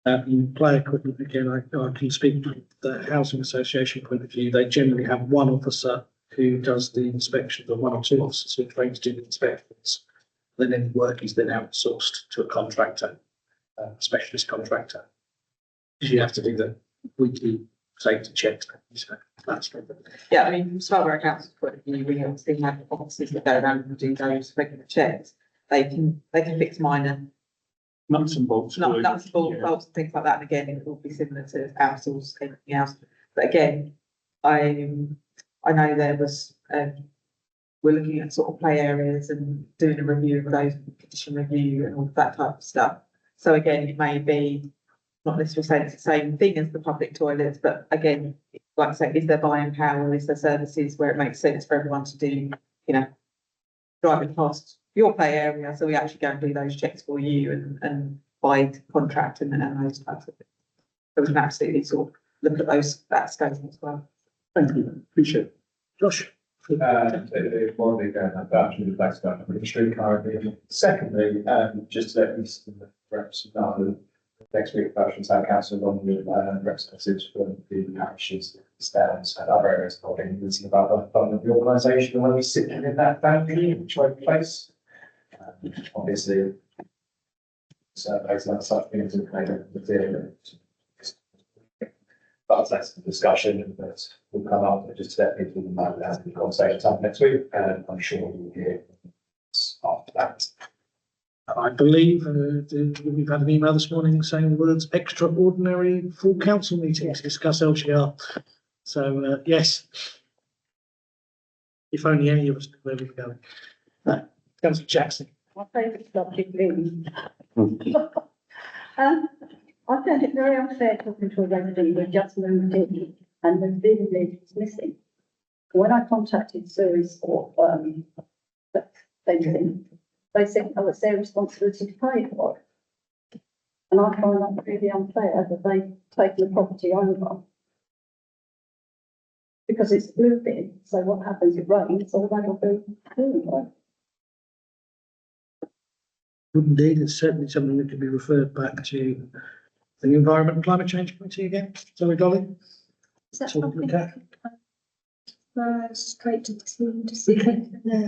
In play equipment, again, I can speak from the housing association point of view. They generally have one officer who does the inspections, or one or two officers who are trained to do the inspections. Then any work is then outsourced to a contractor, a specialist contractor. Because you have to do the weekly safety checks. So that's Yeah, I mean, from Swellborough Council's point of view, we obviously have officers that go around and do those regular checks. They can fix minor Nuts and bolts. nuts and bolts and things like that. And again, it will be similar to outsource anything else. But again, I know there was, we're looking at sort of play areas and doing a review of those, condition review and all of that type of stuff. So again, it may be not necessarily saying it's the same thing as the public toilets, but again, like I say, is there buying power, is there services where it makes sense for everyone to do, you know, driving past your play area, so we actually go and do those checks for you and buy contract and those types of things. So we can absolutely sort of look at that scope as well. Thank you, appreciate it. Josh. One thing going about the place about the street currently. Secondly, just to let the reps know, next week, Fashion Town Council, along with representatives from the parishes, stands and other areas, holding a meeting about the fund of the organisation and when we sit in that boundary, which way place. Obviously, surveys and such things have made a deal. But that's the discussion that will come up, but just to let people know that the conversation time next week, and I'm sure you'll hear after that. I believe we've had an email this morning saying the words extraordinary full council meeting to discuss LGR. So, yes, if only any of us knew where we were going. Councillor Jackson. My favourite subject, really. I found it very unfair talking to a resident who had just moved in and the village was missing. When I contacted Surrey's or fencing, they said, oh, it's their responsibility to pay for it. And I find that really unfair that they've taken the property over. Because it's blue bin, so what happens, it rains, or that'll be anyway. Indeed, it's certainly something that can be referred back to the Environment and Climate Change Committee again. Sorry, Dolly. Is that So, something okay. straight to the team to see?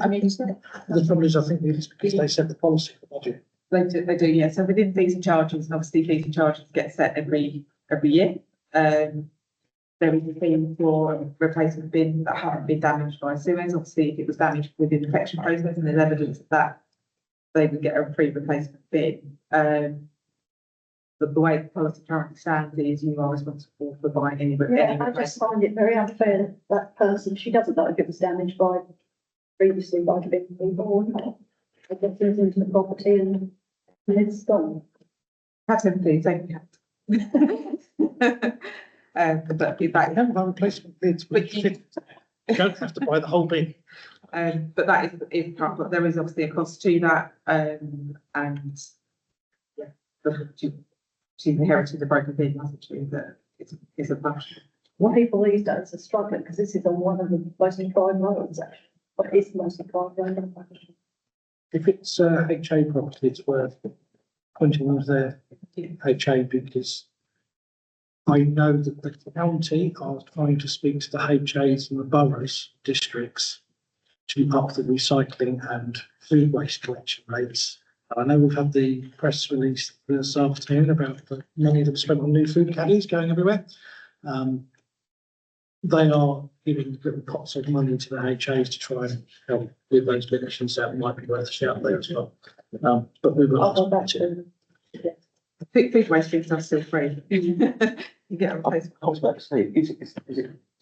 I mean, The trouble is, I think it's because they set the policy for budget. they do, yeah. So within fees and charges, and obviously fees and charges get set every year. There is a fee for replacement bins that haven't been damaged by sewers. Obviously, if it was damaged within the collection process and there's evidence of that, they would get a free replacement bin. But the way the policy currently stands is you are responsible for buying any Yeah, I just find it very unfair that that person, she doesn't know if it was damaged previously by the big people or not. It gets into the property and it's gone. Have sympathy, thank you. But feedback. We haven't got replacement bids, but you don't have to buy the whole bin. But that is part of, there is obviously a cost to that, and yeah, she inherited a broken bin, hasn't she? That it's a push. People these days are struggling because this is on one of the mostly prime roads actually, but it's mostly prime road. If it's HA property, it's worth pointing with their HA because I know that the county are trying to speak to the HAs and the boroughs, districts, to up the recycling and food waste collection rates. I know we've had the press release this afternoon about the money that was spent on new food caddies going everywhere. They are giving little pots of money to the HAs to try and help with those donations. That might be worth a shout there as well. But we will. Food waste bins are still free. You get a replacement. I was about to say, is it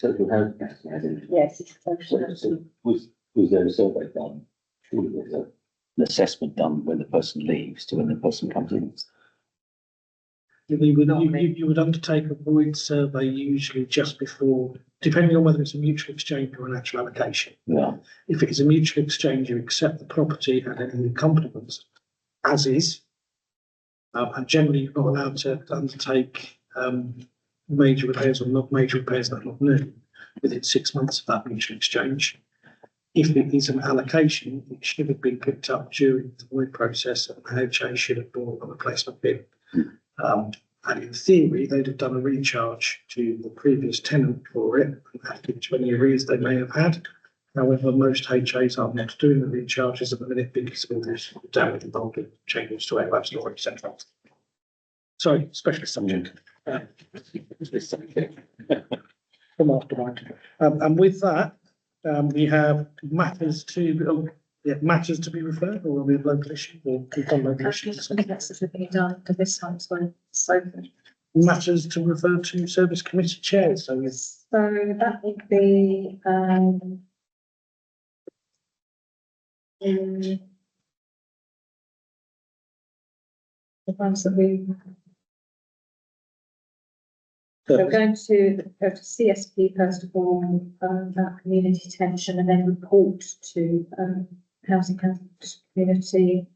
social housing actually, as in? Yes, it's social. Was there a survey done? Surely there's an assessment done when the person leaves to when the person comes in. You would undertake a void survey usually just before, depending on whether it's a mutual exchange or an actual allocation. Yeah. If it is a mutual exchange, you accept the property and any accompaniments as is. And generally, you're not allowed to undertake major repairs or not major repairs that are not new within 6 months of that mutual exchange. If it is an allocation, it should have been picked up during the void process and the HA should have bought a replacement bin. And in theory, they'd have done a recharge to the previous tenant for it, to any arrears they may have had. However, most HAs are not doing the recharges at the minute because of all this damage involved in changes to airwave storage, etc. Sorry, specialist subject. From aftermind. And with that, we have matters to be referred, or we have local issues or on local issues. I think that's sort of been done to this one as well. So Matters to refer to service committee chairs. So yes. So that would be, the ones that we're going to go to CSP first of all, about community tension, and then report to, housing council community.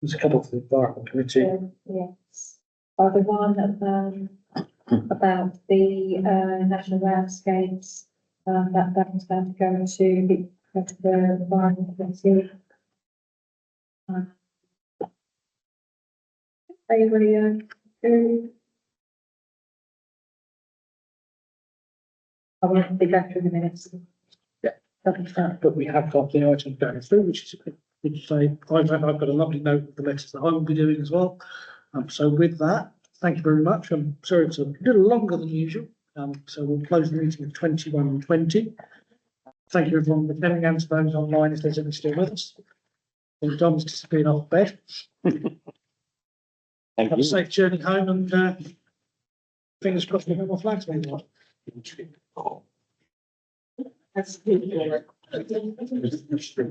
There's a couple for the environment committee. Yes, the one about the national landscapes, that is going to go to the environment committee. They really I won't be going through the minutes. Yeah. But we have got the items going through, which is good to say. I've got a lovely note of the letters that I will be doing as well. So with that, thank you very much. I'm sorry it's a little longer than usual. So we'll close the meeting at 21:20. Thank you everyone for attending, and those online if there's any still with us. And Dom's disappeared off bed. Have a safe journey home, and fingers crossed we have more flags meanwhile. That's